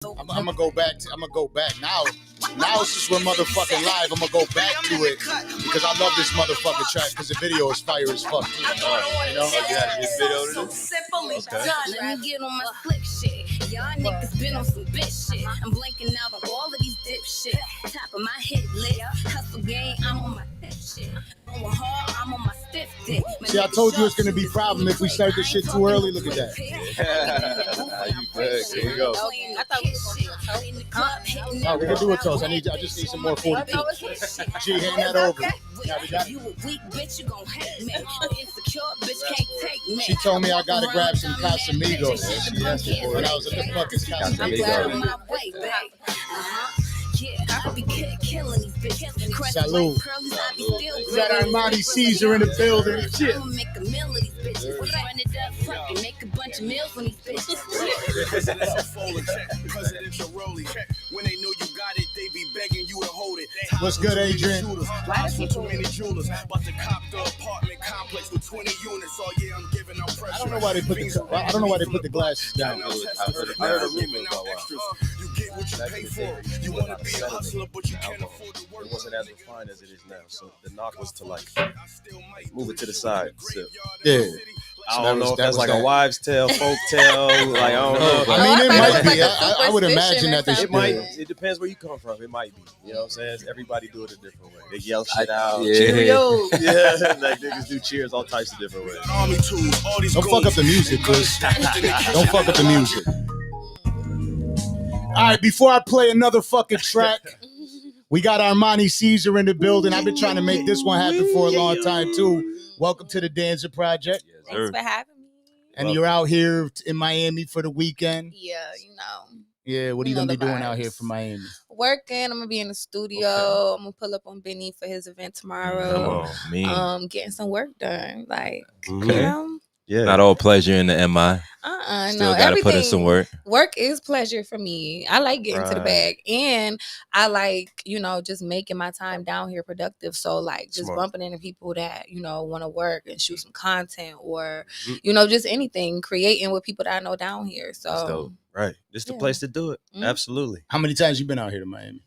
I'm gonna go back. I'm gonna go back now. Now it's just we're motherfucking live. I'm gonna go back to it because I love this motherfucking track because the video is fire as fuck. You know? Yeah, this video to this. Okay. Let me get on my slick shit. Y'all niggas been on some bitch shit. I'm blanking out on all of these dip shit. Top of my hit list. Hustle game, I'm on my tip shit. Going hard, I'm on my stiff dick. See, I told you it's gonna be a problem if we start this shit too early. Look at that. You good? Here you go. I thought we were going No, we can do a toast. I just need some more 42. G, hand that over. Now we got it. You a weak bitch, you gon' hate me. Insecure bitch can't take me. She told me I gotta grab some Casamigos. She asked me for it. I was at the fucking Casamigos. Yeah, I be killing these bitches. Salute. We got Armani Caesar in the building. Shit. I'ma make a meal of these bitches. Run it up, fucking make a bunch of meals on these bitches. When they know you got it, they be begging you to hold it. What's good, Adrian? Too many jewelers, but the cop the apartment complex with 20 units. Oh yeah, I'm giving out pressure. I don't know why they put the glasses down. I heard a rumor about why. You get what you pay for. You wanna be a hustler, but you can't afford to work. It wasn't as refined as it is now, so the knock was to like move it to the side. So. Yeah. I don't know if that's like a wives' tale, folk tale. Like I don't know. I mean, it might be. I would imagine that it might. It depends where you come from. It might be. You know what I'm saying? Everybody do it a different way. They yell shit out. Cheerio. Yeah, like niggas do cheers all types of different ways. Don't fuck up the music, Chris. Don't fuck up the music. All right, before I play another fucking track, we got Armani Caesar in the building. I've been trying to make this one happen for a long time too. Welcome to the Danza Project. Thanks for having me. And you're out here in Miami for the weekend. Yeah, you know. Yeah, what are you gonna be doing out here for Miami? Working. I'm gonna be in the studio. Okay. I'm gonna pull up on Benny for his event tomorrow. Getting some work done. Like, you know. Yeah. Not all pleasure in the MI. Still gotta put in some work. Work is pleasure for me. I like getting to the bag. And I like, you know, just making my time down here productive. So like just bumping into people that, you know, want to work and shoot some content or, you know, just anything, creating with people that I know down here. So that's dope. Right. This is the place to do it. Absolutely. How many times you been out here to Miami?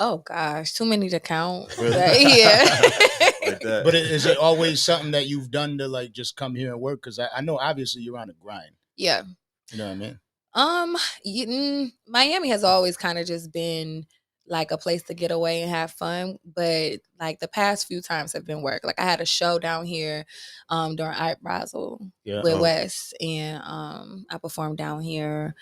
Oh gosh, too many to count. Really? Yeah. Like that. But is it always something that you've done to like just come here and work? Because I know obviously you're on a grind. Yeah. You know what I mean? Miami has always kind of just been like a place to get away and have fun. But like the past few times have been work. Like I had a show down here during Art Basel with West. And I performed down here.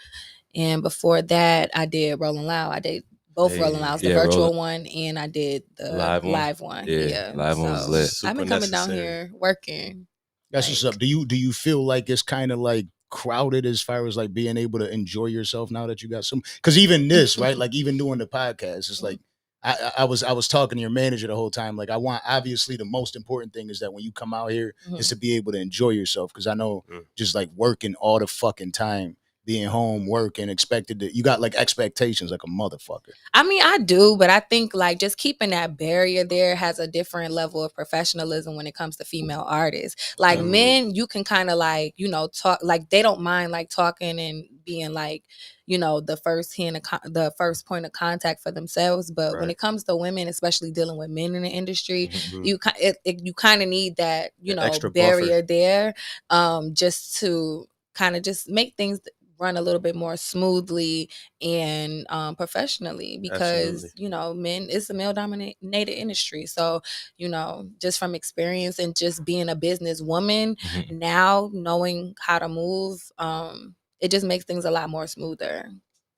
And before that, I did Rolling Loud. I did both Rolling Louds, the virtual one, and I did the live one. Yeah, live one was lit. I've been coming down here working. That's what's up. Do you feel like it's kind of like crowded as far as like being able to enjoy yourself now that you got some? Because even this, right? Like even doing the podcast, it's like I was talking to your manager the whole time. Like I want, obviously the most important thing is that when you come out here is to be able to enjoy yourself. Because I know just like working all the fucking time, being home, working, expected to, you got like expectations like a motherfucker. I mean, I do, but I think like just keeping that barrier there has a different level of professionalism when it comes to female artists. Like men, you can kind of like, you know, talk, like they don't mind like talking and being like, you know, the first point of contact for themselves. But when it comes to women, especially dealing with men in the industry, you kind of need that, you know, barrier there, just to kind of just make things run a little bit more smoothly and professionally, because you know, men, it's a male dominated industry. So, you know, just from experience and just being a businesswoman now, knowing how to move, it just makes things a lot more smoother.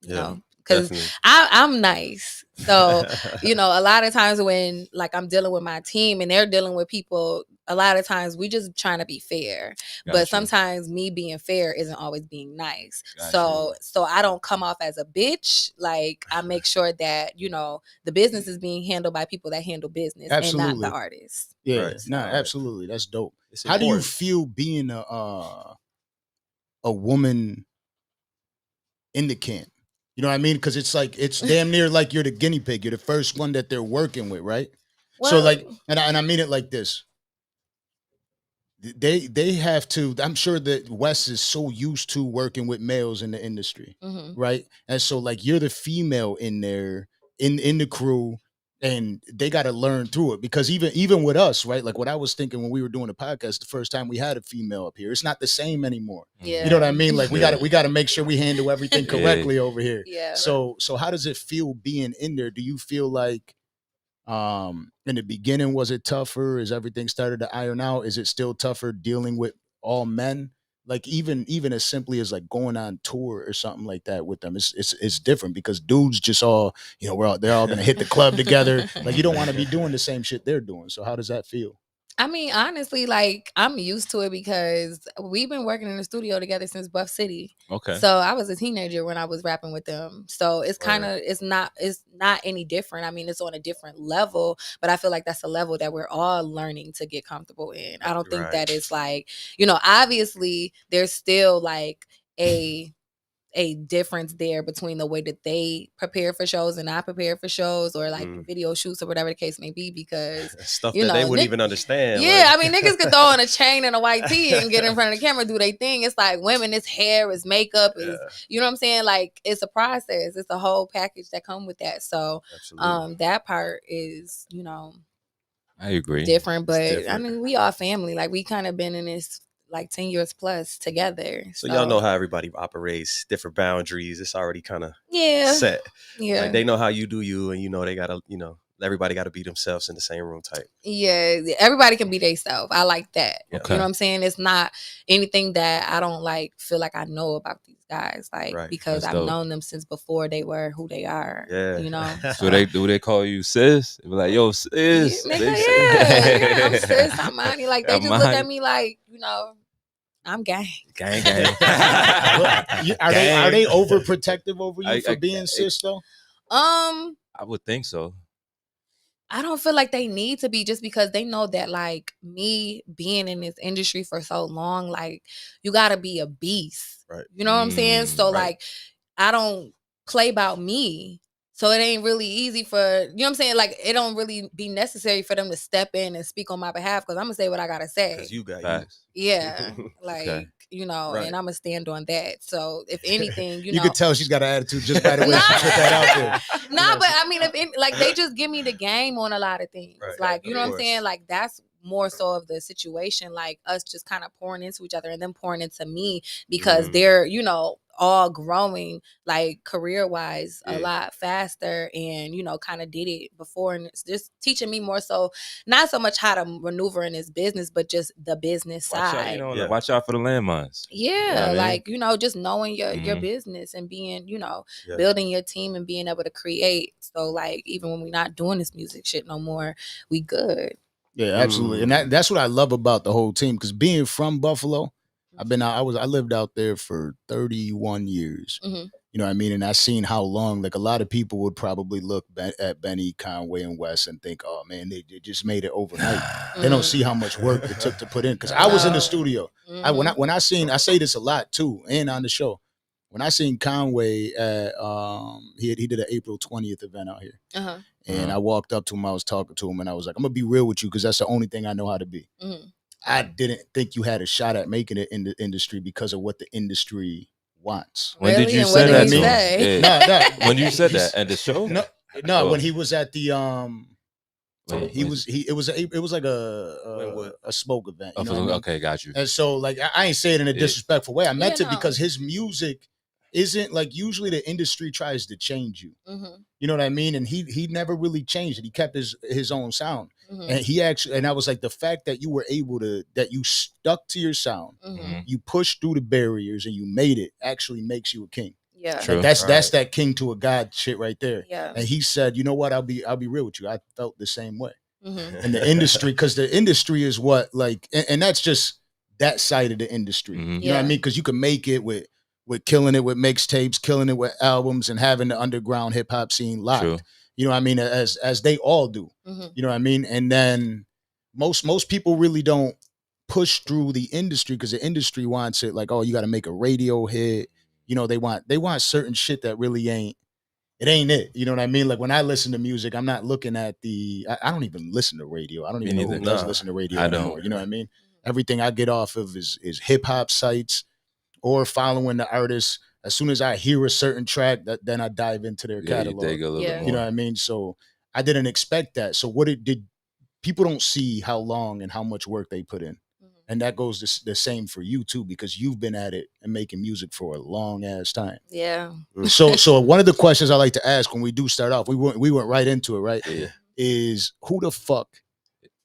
You know, because I'm nice. So, you know, a lot of times when like I'm dealing with my team and they're dealing with people, a lot of times we just trying to be fair. But sometimes me being fair isn't always being nice. So I don't come off as a bitch. Like I make sure that, you know, the business is being handled by people that handle business and not the artists. Yeah, absolutely. That's dope. How do you feel being a woman in the camp? You know what I mean? Because it's like, it's damn near like you're the guinea pig. You're the first one that they're working with, right? Well, so like, and I mean it like this. they have to. I'm sure that Wes is so used to working with males in the industry, right? And so like you're the female in there in the crew, and they got to learn through it because even with us, right? Like what I was thinking when we were doing the podcast the first time we had a female up here, it's not the same anymore. Yeah. You know what I mean? Like we got to make sure we handle everything correctly over here. Yeah. So how does it feel being in there? Do you feel like in the beginning was it tougher? Is everything started to iron out? Is it still tougher dealing with all men? Like even as simply as like going on tour or something like that with them, it's different because dudes just all they're all gonna hit the club together. Like you don't want to be doing the same shit they're doing. So how does that feel? I mean, honestly, like I'm used to it because we've been working in the studio together since Buff City. Okay. So I was a teenager when I was rapping with them. So it's kind of it's not any different. I mean, it's on a different level, but I feel like that's a level that we're all learning to get comfortable in. I don't think that it's like, obviously there's still like a difference there between the way that they prepare for shows and I prepare for shows or like video shoots or whatever the case may be because stuff that they wouldn't even understand. Yeah, I mean niggas could throw on a chain and a white tee and get in front of the camera, do their thing. It's like women, it's hair, it's makeup, is you know what I'm saying? Like it's a process. It's a whole package that come with that. So that part is, I agree. different. But I mean we all family. Like we kind of been in this like 10 years plus together. So y'all know how everybody operates, different boundaries. It's already kind of set. Yeah. Like they know how you do you, and they gotta, everybody gotta be themselves in the same room type. Yeah. Everybody can be themselves. I like that. Okay. You know what I'm saying? It's not anything that I don't like feel like I know about these guys. Like because I've known them since before they were who they are. Yeah. So they call you sis? They be like, yo, sis. Yeah, I'm sis, Armani. Like they just look at me like, I'm gang. Gang. Are they overprotective over you for being sis though? I would think so. I don't feel like they need to be just because they know that like me being in this industry for so long, like you gotta be a beast. Right. You know what I'm saying? So like I don't play about me. So it ain't really easy for, you know what I'm saying? Like, it don't really be necessary for them to step in and speak on my behalf because I'm going to say what I got to say. Because you got Facts. Yeah. Like, Okay. and I'm going to stand on that. So if anything, you can tell she's got an attitude just by the way she put that out there. But I mean, they just give me the game on a lot of things. Right. Like, you know what I'm saying? Like, that's more so of the situation, like us just kind of pouring into each other and them pouring into me because they're, all growing like career wise a lot faster and kind of did it before, and it's just teaching me more so not so much how to maneuver in this business but just the business side. Watch out for the landmines. Just knowing your business and being building your team and being able to create, so like even when we're not doing this music shit no more, we good. Yeah, absolutely. And that's what I love about the whole team, because being from Buffalo, I lived out there for 31 years. You know what I mean? And I seen how long, like a lot of people would probably look at Benny, Conway, and Wes and think, oh man, they just made it overnight. They don't see how much work it took to put in. Because I was in the studio. When I say this a lot too, and on the show, when I seen Conway at he did an April 20th event out here. And I walked up to him, I was talking to him, and I was like, I'm gonna be real with you because that's the only thing I know how to be. I didn't think you had a shot at making it in the industry because of what the industry wants. When did you say that to him? When you said that at the show? No, when he was at the it was like a smoke event. Okay, got you. And so like I ain't say it in a disrespectful way. I meant it because his music isn't like, usually the industry tries to change you. You know what I mean? And he never really changed it. He kept his own sound. And he actually, and I was like, the fact that you were able to, that you stuck to your sound, you pushed through the barriers and you made it, actually makes you a king. Yeah. True. That's that king to a god shit right there. Yeah. And he said, you know what? I'll be real with you. I felt the same way. And the industry, because the industry is what, like, and that's just that side of the industry. You know what I mean? Because you can make it with killing it with mixtapes, killing it with albums, and having the underground hip hop scene locked. True. You know what I mean? As they all do. You know what I mean? And then most people really don't push through the industry because the industry wants it like, oh, you got to make a radio hit. You know, they want certain shit that really ain't it. You know what I mean? Like when I listen to music, I'm not looking at I don't even listen to radio. I don't even know who does listen to radio anymore. You know what I mean? Everything I get off of is hip hop sites or following the artists. As soon as I hear a certain track, then I dive into their Yeah, you catalog. dig a little bit more. You know what I mean? So I didn't expect that. So what did people don't see how long and how much work they put in. And that goes the same for you too, because you've been at it and making music for a long ass time. Yeah. So one of the questions I like to ask when we do start off, we went right into it, right? Yeah. Is who the fuck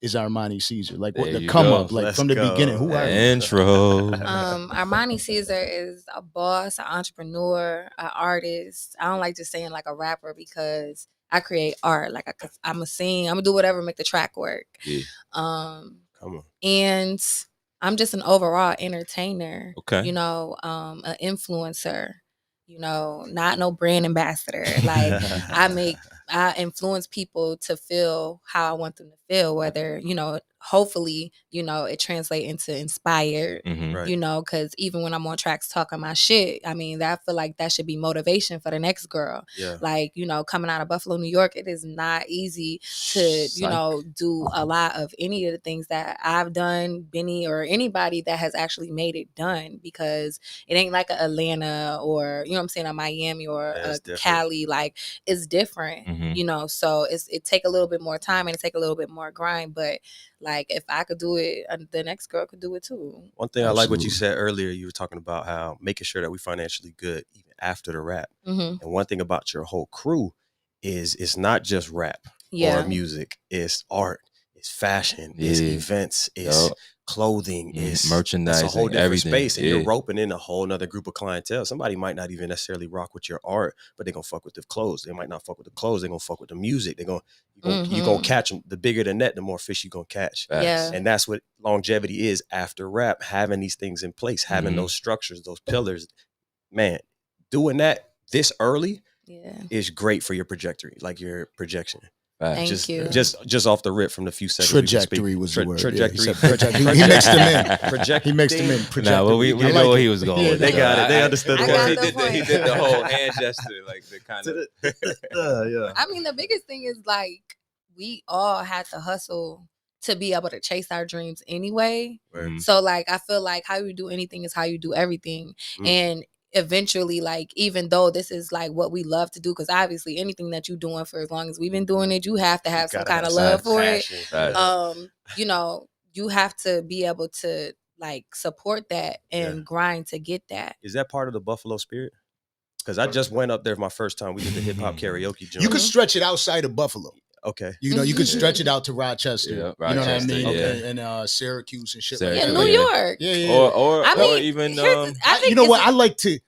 is Armani Caesar? Like what There the you come go. up, like Let's from the go. beginning. Who are you? Intro. Armani Caesar is a boss, an entrepreneur, an artist. I don't like just saying like a rapper because I create art. Like I'm a sing, I'm gonna do whatever, make the track work. Yeah. Come on. And I'm just an overall entertainer. Okay. You know, an influencer. You know, not no brand ambassador. Like I influence people to feel how I want them to feel, whether, you know, hopefully, you know, it translates into inspired, Mhm. you know, because even when I'm on tracks talking my shit, I mean, I feel like that should be motivation for the next girl. Yeah. Like, you know, coming out of Buffalo, New York, it is not easy to, you know, do a lot of any of the things that I've done, Benny, or anybody that has actually made it done, because it ain't like a Atlanta or, you know what I'm saying, a Miami or a Cali. Like, it's different, you know, so it take a little bit more time and it take a little bit more grind, but like if I could do it, the next girl could do it too. One thing I like what you said earlier, you were talking about how making sure that we financially good even after the rap. And one thing about your whole crew is it's not just rap or music, it's art, it's fashion, it's events, it's clothing, it's merchandise, it's a whole different everything. space, and you're roping in a whole nother group of clientele. Somebody might not even necessarily rock with your art, but they're gonna fuck with the clothes. They might not fuck with the clothes, they're gonna fuck with the music. You're gonna catch them. The bigger the net, the more fish you're gonna catch. And that's what longevity is after rap, having these things in place, having those structures, those pillars. Man, doing that this early is great for your trajectory, like your projection. Thank you. Just off the rip from the few seconds. Trajectory was the word. Trajectory. He mixed them in. He mixed them in. Nah, well, we know where he was going. Yeah, they got it. They understood it. He did the whole hand gesture, like the kind of. I mean, the biggest thing is like we all had to hustle to be able to chase our dreams anyway. So like I feel like how you do anything is how you do everything, and eventually, like, even though this is like what we love to do, because obviously anything that you're doing for as long as we've been doing it, you have to have some kind of love for it. You know, you have to be able to like support that and grind to get that. Is that part of the Buffalo spirit? Because I just went up there my first time. We did the hip hop karaoke joint. You could stretch it outside of Buffalo. Okay. You know, you could stretch it out to Rochester. Yeah, you know what I mean? Yeah. And Syracuse and shit Syracuse. like Yeah, that. New York. Yeah. Or even I think you know what? I like to.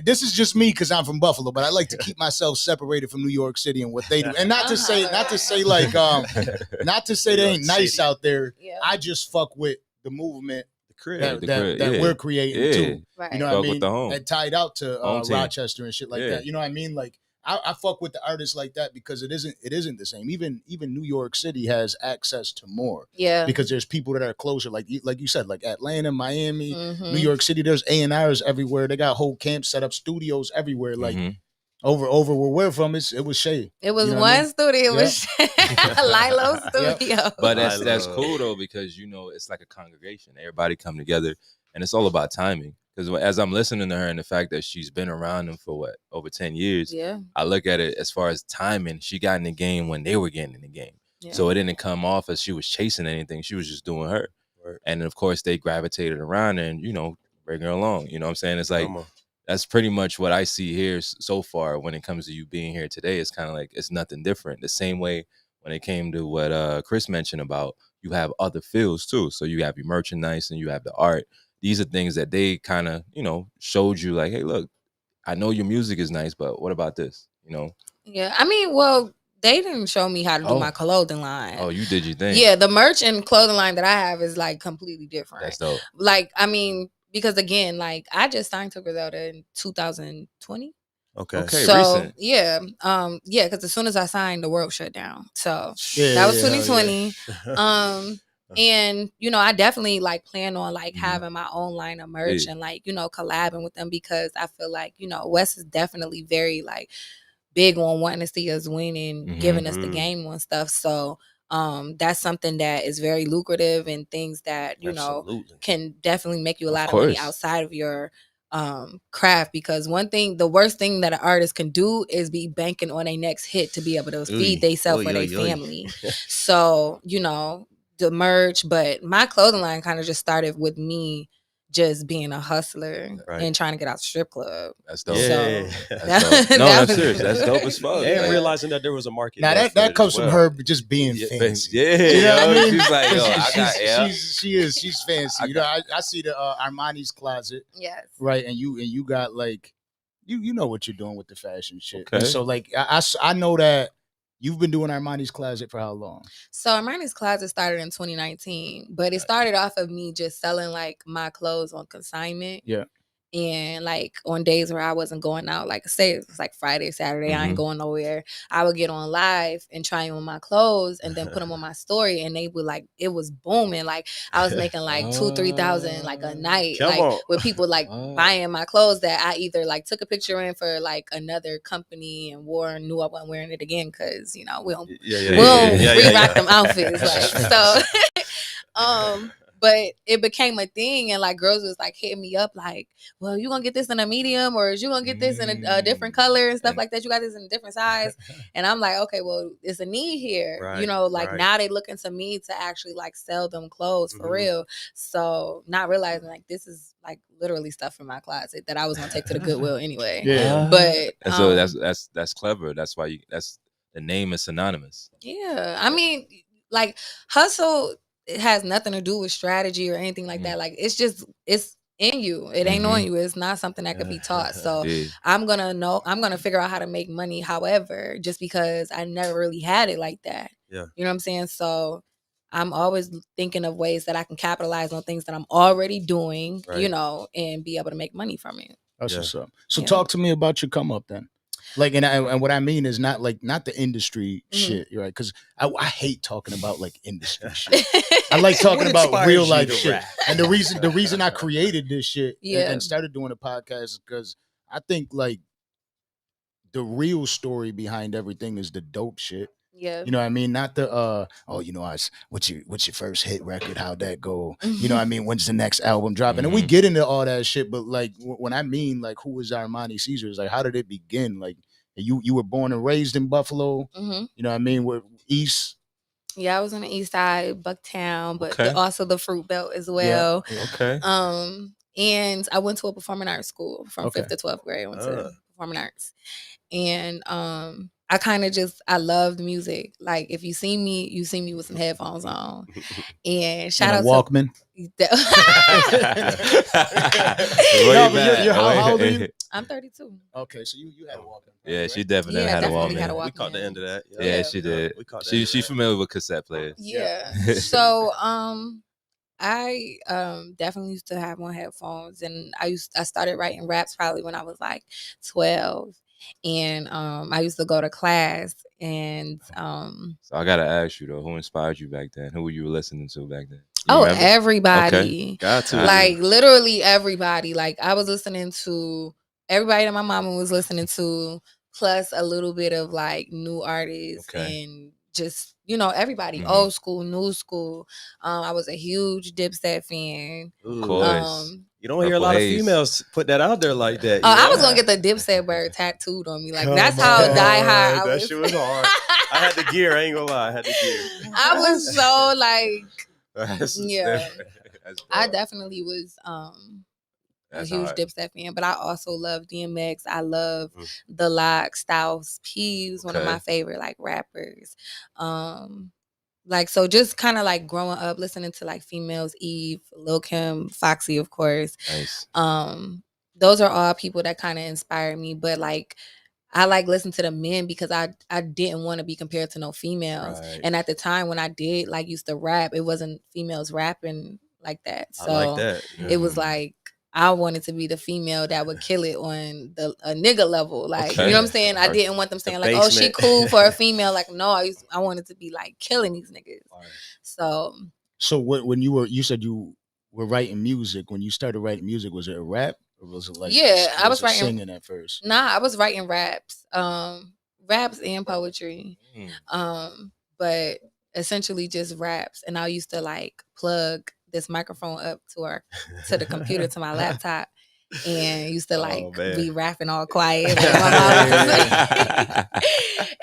This is just me because I'm from Buffalo, but I like to keep myself separated from New York City and what they do, and not to say like not to say they ain't nice out there. Yeah. I just fuck with the movement that we're creating too. Right. You know what I mean? With the home. And tied out to Rochester and shit like Yeah. that. You know what I mean? Like I fuck with the artists like that because it isn't the same. Even New York City has access to more. Yeah. Because there's people that are closer, like you said, like Atlanta, Miami, New York City. There's A&Rs everywhere. They got whole camps set up, studios everywhere. Like over where we're from, it was Shay. It was one studio. It was Lilo Studio. But that's cool though, because you know it's like a congregation. Everybody come together, and it's all about timing. Because as I'm listening to her and the fact that she's been around them for over 10 years, I look at it as far as timing. She got in the game when they were getting in the game. Yeah. So it didn't come off as she was chasing anything. She was just doing her. Right. And of course, they gravitated around and, you know, bring her along. You know what I'm saying? It's like, that's pretty much what I see here so far when it comes to you being here today. It's kind of like, it's nothing different. The same way when it came to what Chris mentioned about, you have other fields too. So you have your merchandise and you have the art. These are things that they kind of, you know, showed you like, hey, look, I know your music is nice, but what about this? You know? Yeah. I mean, well, they didn't show me how to do my clothing line. Oh, you did your thing. Yeah. The merch and clothing line that I have is like completely different. That's dope. Like, I mean, because again, like I just signed to Griselda in 2020. Okay. So recent. yeah, because as soon as I signed, the world shut down. So that was 2020. And, you know, I definitely like plan on like having my own line of merch and like, you know, collabing with them because I feel like, you know, Wes is definitely very like big on wanting to see us win and giving us the game on stuff. So that's something that is very lucrative and things that, you know, can definitely make you a lot of money outside of your craft. Because the worst thing that an artist can do is be banking on a next hit to be able to feed themselves or their family. So, you know, the merch, but my clothing line kind of just started with me just being a hustler and trying to get out the strip club. That's dope. Yeah. So, that's dope. No, I'm serious. That's dope as fuck. And realizing that there was a market. Now that comes from her just being fancy. Yeah, you know what I mean? She's like, yo, she's fancy. You know, I see the Armani's Closet. Yes. Right, and you got like, you know what you're doing with the fashion shit. Okay. And so like I know that you've been doing Armani's Closet for how long? So Armani's Closet started in 2019, but it started off of me just selling like my clothes on consignment. Yeah. And like on days where I wasn't going out, like say it's like Friday, Saturday, I ain't going nowhere, I would get on live and try on my clothes and then put them on my story, and they would like, it was booming. Like I was making like 2,000-3,000 like a night, with people like buying my clothes that I either like took a picture in for like another company and wore and knew I wasn't wearing it again because, you know, we don't re-rock them outfits. Like, so but it became a thing, and like girls was like hitting me up like, well, you gonna get this in a medium, or is you gonna get this in a different color and stuff like that? You got this in a different size. And I'm like, okay, well, it's a need here. You know, like now they looking to me to actually like sell them clothes for real. So not realizing like this is like literally stuff from my closet that I was gonna take to the Goodwill anyway. But and so that's clever. That's why the name is synonymous. Yeah. I mean, like hustle, it has nothing to do with strategy or anything like that. Like it's in you. It ain't on you. It's not something that could be taught. So I'm gonna figure out how to make money. However, just because I never really had it like that. Yeah. You know what I'm saying? So I'm always thinking of ways that I can capitalize on things that I'm already doing, you know, and be able to make money from it. That's what's up. So talk to me about your come up then. Like, and what I mean is not the industry shit, right? Because I hate talking about like industry shit. I like talking about real life shit. And the reason I created this shit and started doing a podcast is because I think like the real story behind everything is the dope shit. Yeah. You know what I mean? Not the you know, what's your first hit record? How'd that go? You know what I mean? When's the next album dropping? And we get into all that shit, but like when I mean like who was Armani Caesar, it's like how did it begin? Like you were born and raised in Buffalo. You know what I mean? We're East. Yeah, I was on the East Side, Bucktown, but also the Fruit Belt as well. Yeah. Okay. And I went to a performing arts school from 5th to 12th grade. I went to performing arts. And I kind of I loved music. Like if you see me with some headphones on. And shout out Walkman. How old are you? I'm 32. Okay, so you had a Walkman. Yeah, she definitely had a Walkman. We caught the end of that. Yeah, she did. She's familiar with cassette players. Yeah. So I definitely used to have on headphones, and I started writing raps probably when I was like 12. And I used to go to class, and so I gotta ask you though, who inspired you back then? Who were you listening to back then? Remember? Everybody. Okay. Got to. Like literally everybody. Like I was listening to everybody that my mama was listening to, plus a little bit of like new artists and just, you know, everybody, old school, new school. I was a huge Dipset fan. Of course. You don't hear a lot of females put that out there like that. I was gonna get the Dipset bird tattooed on me. Like that's how diehard I was. That shit was hard. I had the gear. I ain't gonna lie. I had the gear. I was so like, That's I definitely was a huge Dipset fan, but I also love DMX. I love The Lock, Styles P was one of my favorite like rappers. Like so just kind of like growing up listening to like females, Eve, Lil Kim, Foxy, of course. Nice. Those are all people that kind of inspired me, but like I like listen to the men because I didn't want to be compared to no females. Right. And at the time when I did like used to rap, it wasn't females rapping like that. So I like that. It was like I wanted to be the female that would kill it on a nigga level. Like, you know what I'm saying? I didn't want them saying like, oh, she cool for a female. Like, no, I wanted to be like killing these niggas. Right. So when you said you were writing music, when you started writing music, was it a rap? Or was it like, I was writing singing at first? Nah, I was writing raps and poetry. But essentially just raps. And I used to like plug this microphone up to the computer, to my laptop, and used to like be rapping all quiet. Like my mom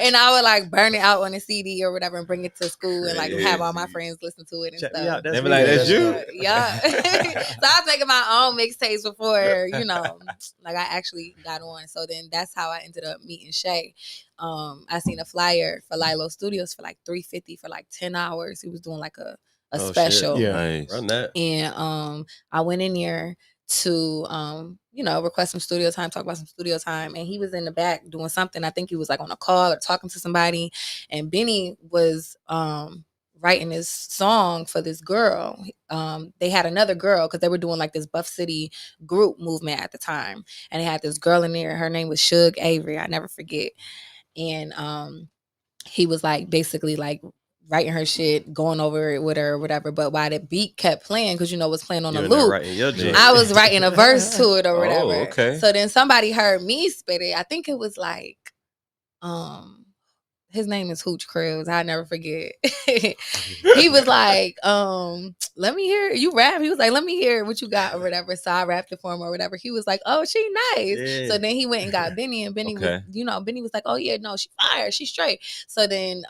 and I would like burn it out on a CD or whatever and bring it to school and like have all my friends listen to it and Check stuff. me out. They be like, that's you? Yeah. So I was making my own mixtapes before, you know, like I actually got on. So then that's how I ended up meeting Shay. I seen a flyer for Lilo Studios for like $350 for like 10 hours. He was doing like a special. Shit. Yeah. Nice. Run that. And I went in there to you know, request some studio time, talk about some studio time, and he was in the back doing something. I think he was like on a call or talking to somebody, and Benny was writing this song for this girl. They had another girl because they were doing like this Buff City group movement at the time, and they had this girl in there. Her name was Suge Avery. I never forget. And he was like basically like writing her shit, going over it with her or whatever. But while the beat kept playing, because you know what's playing on the loop, I was writing a verse to it or whatever. Oh, okay. So then somebody heard me spit it. I think it was like his name is Hooch Krills. I never forget. He was like, let me hear you rap. He was like, let me hear what you got or whatever. So I rapped it for him or whatever. He was like, oh, she nice. Yeah. So then he went and got Benny, and Benny was, you know, Benny was like, oh yeah, no, she fire, she straight. So then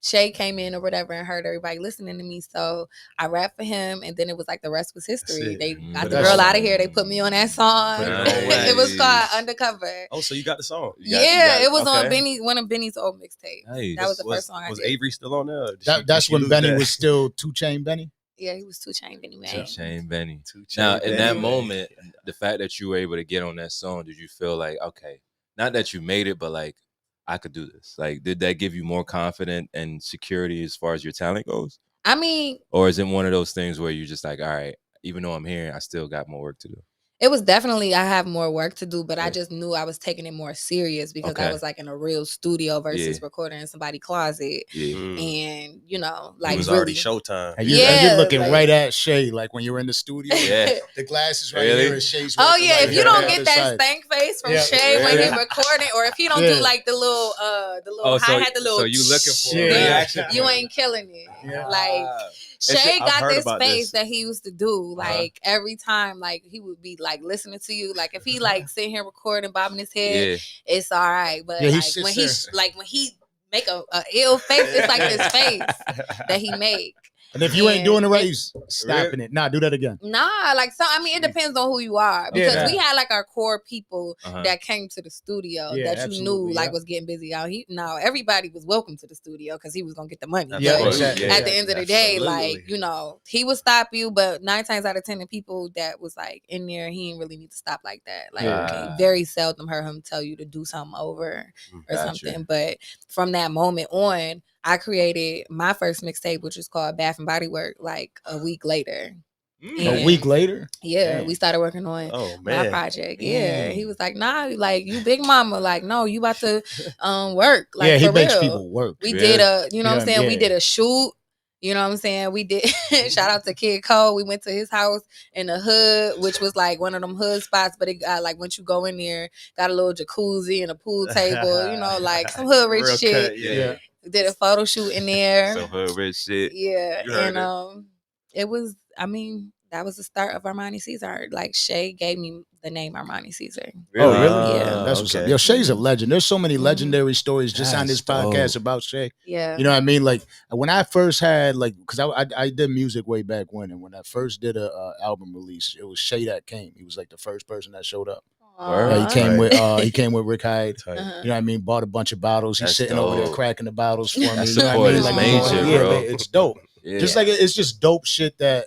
Shay came in or whatever and heard everybody listening to me. So I rapped for him, and then it was like the rest was history. They got the girl out of here. They put me on that song. It was called Undercover. Oh, so you got the song? It was on one of Benny's old mixtapes. Nice. That was the first song I did. Was Avery still on there? That's when Benny was still 2 Chainz Benny? Yeah, he was 2 Chainz Benny, man. 2 Chainz Benny. Now, in that moment, the fact that you were able to get on that song, did you feel like, okay, not that you made it, but like, I could do this? Like, did that give you more confidence and security as far as your talent goes? I mean, or is it one of those things where you're just like, all right, even though I'm here, I still got more work to do? It was definitely, I have more work to do, but I just knew I was taking it more serious because I was like in a real studio versus recording in somebody's closet. And, you know, like it was already showtime. And you're looking like, right at Shay, like when you were in the studio. The glasses right here and Shay's oh yeah, if you don't get that stank face from Shay when he's recording, or if he don't do like the little hi-hat, the little so you looking for reaction, you ain't killing it. Like Shay got this face that he used to do, like every time, like he would be like listening to you, like if he like sitting here recording, bobbing his head, it's all right. But like when he make a ill face, it's like this face that he make. And if you ain't doing it right, he's stopping it. Nah, do that again. Nah, like so. I mean, it depends on who you are because we had like our core people that came to the studio that you knew like was getting busy out. Everybody was welcome to the studio because he was gonna get the money. At the end of the day, like you know, he would stop you, but 9 times out of 10, the people that was like in there, he didn't really need to stop like that. Like very seldom heard him tell you to do something over or something. But from that moment on, I created my first mixtape, which was called Bath and Body Work, like a week later. A week later? Yeah, we started working on my project. Yeah, he was like, nah, like you big mama, like no, you about to work. Like he makes people work. We did what I'm saying? We did a shoot. You know what I'm saying? We did, shout out to Kid Cole. We went to his house in the hood, which was like one of them hood spots, but it got like, once you go in there, got a little jacuzzi and a pool table, you know, like some hood rich shit. We did a photo shoot in there. Some hood rich shit. Yeah. And it was, I mean, that was the start of Armani Caesar. Like Shay gave me the name Armani Caesar. Really? Oh, really? Yeah. That's what's up. Yo, Shay's a legend. There's so many legendary stories just on this podcast about Shay. Yeah. You know what I mean? Like when I first had because I did music way back when, and when I first did a album release, it was Shay that came. He was like the first person that showed up. Yeah, he came with Rick Hyde. You know what I mean? Bought a bunch of bottles. He's sitting over there cracking the bottles for me. That You know what I mean? support is major, bro. It's dope. Just like it's just dope shit that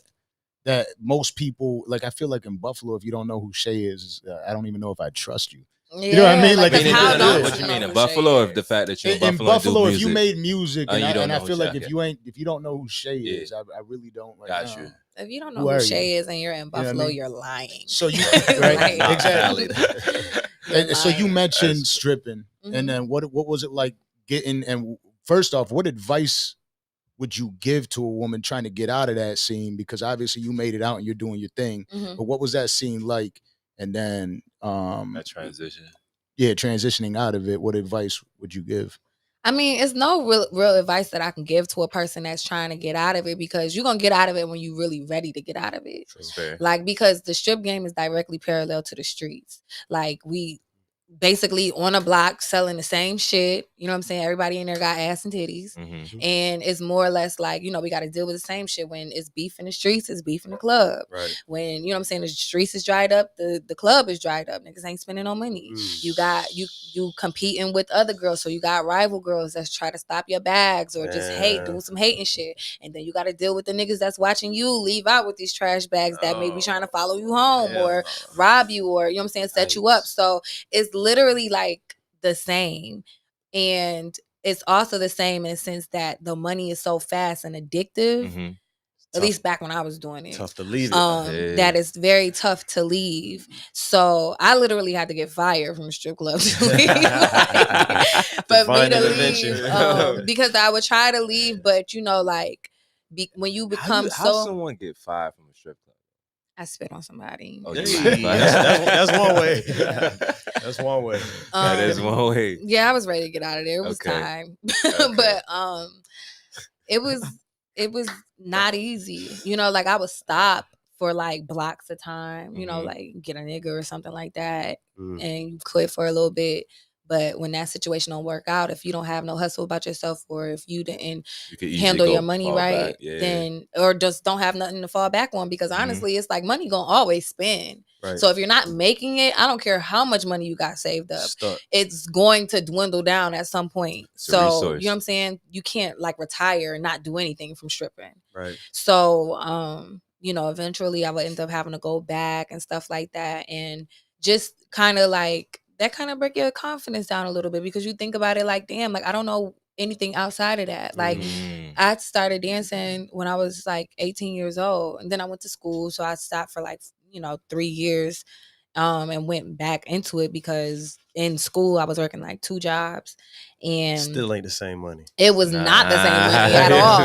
most people like. I feel like in Buffalo, if you don't know who Shay is, I don't even know if I trust you. You know what I mean? Like what you mean in Buffalo, or the fact that you're in Buffalo, if you made music, and I feel like if you don't know who Shay is, I really don't. Like, got you. If you don't know who Shay is and you're in Buffalo, you're lying. So you right, exactly. So you mentioned stripping, and then what was it like getting? And first off, what advice would you give to a woman trying to get out of that scene? Because obviously you made it out and you're doing your thing, but what was that scene like? And then that transition. Yeah, transitioning out of it. What advice would you give? I mean, it's no real advice that I can give to a person that's trying to get out of it, because you're going to get out of it when you're really ready to get out of it. That's fair. Like, because the strip game is directly parallel to the streets. Like, we basically on a block selling the same shit. You know what I'm saying? Everybody in there got ass and titties. Mm-hmm. And it's more or less like, you know, we got to deal with the same shit. When it's beef in the streets, it's beef in the club. Right. When, you know what I'm saying, the streets is dried up, the club is dried up. Niggas ain't spending no money. You got you competing with other girls. So you got rival girls that's try to stop your bags or just hate, doing some hating shit. And then you got to deal with the niggas that's watching you leave out with these trash bags that may be trying to follow you home or rob you or, you know what I'm saying, set you up. So it's literally like the same. And it's also the same in the sense that the money is so fast and addictive. Mm-hmm. At least back when I was doing it. Tough to leave it. That is very tough to leave. So I literally had to get fired from a strip club to leave. But me to leave. Because I would try to leave, but you know, like when you become how someone get fired from a strip club? I spit on somebody. Oh, that's one way. That's one way. That is one way. Yeah, I was ready to get out of there. It was time. But it was not easy. You know, like I would stop for like blocks of time, you know, like get a nigga or something like that and you quit for a little bit. But when that situation don't work out, if you don't have no hustle about yourself, or if you didn't handle your money right, then or just don't have nothing to fall back on, because honestly, it's like money gonna always spend. Right. So if you're not making it, I don't care how much money you got saved up, it's going to dwindle down at some point. So you know what I'm saying? You can't like retire and not do anything from stripping. Right. So you know, eventually I would end up having to go back and stuff like that, and just kind of like that kind of break your confidence down a little bit, because you think about it like, damn, like I don't know anything outside of that. Like I started dancing when I was like 18 years old, and then I went to school, so I stopped for like, you know, 3 years and went back into it, because in school I was working like 2 jobs and still ain't the same money. It was not the same money at all.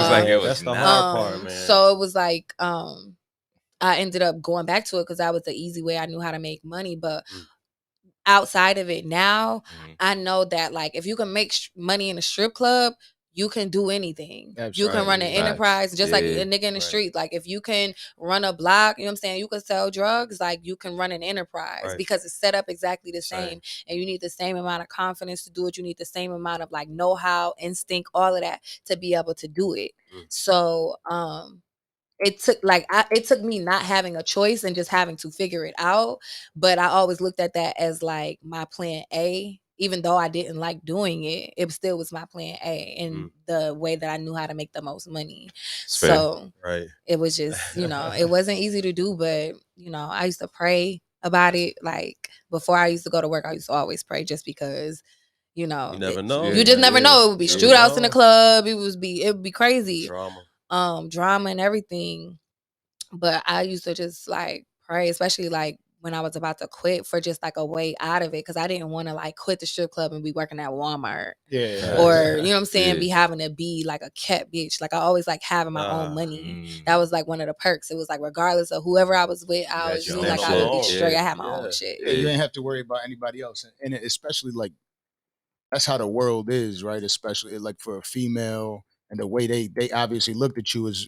That's the hard part, man. So it was like I ended up going back to it because that was the easy way. I knew how to make money, but outside of it now, I know that like if you can make money in a strip club, you can do anything. That's you can run an enterprise, just like a nigga in the street. Like if you can run a block, you know what I'm saying, you can sell drugs, like you can run an enterprise because it's set up exactly the same. And you need the same amount of confidence to do it. You need the same amount of like know-how, instinct, all of that to be able to do it. So it took me not having a choice and just having to figure it out. But I always looked at that as like my plan A. Even though I didn't like doing it, it still was my plan A in the way that I knew how to make the most money. So it was just, you know, it wasn't easy to do, but, you know, I used to pray about it. Like before I used to go to work, I used to always pray just because, you know, you never know. You just never know. It would be shootouts in the club. It would be crazy. Drama and everything. But I used to just like pray, especially like when I was about to quit, for just like a way out of it, because I didn't want to like quit the strip club and be working at Walmart. Or, you know what I'm saying, be having to be like a cat bitch. Like I always like having my own money. That was like one of the perks. It was like regardless of whoever I was with, I was like I would be straight. I had my own shit. You ain't have to worry about anybody else. And especially like that's how the world is, right? Especially like for a female, and the way they obviously looked at you as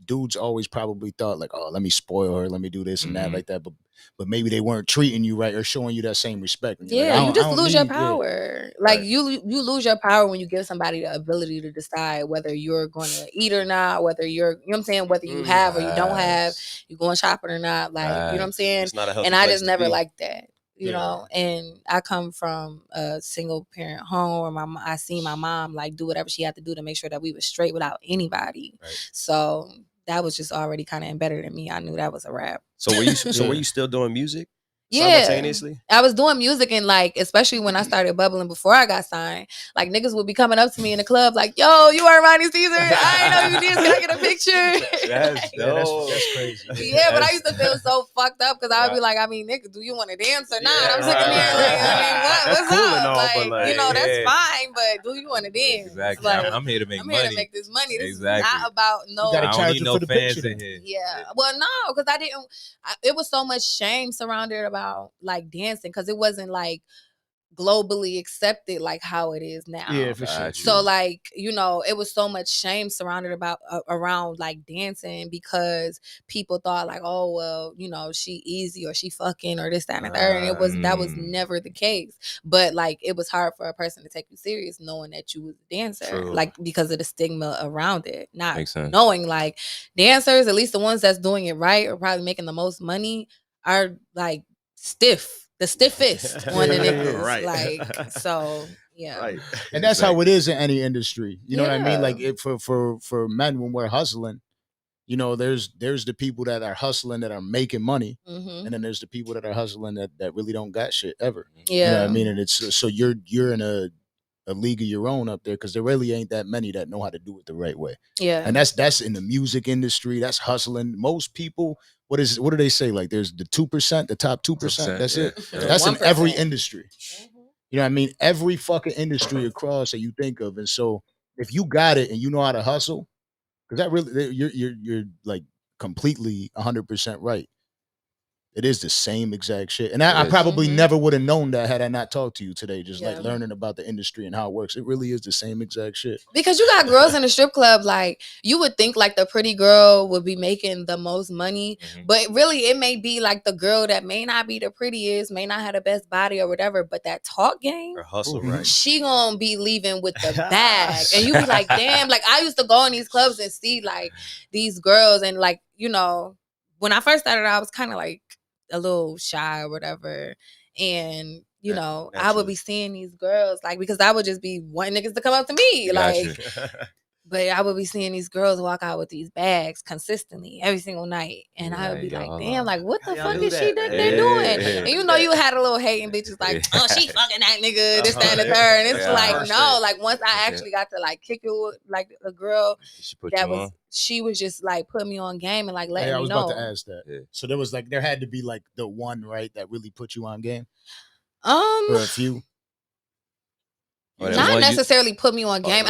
dudes always probably thought like, oh, let me spoil her, let me do this and that like that, but maybe they weren't treating you right or showing you that same respect. Like, you just lose your power. Like you lose your power when you give somebody the ability to decide whether you're going to eat or not, whether you're, you know what I'm saying, whether you have or you don't have, you going shopping or not, like you know what I'm saying. And I just never liked that. You know, and I come from a single parent home where I seen my mom like do whatever she had to do to make sure that we were straight without anybody. So that was just already kind of embedded in me. I knew that was a wrap. So were you still doing music? Simultaneously? I was doing music, and like especially when I started bubbling before I got signed, like niggas would be coming up to me in the club like, yo, you Armani Caesar? I ain't know you did. Can I get a picture? That's dope. That's crazy. But I used to feel so fucked up because I would be like, I mean, nigga, do you want to dance or not? I'm sitting there like, I mean, what's cool up? All, like, you know, that's fine, but do you want to dance? Exactly. Like, I'm here to make money. I'm here to make this money. This is not about no. I don't need no fans in here. Yeah. Well, no, because it was so much shame surrounded about like dancing, because it wasn't like globally accepted like how it is now. Yeah, for sure. So like, you know, it was so much shame surrounded around like dancing because people thought like, oh well, you know, she easy or she fucking or this, that, and the third. And that was never the case. But like it was hard for a person to take you serious knowing that you was a dancer. True. Like because of the stigma around it. Not Makes sense. knowing like dancers, at least the ones that's doing it right or probably making the most money, are like the stiffest on the niggas. Right. Like, so yeah. Right. And that's how it is in any industry. You know what I mean? Like for men, when we're hustling, you know, there's the people that are hustling that are making money, and then there's the people that are hustling that really don't got shit ever. Yeah. You know what I mean? And it's so you're in a league of your own up there because there really ain't that many that know how to do it the right way. Yeah. And that's in the music industry. That's hustling. Most people, what do they say? Like there's the 2%, the top 2%. That's it. Yeah. That's 1%. in every industry. You know what I mean? Every fucking industry across that you think of. And so if you got it and you know how to hustle, because that really you're like completely 100% right. It is the same exact shit. And I probably never would have known that had I not talked to you today, just like learning about the industry and how it works. It really is the same exact shit. Because you got girls in the strip club, like you would think like the pretty girl would be making the most money, but really it may be like the girl that may not be the prettiest, may not have the best body or whatever, but that talk game, Or hustle, right? she gonna be leaving with the bag. And you be like, damn, like I used to go in these clubs and see like these girls and like, you know, when I first started, I was kind of like a little shy or whatever. And, you know, I would be seeing these girls like, because I would just be wanting niggas to come up to me. Like, but I would be seeing these girls walk out with these bags consistently every single night. And I would be like, damn, like, what the fuck is she think they're doing? And you know, you had a little hating bitches like, oh, she fucking that nigga, this, that, and the third. And it's like, no, like, once I actually got to, like, kick it with, like, a girl she was just, like, putting me on game and, like, letting me know. I was about to ask that. Yeah. So there was, like, there had to be, like, the one, right, that really put you on game? Or a few? Not necessarily put me on game.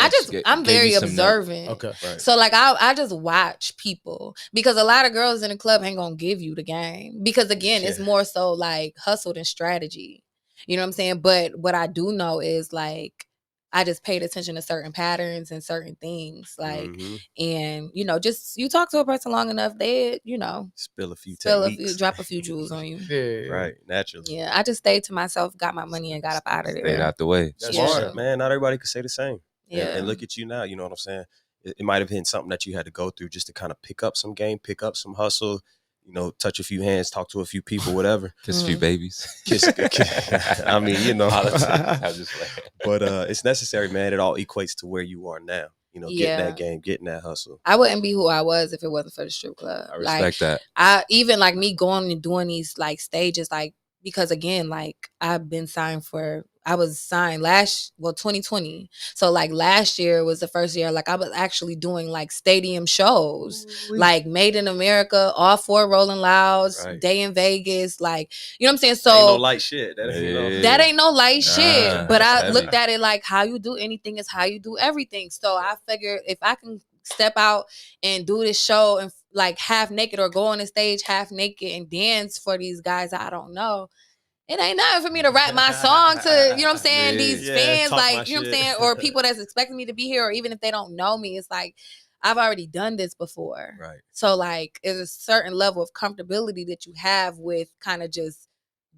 I'm very observant. Okay. Right. So like I just watch people because a lot of girls in the club ain't gonna give you the game because again, it's more so like hustle than strategy. You know what I'm saying? But what I do know is like I just paid attention to certain patterns and certain things, like, and you know, just you talk to a person long enough, they, you know, drop a few jewels on you. Yeah, right, naturally. Yeah, I just stayed to myself, got my money, and got up out of there. Stayed out the way. That's smart, man. Not everybody could say the same. Yeah, and look at you now. You know what I'm saying? It might have been something that you had to go through just to kind of pick up some game, pick up some hustle. You know, touch a few hands, talk to a few people, whatever. Kiss a few babies. I mean, you know. But it's necessary, man. It all equates to where you are now. You know, getting that game, getting that hustle. I wouldn't be who I was if it wasn't for the strip club. I respect that. I even like me going and doing these like stages, like because again, like I was signed 2020. So like last year was the first year like I was actually doing like stadium shows, like Made in America, all 4 Rolling Louds, Day in Vegas, like, you know what I'm saying? So ain't no light shit. That ain't no light shit. But I looked at it like how you do anything is how you do everything. So I figured if I can step out and do this show and like half naked or go on the stage half naked and dance for these guys I don't know, it ain't nothing for me to rap my song to, you know what I'm saying, these fans, like, you know what I'm saying, or people that's expecting me to be here, or even if they don't know me, it's like, I've already done this before. Right. So, like, there's a certain level of comfortability that you have with kind of just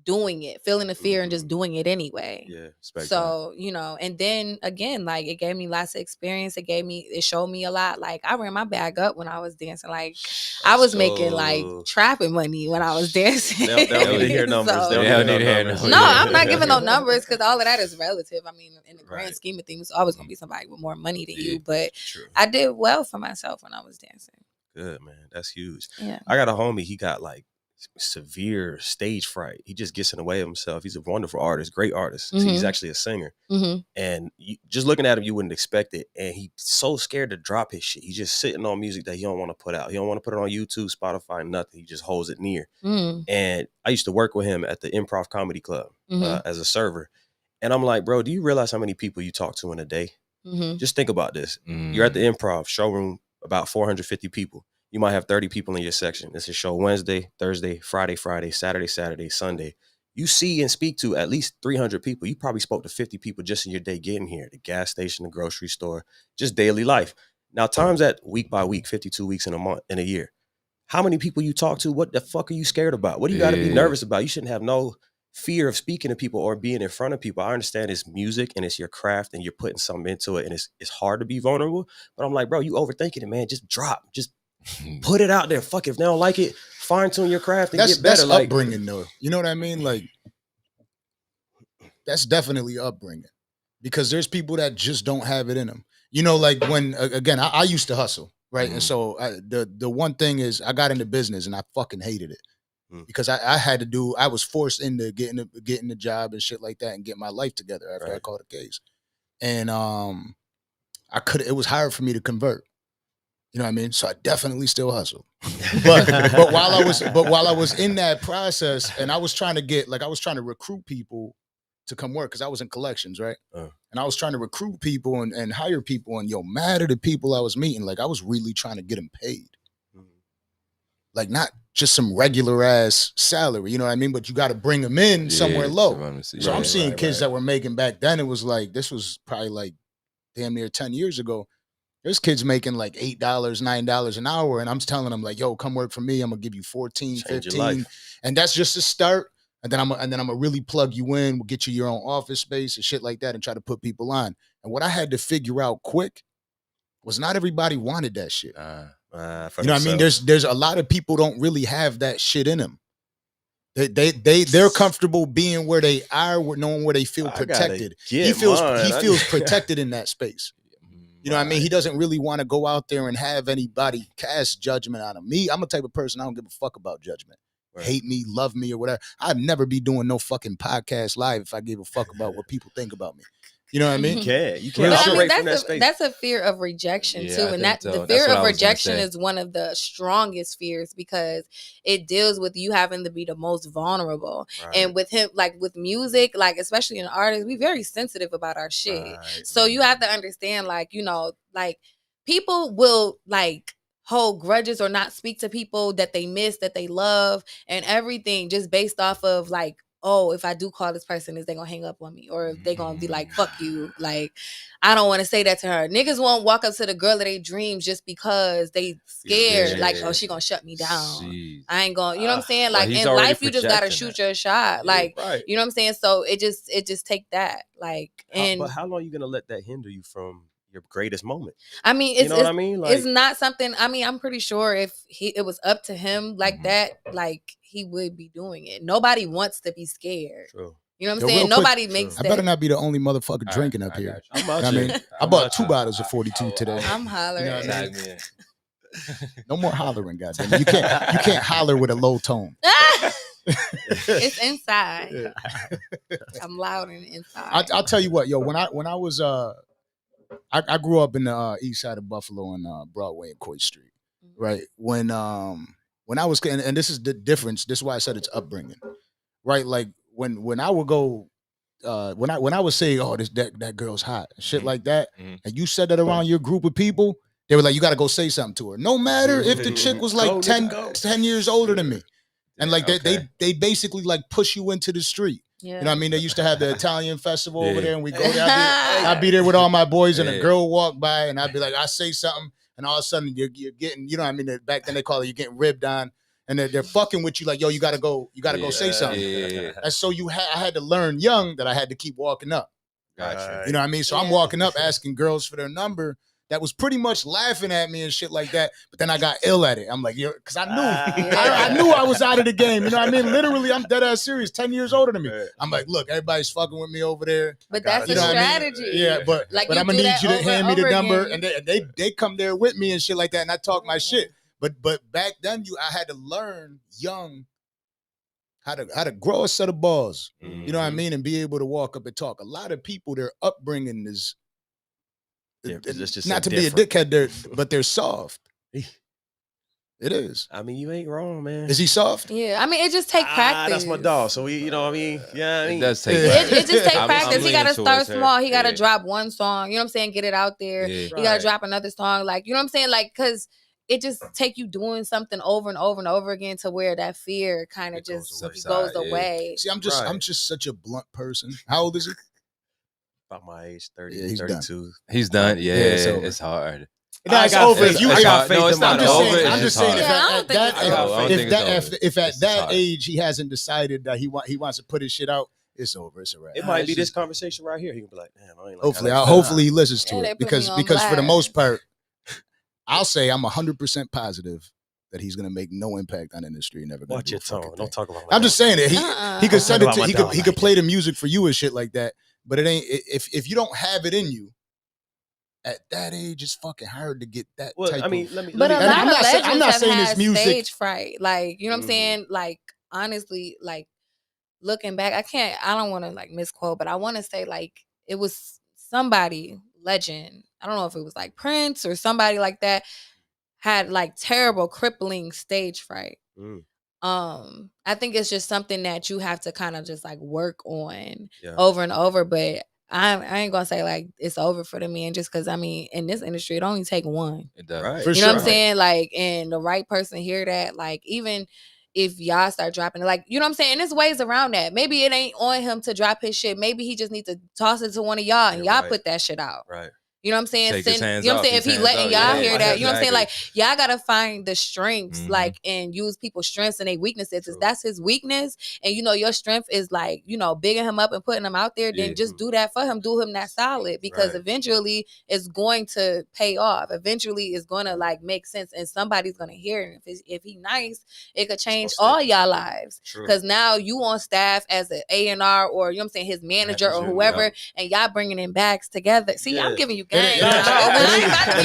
doing it, feeling the fear and just doing it anyway. Yeah. So, you know, and then again, like it gave me lots of experience. It showed me a lot. Like I ran my bag up when I was dancing. Like I was making like trapping money when I was dancing. They don't need to hear numbers. So, they don't need to hear numbers. No, I'm not giving no numbers because all of that is relative. I mean, in the grand scheme of things, it's always gonna be somebody with more money than you. But I did well for myself when I was dancing. Good, man. That's huge. Yeah. I got a homie, he got like severe stage fright. He just gets in the way of himself. He's a wonderful artist, great artist. So he's actually a singer. And just looking at him, you wouldn't expect it. And he's so scared to drop his shit. He's just sitting on music that he don't want to put out. He don't want to put it on YouTube, Spotify, nothing. He just holds it near. And I used to work with him at the Improv Comedy Club as a server. And I'm like, bro, do you realize how many people you talk to in a day? Just think about this. You're at the Improv showroom, about 450 people. You might have 30 people in your section. It's a show Wednesday, Thursday, Friday, Saturday, Sunday. you see and speak to at least 300 people. You probably spoke to 50 people just in your day getting here, the gas station, the grocery store, just daily life. Now, times that week by week, 52 weeks in a month, in a year. How many people you talk to? What the fuck are you scared about? What do you got to be nervous about? You shouldn't have no fear of speaking to people or being in front of people. I understand it's music and it's your craft and you're putting something into it and it's hard to be vulnerable. But I'm like, bro, you overthinking it, man. Just drop. Just put it out there. Fuck, if they don't like it, fine tune your craft and get better. That's upbringing, though. You know what I mean? Like, that's definitely upbringing, because there's people that just don't have it in them. You know, like when, again, I used to hustle, right? And so the one thing is I got into business and I fucking hated it because I was forced into getting the job and shit like that and get my life together after I caught a case. And it was hard for me to convert. You know what I mean? So I definitely still hustle. But while I was in that process and I was trying to recruit people to come work, because I was in collections, right? And I was trying to recruit people and hire people, and mad at the people I was meeting. Like, I was really trying to get them paid. Like, not just some regular ass salary, you know what I mean? But you got to bring them in somewhere low. So I'm seeing kids that were making back then. It was like, this was probably like damn near 10 years ago. There's kids making like $8, $9 an hour. And I'm telling them like, yo, come work for me. I'm going to give you 14, 15. And that's just a start. And then I'm gonna really plug you in. We'll get you your own office space and shit like that and try to put people on. And what I had to figure out quick was not everybody wanted that shit. You know what I mean? There's a lot of people don't really have that shit in them. They're comfortable being where they are, knowing where they feel protected. He feels protected in that space. You know what I mean? He doesn't really want to go out there and have anybody cast judgment on him. Me, I'm the type of person, I don't give a fuck about judgment. Right. Hate me, love me, or whatever. I'd never be doing no fucking podcast live if I gave a fuck about what people think about me. You know what I mean? You can't operate from that space. That's a fear of rejection too, and the fear of rejection is one of the strongest fears, because it deals with you having to be the most vulnerable. Right. And with him, like with music, like especially in artists, we very sensitive about our shit. Right. So you have to understand, like, you know, like people will like hold grudges or not speak to people that they miss, that they love, and everything just based off of like, oh, if I do call this person, is they gonna hang up on me? Or if they gonna be like, fuck you. Like, I don't want to say that to her. Niggas won't walk up to the girl of their dreams just because they scared. Like, oh, she gonna shut me down. Jeez. I ain't gonna, you know what I'm saying? Like, in life, you just gotta shoot your shot. Like, you know what I'm saying? So it just take that. Like, and but how long are you gonna let that hinder you from your greatest moment? I mean, it's, you know what I mean? Like, it's not something. I mean, I'm pretty sure if it was up to him like that, like he would be doing it. Nobody wants to be scared. True. You know what I'm saying? Nobody makes that. I better not be the only motherfucker drinking up here. I mean, I bought 2 bottles of 42 today. I'm hollering. You know what I mean? No more hollering, goddamn. You can't holler with a low tone. It's inside. I'm loud and inside. I'll tell you what, yo. When I was I grew up in the east side of Buffalo on Broadway and Coit Street, right? When I was, and this is the difference. This is why I said it's upbringing, right? Like when I would go, when I would say, oh, that girl's hot, shit like that, and you said that around your group of people, they were like, you got to go say something to her, no matter if the chick was like 10 years older than me, and like they basically like push you into the street. Yeah. You know what I mean? They used to have the Italian festival over there, and we go there. I'd be there with all my boys, and a girl walk by, and I'd be like, I say something, and all of a sudden you're getting, you know what I mean? Back then they call it, you're getting ribbed on, and they're fucking with you like, yo, you gotta go say something. And so I had to learn young that I had to keep walking up. Gotcha. You know what I mean? So I'm walking up asking girls for their number. That was pretty much laughing at me and shit like that. But then I got ill at it. I'm like, because I knew, I knew I was out of the game. You know what I mean? Literally, I'm dead ass serious. 10 years older than me. I'm like, look, everybody's fucking with me over there. But that's a strategy. I mean? Yeah, but I'm gonna need you to hand me the number, and they come there with me and shit like that, and I talk my shit. But back then, I had to learn young how to grow a set of balls. You know what I mean, and be able to walk up and talk. A lot of people, their upbringing is. It's not to be a dickhead, but they're soft. It is. I mean, you ain't wrong, man. Is he soft? Yeah, I mean, it just take practice. That's my dog. So you know what I mean? Yeah, I mean, it does take practice. It just take practice. He got to start small. He got to drop one song. You know what I'm saying? Get it out there. He got to drop another song. Like, you know what I'm saying? Like, because it just take you doing something over and over and over again to where that fear kind of just goes away. See, I'm just such a blunt person. How old is he? About my age, 30, Yeah, he's 32. Done. He's done. Yeah, it's hard. No, it's over. I got faith in my dog. I'm just saying, if at that hard. age he hasn't decided that he wants to put his shit out, it's over. It's a wrap. It might be this conversation right here. He can be like, damn, I ain't like hopefully he listens to Yeah, it because for the most part, I'll say I'm 100% positive that he's gonna make no impact on the industry. Never gonna watch your tone. Don't talk about. I'm just saying that he could send it to he could play the music for you and shit like that. But it ain't if you don't have it in you. At that age, it's fucking hard to get that type of... But a lot of legends I'm not saying have this music... stage fright. Like, you know what I'm saying? Like, honestly, like, looking back, I don't want to, like, misquote, but I want to say, like, it was somebody, legend. I don't know if it was, like, Prince or somebody like that, had, like, terrible, crippling stage fright. I think it's just something that you have to kind of just, like, work on over and over, but... I ain't gonna say like it's over for the men just because I mean in this industry it only take one. It does. Right. You know what I'm saying? Like, and the right person hear that, like even if y'all start dropping it, like, you know what I'm saying? There's ways around that. Maybe it ain't on him to drop his shit. Maybe he just needs to toss it to one of y'all and y'all put that shit out. Right. You know what I'm saying? Take his hands you know what I'm off, saying? If his he letting hands y'all off. hear that, you know what I'm saying? Like, Exactly. y'all gotta find the strengths, like, and use people's strengths and their weaknesses. If that's his weakness, and you know your strength is like, you know, bigging him up and putting him out there, then just do that for him. Do him that solid because eventually it's going to pay off. Eventually it's gonna like make sense, and somebody's gonna hear him. If he nice, it could change all y'all lives. Because now you on staff as an A&R or you know what I'm saying, his manager or whoever, and y'all bringing in bags together. See, I'm giving you game. It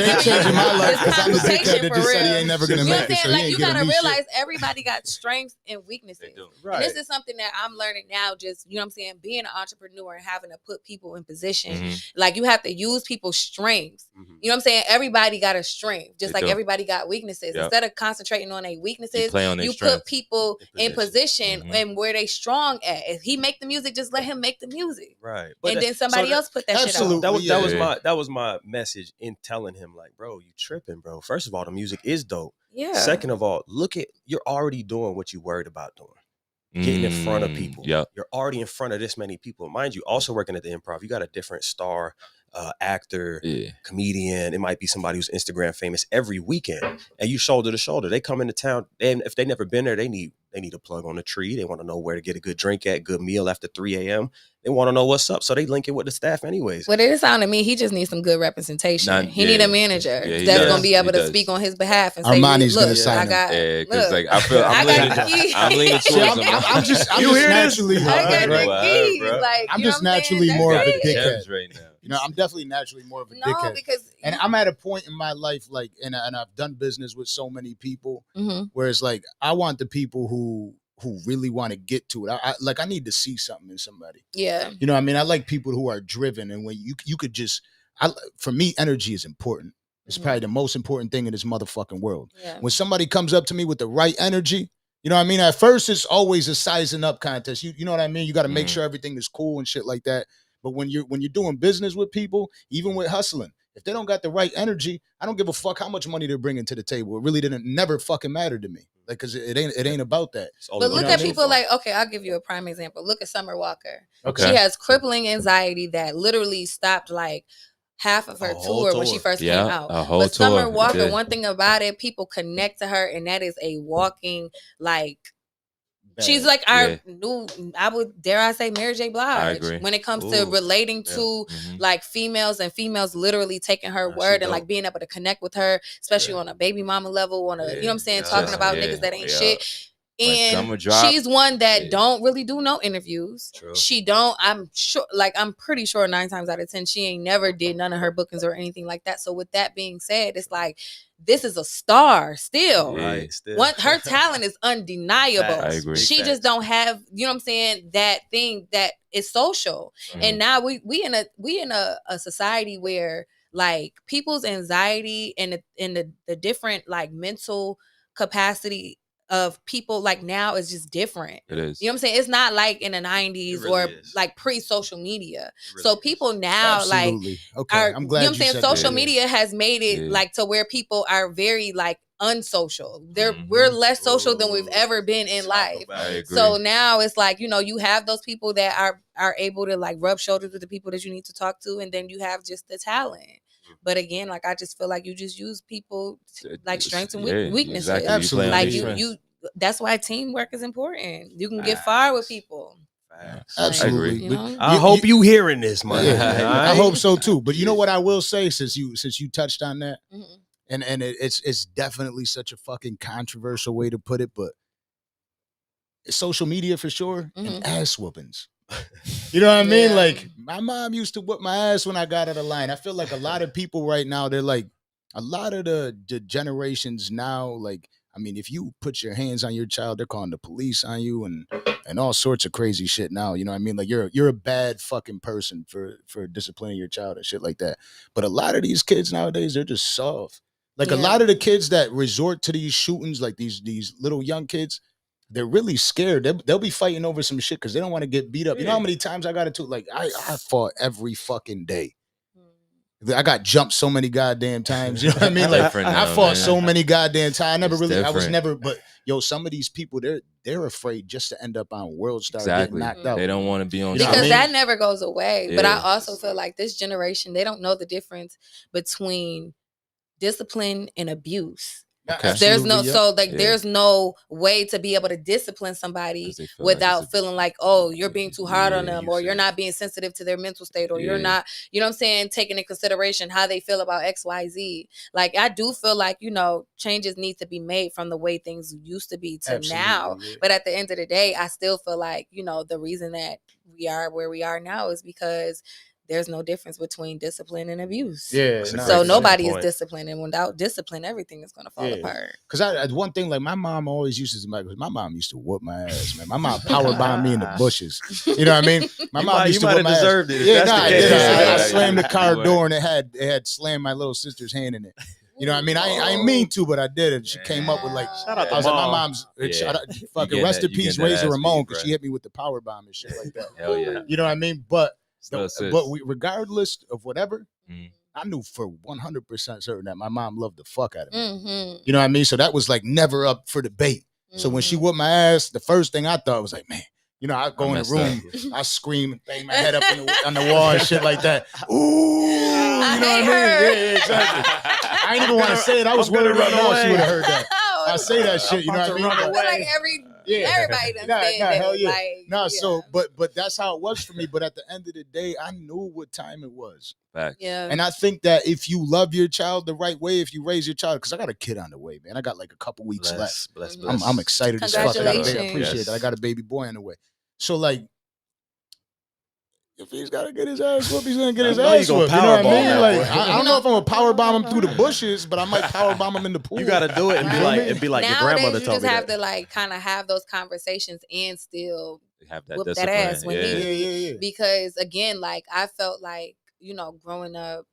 ain't changing my life because I'm the dickhead that just said he ain't never gonna you know make it. So like, he you ain't gotta giving me realize shit. everybody got strengths and weaknesses. And this is something that I'm learning now, just, you know what I'm saying, being an entrepreneur and having to put people in position. Like, you have to use people's strengths. You know what I'm saying? Everybody got a strength, just like everybody got weaknesses. Instead of concentrating on their weaknesses, you put people in position and where they strong at. If he make the music, just let him make the music. Right. And then somebody else put that shit out. That was my message in telling him, like, bro, you tripping, bro. First of all, the music is dope. Yeah. Second of all, you're already doing what you worried about doing. Getting in front of people. You're already in front of this many people. Mind you, also working at the Improv, you got a different star, actor, comedian. It might be somebody who's Instagram famous every weekend, and you shoulder to shoulder. They come into town, and if they never been there, they need a plug on the tree. They want to know where to get a good drink at, good meal after 3 a.m. They want to know what's up, so they link it with the staff anyways. But it sounded to me he just needs some good representation. He need a manager that's gonna be able to speak on his behalf and say, Armani's "Look, gonna sign I got." Because like I feel I'm leaning towards him. I'm just naturally. I'm just naturally more of a dickhead right now. You know, I'm definitely naturally more of a dickhead. And I'm at a point in my life, like, and I've done business with so many people, where it's like I want the people who really want to get to it. I need to see something in somebody. Yeah. You know what I mean? I like people who are driven, and when you could just, for me, energy is important. It's probably the most important thing in this motherfucking world. Yeah. When somebody comes up to me with the right energy, you know what I mean? At first, it's always a sizing up contest. You know what I mean? You got to make sure everything is cool and shit like that. But when you're doing business with people, even with hustling, if they don't got the right energy, I don't give a fuck how much money they're bringing to the table. It really never fucking mattered to me. Like, cause it ain't about that. But look at people like, okay, I'll give you a prime example. Look at Summer Walker. Okay. She has crippling anxiety that literally stopped like half of her tour when she first came out. But Summer Walker, one thing about it, people connect to her, and that is a walking like. She's like our new, dare I say, Mary J. Blige. I agree. When it comes to relating to like females and females literally taking her word and like being able to connect with her, especially on a baby mama level, on a, you know what I'm saying, talking about niggas that ain't shit. And she's one that don't really do no interviews. True. She don't, I'm pretty sure 9 times out of 10, she ain't never did none of her bookings or anything like that. So with that being said, it's like, this is a star still. Right. Still. Her talent is undeniable. I agree. She just don't have, you know what I'm saying, that thing that is social. And now we in a society where like people's anxiety and the different like mental capacity of people like now is just different. It is. You know what I'm saying? It's not like in the 90s really like pre-social media. Really so people now like I'm glad you know what I'm saying? Social media has made it like to where people are very like unsocial. We're less social than we've ever been in life. I agree. So now it's like, you have those people that are able to like rub shoulders with the people that you need to talk to, and then you have just the talent. But again, like I just feel like you just use people like strengths and weaknesses. Exactly. Absolutely. Like you that's why teamwork is important. You can get far with people. Absolutely. You know? I hope you hearing this, man. I hope so too. But you know what I will say, since you touched on that, and it's definitely such a fucking controversial way to put it, but it's social media for sure, and ass whoopings. You know what I mean? Like my mom used to whip my ass when I got out of line. I feel like a lot of people right now, they're like, a lot of the generations now, like, I mean, if you put your hands on your child, they're calling the police on you and all sorts of crazy shit now. You know what I mean? Like you're a bad fucking person for disciplining your child and shit like that. But a lot of these kids nowadays, they're just soft. Like a lot of the kids that resort to these shootings, like these little young kids, they're really scared. They'll be fighting over some shit because they don't want to get beat up. You know how many times I got into it? Like I fought every fucking day. I got jumped so many goddamn times. You know what I mean? Like I fought so many goddamn times. I was never. But yo, some of these people, they're afraid just to end up on Worldstar getting knocked out. They don't want to be on because show. that never goes away. But I also feel like this generation, they don't know the difference between discipline and abuse. Okay. There's no there's no way to be able to discipline somebody without feeling like, oh, you're being too hard on them, or you're not being sensitive to their mental state, or you're not, you know what I'm saying, taking into consideration how they feel about XYZ. Like I do feel like, changes need to be made from the way things used to be to now. But at the end of the day, I still feel like, the reason that we are where we are now is because there's no difference between discipline and abuse. Yeah. So nobody is disciplined, and without discipline, everything is gonna fall apart. Because one thing, like my mom always used to, my mom used to whoop my ass, man. My mom power bombed me in the bushes. You know what I mean? My mom used to whoop my deserved ass. It. Yeah, I did. I slammed the car door, and it had slammed my little sister's hand in it. You know what I mean? I ain't mean to, but I did it. She came up with like, shout out to I was mom. like, my mom's, fucking rest in peace, Razor Ramon, because she hit me with the power bomb and shit like that. Hell yeah. You know what I mean? But we, regardless of whatever, I knew for 100% certain that my mom loved the fuck out of me. You know what I mean? So that was like never up for debate. So when she whooped my ass, the first thing I thought was like, man, I go in the room, I scream and bang my head up on the wall and shit like that. Ooh, you know what I mean? Yeah, exactly. I didn't even want to say it. I was worried right now she would have heard that. I say that shit, you know what I mean? I feel like everybody done said that. Hell yeah. Like, so but that's how it was for me. But at the end of the day, I knew what time it was. Facts. Yeah. And I think that if you love your child the right way, if you raise your child, because I got a kid on the way, man. I got like a couple weeks left. Bless. I'm excited as fuck. I appreciate that. I got a baby boy on the way. So like, if he's gotta get his ass whooped, he's gonna get his ass whooped. You know what I mean? Like, I don't know if I'm gonna power bomb him through the bushes, but I might power bomb him in the pool. You gotta do it and be like your grandmother told me. You just have to like kind of have those conversations and still have that whoop discipline. that ass when needed. Because again, like I felt like, growing up,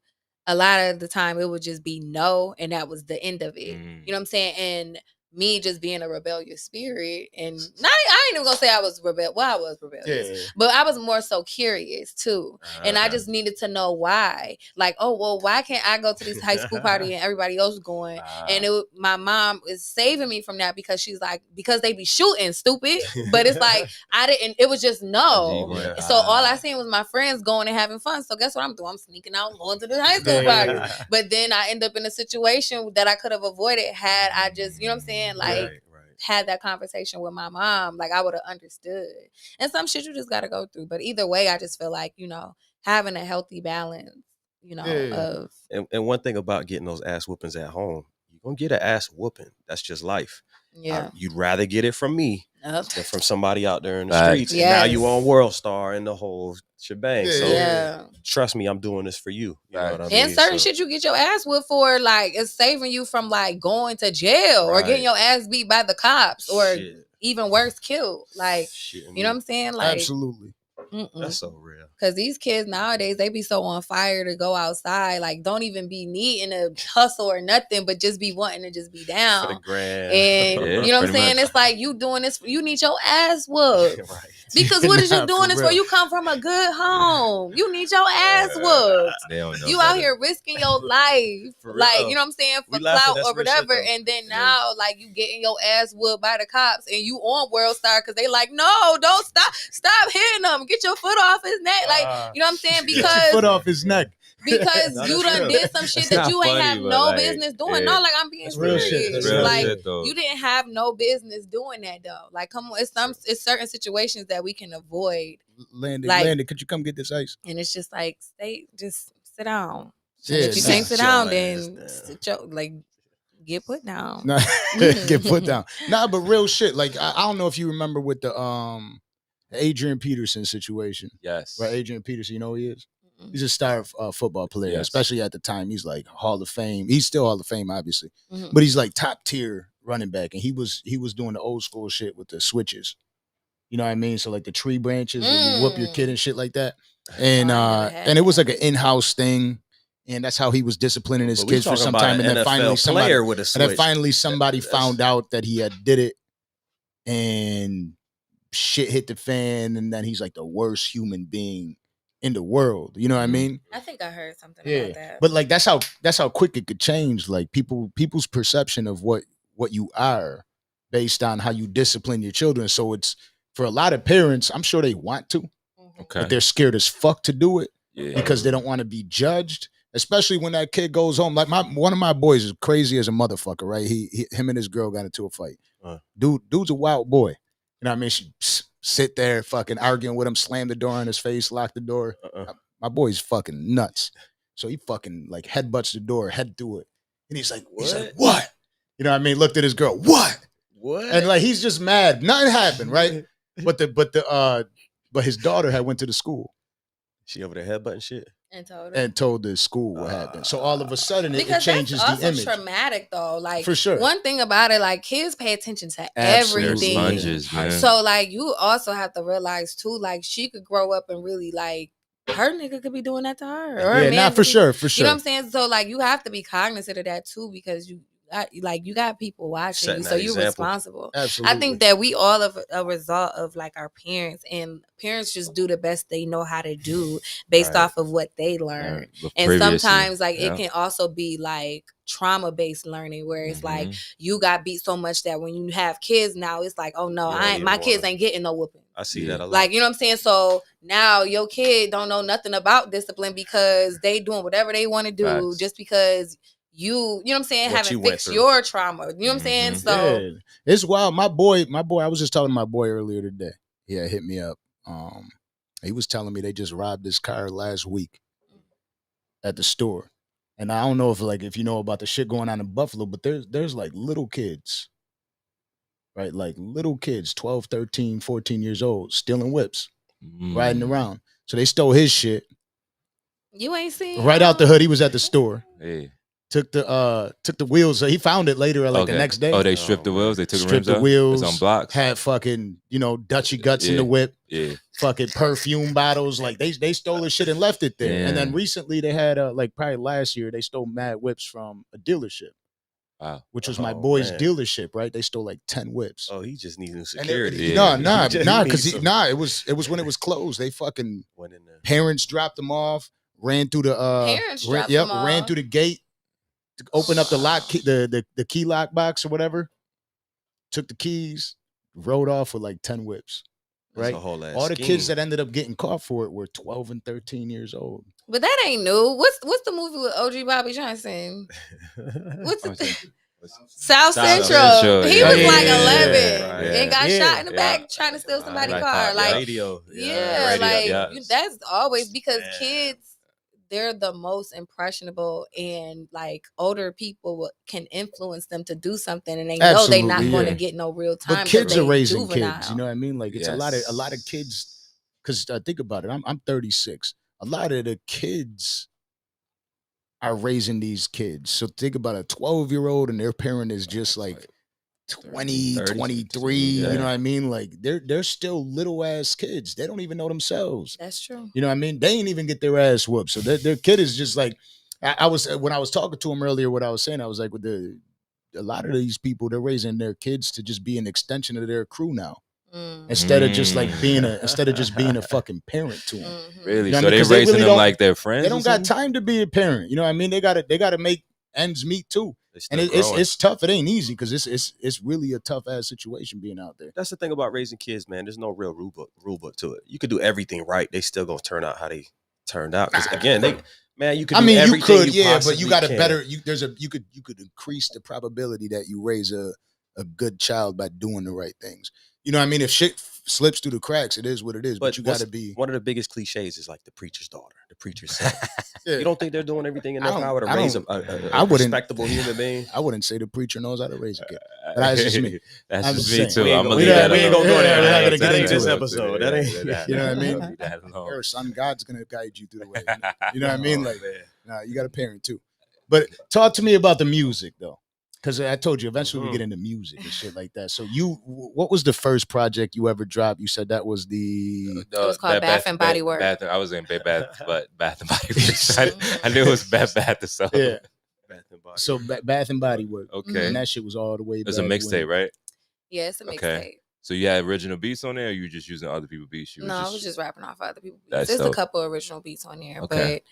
a lot of the time it would just be no, and that was the end of it. You know what I'm saying? And me just being a rebellious spirit, and I ain't even gonna say I was rebellious. Well, I was rebellious, but I was more so curious too, and I just needed to know why. Like, oh well, why can't I go to this high school party and everybody else going? And my mom is saving me from that because she's like, because they be shooting, stupid. But it's like I didn't. It was just no. So all I seen was my friends going and having fun. So guess what I'm doing? I'm sneaking out, and going to the high school party. But then I end up in a situation that I could have avoided had I just, you know what I'm saying? Like, had that conversation with my mom, like I would have understood. And some shit you just got to go through. But either way, I just feel like, having a healthy balance, of. And one thing about getting those ass whoopings at home, you're going to get an ass whooping. That's just life. Yeah. You'd rather get it from me than from somebody out there in the streets. Yes. And now you on Worldstar and the whole shebang. So trust me, I'm doing this for you. You know what I mean? And certain shit you get your ass whipped for, like, it's saving you from like going to jail or getting your ass beat by the cops or even worse, killed. Like, you know what I'm saying? Like, absolutely. That's so real. Cause these kids nowadays, they be so on fire to go outside, like don't even be needing to hustle or nothing, but just be wanting to just be down. For the grand. And Yeah, you know what I'm pretty saying? much. It's like you doing this, you need your ass whooped. Right. Because what is Nah, you doing for this real. for? You come from a good home. You need your ass whooped. They don't know You better. out here risking your life, For like real. you know what I'm saying, for We laughing, clout that's or real shit, whatever. though. And then now, like you getting your ass whooped by the cops, and you on Worldstar because they like, no, don't stop hitting him. Get your foot off his neck, like you know what I'm saying? Get your Because foot off his neck. because No, you that's done real. did some shit It's that not you ain't funny, have but, no like, business doing. yeah. No, like I'm being That's real serious. shit. That's real Like shit, though. you didn't have no business doing that though. Like come on, it's certain situations that we can avoid, Landon, could you come get this ice? and it's just like just sit down. Yeah, And if you nah. can't sit Sit your down, ass then down. sit your, like get put down. Nah, get put down. Nah, but real shit. Like I don't know if you remember with the Adrian Peterson situation. Yes. Right, Adrian Peterson, you know who he is? He's a star football player, Yes. especially at the time. He's like Hall of Fame. He's still Hall of Fame, obviously, Mhm. but he's like top tier running back. And he was doing the old school shit with the switches. You know what I mean? So like the tree branches, where you whoop your kid and shit like that. And Oh, I never had and it was that. like an in-house thing, and that's how he was disciplining his But we kids for talking some about time. an And then NFL finally somebody, player with a and switch. then finally somebody That's- found out that he had did it, and shit hit the fan. And then he's like the worst human being in the world. You know what I Mhm. mean? I think I heard something Yeah, about that. but like that's how quick it could change. Like people's perception of what you are based on how you discipline your children. So it's for a lot of parents, I'm sure they want to, Okay. but they're scared as fuck to do it Yeah. because they don't want to be judged. Especially when that kid goes home. Like one of my boys is crazy as a motherfucker, right? Him and his girl got into a fight. Dude's a wild boy. You know what I mean? She sit there fucking arguing with him, slam the door on his face, lock the door. My boy's fucking nuts. So he fucking like headbutts the door, head through it. And he's like, what? You know what I mean? Looked at his girl, what? And like he's just mad. Nothing happened, right? But his daughter had went to the school. She over there headbutting shit. And told the school what happened. So all of a sudden it because changes that's the also image. traumatic though. Like For sure. one thing about it, like kids pay attention to Absolutely. everything. They're sponges, man. So like you also have to realize too, like she could grow up and really like her nigga could be doing that to her. Or her Yeah, man nah, could for be- sure. You know what I'm saying? So like you have to be cognizant of that too, because you got people watching Setting you, so that you're example. responsible. Absolutely. I think that we all of a result of like our parents, and parents just do the best they know how to do based Right. off of what they learned. But And previously, sometimes like yeah. it can also be like trauma based learning where it's like Mhm. you got beat so much that when you have kids now it's like, oh no, You don't my even kids wanna- ain't getting no whooping. I see Yeah. that a lot. Like, you know what I'm saying? So now your kid don't know nothing about discipline because they doing whatever they want to do Facts. just because you know what I'm saying, What you haven't went fixed through. your trauma. You know what I'm saying? Mhm. So Yeah. It's wild. My boy, I was just talking to my boy earlier today. Yeah, hit me up. He was telling me they just robbed his car last week at the store. And I don't know if you know about the shit going on in Buffalo, but there's like little kids, right? Like little kids, 12, 13, 14 years old, stealing whips, riding Mm. around. So they stole his shit you ain't seen right out the hood. He was at the store. Hey. Took the wheels. So he found it later, like the Okay. next day. Oh, they stripped the wheels. They took the Stripped rims the out? wheels. It's on blocks. Had fucking, Dutchy guts in Yeah. the whip. Yeah. Fucking perfume bottles. Like they stole his shit and left it there. And then Damn. recently they had like probably last year they stole mad whips from a dealership, Wow. which was my Oh, boy's man. dealership. Right? They stole like 10 whips. Oh, he just needs new And security. Yeah. Nah, He because needs some- it was when it was closed. They fucking Went in there. parents dropped them off, ran through the Parents dropped them ran off? through the gate to open up the lock key, the key lock box or whatever. Took the keys, rode off with like 10 whips. That's Right? a whole ass All the scheme. kids that ended up getting caught for it were 12 and 13 years old. But that ain't new. What's the movie with OG Bobby Johnson? What's Oh, the shit. South South Central. Central, He yeah. was Yeah, like yeah, 11 right. and got Yeah. shot in the back trying to steal somebody's Like car. that, Like, radio. yeah, radio, like yeah. that's always because Man. kids, they're the most impressionable, and like older people can influence them to do something, and they know they're not Absolutely, going to yeah. get no real time. But kids they are raising juvenile. kids. You know what I mean? Like it's a lot of kids. Because think about it. I'm 36. A lot of the kids are raising these kids. So think about a 12-year-old and their parent is just like 20, 30s, 23, yeah. you know what I mean? Like they're still little ass kids. They don't even know themselves. That's true. You know what I mean? They ain't even get their ass whooped. So their kid is just like, I was, when I was talking to him earlier, what I was saying, I was like, with a lot of these people, they're raising their kids to just be an extension of their crew now. Instead of just like being a fucking parent to them. Really? You know So what I mean? they 'Cause raising really them don't- like their friends? They don't got time to be a parent. You know what I mean? They gotta make ends meet too. And it's tough. It ain't easy because it's really a tough ass situation being out there. That's the thing about raising kids, man. There's no real rule book to it. You could do everything right. They still gonna turn out how they turned out. Because again, you could. You could, but possibly you got a can. better. You could increase the probability that you raise a good child by doing the right things. You know what I mean? If shit slips through the cracks, it is what it is. But you got to be. One of the biggest cliches is like the preacher's daughter, the preacher's son. Yeah. You don't think they're doing everything in their power to raise a respectable human being? I wouldn't say the preacher knows how to raise a kid. But that's just me. That's I'm just just me saying. too. I'm gonna leave that We ain't alone. gonna go there. We're not gonna That get ain't into this it. episode. That ain't. You know what I mean? Leave that alone. Your son, God's gonna guide you through the way. You know what I mean? Like, nah, you got a parent too. But talk to me about the music though, because I told you eventually we get into music and shit like that. So what was the first project you ever dropped? You said that was the. It was called Bath and Body Works. I was in Bath and Body Works. I knew it was Bath. So Yeah. Bath and Body. So Bath and Body Works. Okay. And that shit was all the way. It was a mixtape, right? Yeah, it's a mixtape. Okay. So you had original beats on there, or you were just using other people's beats? I was just rapping off other people's beats. That's There's dope. a couple original beats on there, Okay.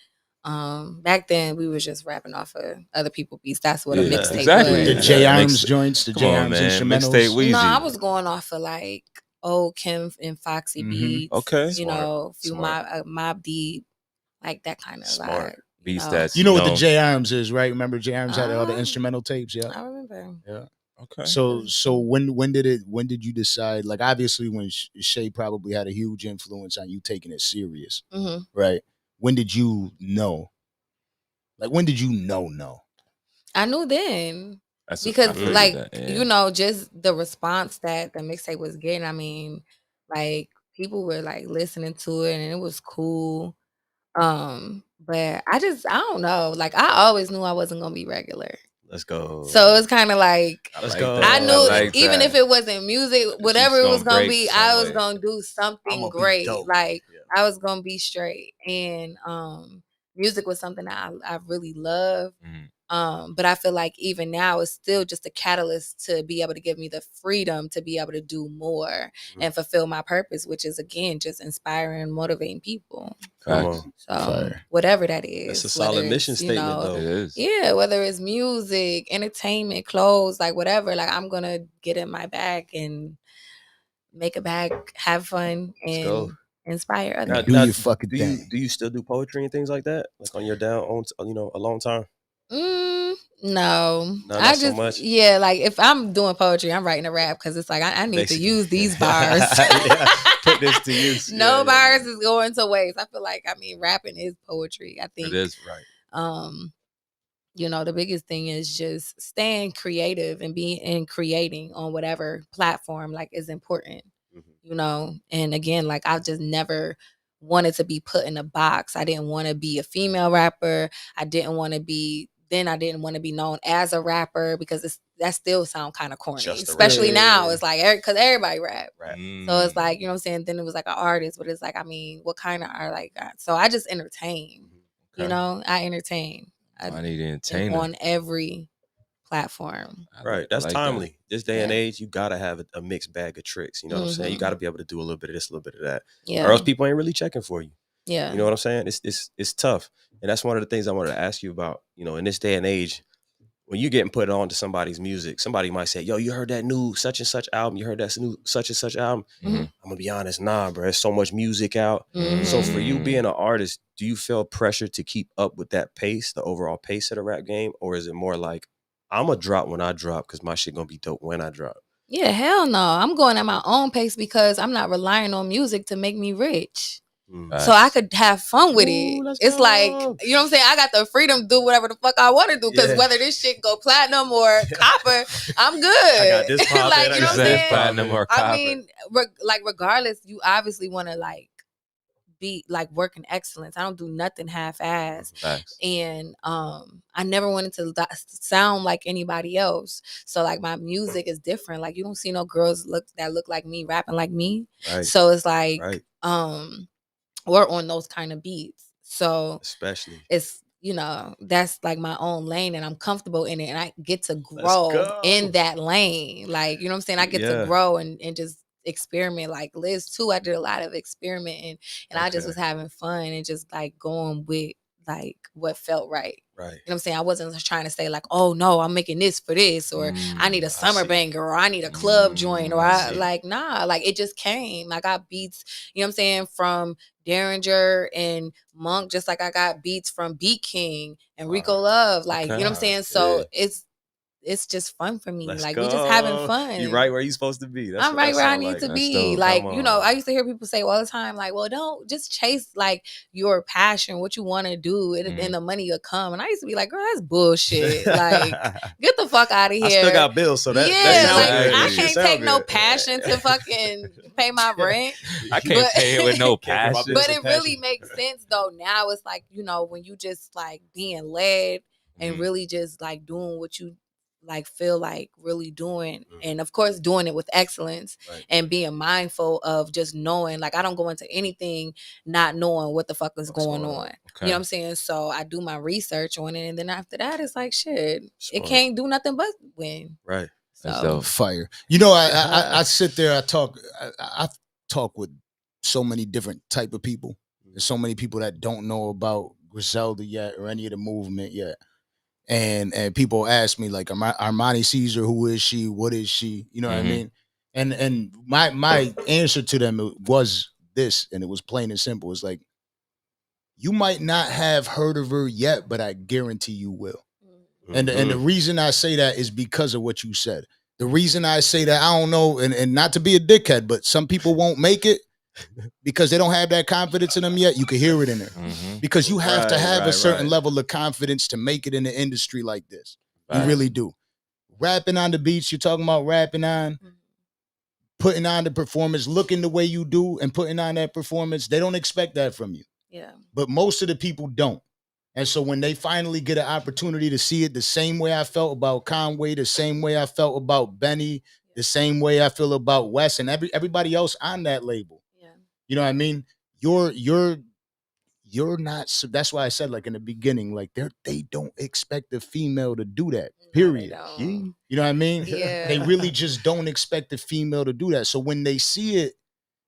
but back then we was just rapping off of other people's beats. That's what a Yeah, mixtape exactly. was. The J Arms Mix- joints, the Come J on, Arms man. instrumentals. Mixtape Weezy. No, I was going off of like old Kim and Foxy Mhm. beats. Okay. You Smart. know, a few Smart. Mob Deep, like that kind of Smart. vibe. Beats know. that's You know what the J Arms is, right? Remember J Arms had all the Ah. instrumental tapes, yeah. I remember. Yeah. Okay. So when did you decide? Like obviously when Shay probably had a huge influence on you taking it serious, hmm right? When did you know? Like when did you know? I knew then. I Because feel like that, yeah. you know, just the response that the mixtape was getting. I mean, like people were like listening to it and it was cool. But I don't know. Like I always knew I wasn't gonna be regular. Let's go. So it's kind of like Let's like go. that. I knew like even that. if it wasn't music, whatever just it was gonna gonna break be, some I was way. gonna do something I'ma be great. dope. Like Yeah. I was gonna be straight. And music was something that I really love. Mhm. But I feel like even now it's still just a catalyst to be able to give me the freedom to be able to do more and fulfill my purpose, which is again just inspiring and motivating people. Come Facts. on. So Fire. whatever that is. That's a solid whether mission it's, you statement, know, though. It is. yeah, whether it's music, entertainment, clothes, like whatever, like I'm gonna get in my bag and make a bag, have fun, Let's go. and inspire Now, others. Do your fucking do thing. you still do poetry and things like that? Like on your alone time? No, No, I not so just much. yeah, like if I'm doing poetry, I'm writing a rap because it's like I need Basically. to use these bars. Yeah, put this to use. No Yeah, bars is going to waste. I feel like rapping is poetry. I think It is. Right. you know, the biggest thing is just staying creative and creating on whatever platform like is important. You know, and again, like I just never wanted to be put in a box. I didn't want to be a female rapper. I didn't want to be known as a rapper because that still sound kind of corny. Just a Especially rapper. now, it's like because everybody rap. Right. So it's like, you know what I'm saying? Then it was like an artist, but it's like, I mean, what kind of art like that? So I just entertain. You know, I entertain. I need to entertain on every platform. Right. That's like timely. that. This day and Yeah. age, you gotta have a mixed bag of tricks. You know what I'm saying? You gotta be able to do a little bit of this, a little bit of that. Yeah. Or else people ain't really checking for you. Yeah. You know what I'm saying? It's tough. And that's one of the things I wanted to ask you about. You know, in this day and age, when you're getting put on to somebody's music, somebody might say, yo, you heard that new such and such album? You heard that new such and such album? Mhm. I'm gonna be honest, nah, bro. There's so much music out. Mhm. So for you being an artist, do you feel pressure to keep up with that pace, the overall pace of the rap game? Or is it more like, I'm gonna drop when I drop because my shit gonna be dope when I drop? Yeah, hell no. I'm going at my own pace because I'm not relying on music to make me rich. So I could have fun with it. Ooh, let's It's like, go. you know what I'm saying? I got the freedom to do whatever the fuck I want to do because Yeah. whether this shit go platinum or copper, I'm good. I got this poppin', like, I you know got what I'm this saying? Platinum or I copper. mean, regardless, you obviously want to like be like work in excellence. I don't do nothing half-ass. Facts. And I never wanted to sound like anybody else. So like my music is different. Like you don't see no girls that look like me rapping like me. Right. So it's like Right. we're on those kind of beats. So Especially it's, you know, that's like my own lane and I'm comfortable in it and I get to grow in that lane. Like, you know what I'm saying? I get to grow and just experiment. Like Liz too, I did a lot of experimenting and I just was having fun and just like going with like what felt right. Right. You know what I'm saying? I wasn't trying to say like, oh no, I'm making this for this, or I need a summer banger, or I need a club joint, or I like, nah, like it just came. I got beats, you know what I'm saying, from Derringer and Monk, just like I got beats from Beat King and Rico Love. Like, you know what I'm saying? So it's just fun for me. Like we just having fun. You right where you supposed to be. I'm right where I need to be. Like, you know, I used to hear people say all the time, like, well, don't just chase like your passion, what you want to do, and the money will come. And I used to be like, girl, that's bullshit. Like, get the fuck out of here. I still got bills, so that I can't take no passion to fucking pay my rent. I can't pay it with no passion. But it really makes sense though. Now it's like, you know, when you just like being led and really just like doing what you like feel like really doing, and of course doing it with excellence, and being mindful of just knowing, like I don't go into anything not knowing what the fuck is going on. You know what I'm saying? So I do my research on it, and then after that it's like shit, it can't do nothing but win. Right. So fire. You know, I sit there, I talk with so many different type of people. There's so many people that don't know about Griselda yet or any of the movement yet. And people ask me like, Armani Caesar, who is she? What is she? You know what I mean? And my answer to them was this, and it was plain and simple. It's like, you might not have heard of her yet, but I guarantee you will. And the reason I say that is because of what you said. The reason I say that, I don't know, and not to be a dickhead, but some people won't make it because they don't have that confidence in them yet. You can hear it in there. Because you have to have a certain level of confidence to make it in an industry like this. You really do. Rapping on the beats, you're talking about rapping on, putting on the performance, looking the way you do and putting on that performance, they don't expect that from you. Yeah. But most of the people don't. And so when they finally get an opportunity to see it the same way I felt about Conway, the same way I felt about Benny, the same way I feel about Wes and everybody else on that label. You know what I mean? You're not. So that's why I said, like in the beginning, like they don't expect a female to do that. Period. No, you know what I mean? Yeah. They really just don't expect a female to do that. So when they see it,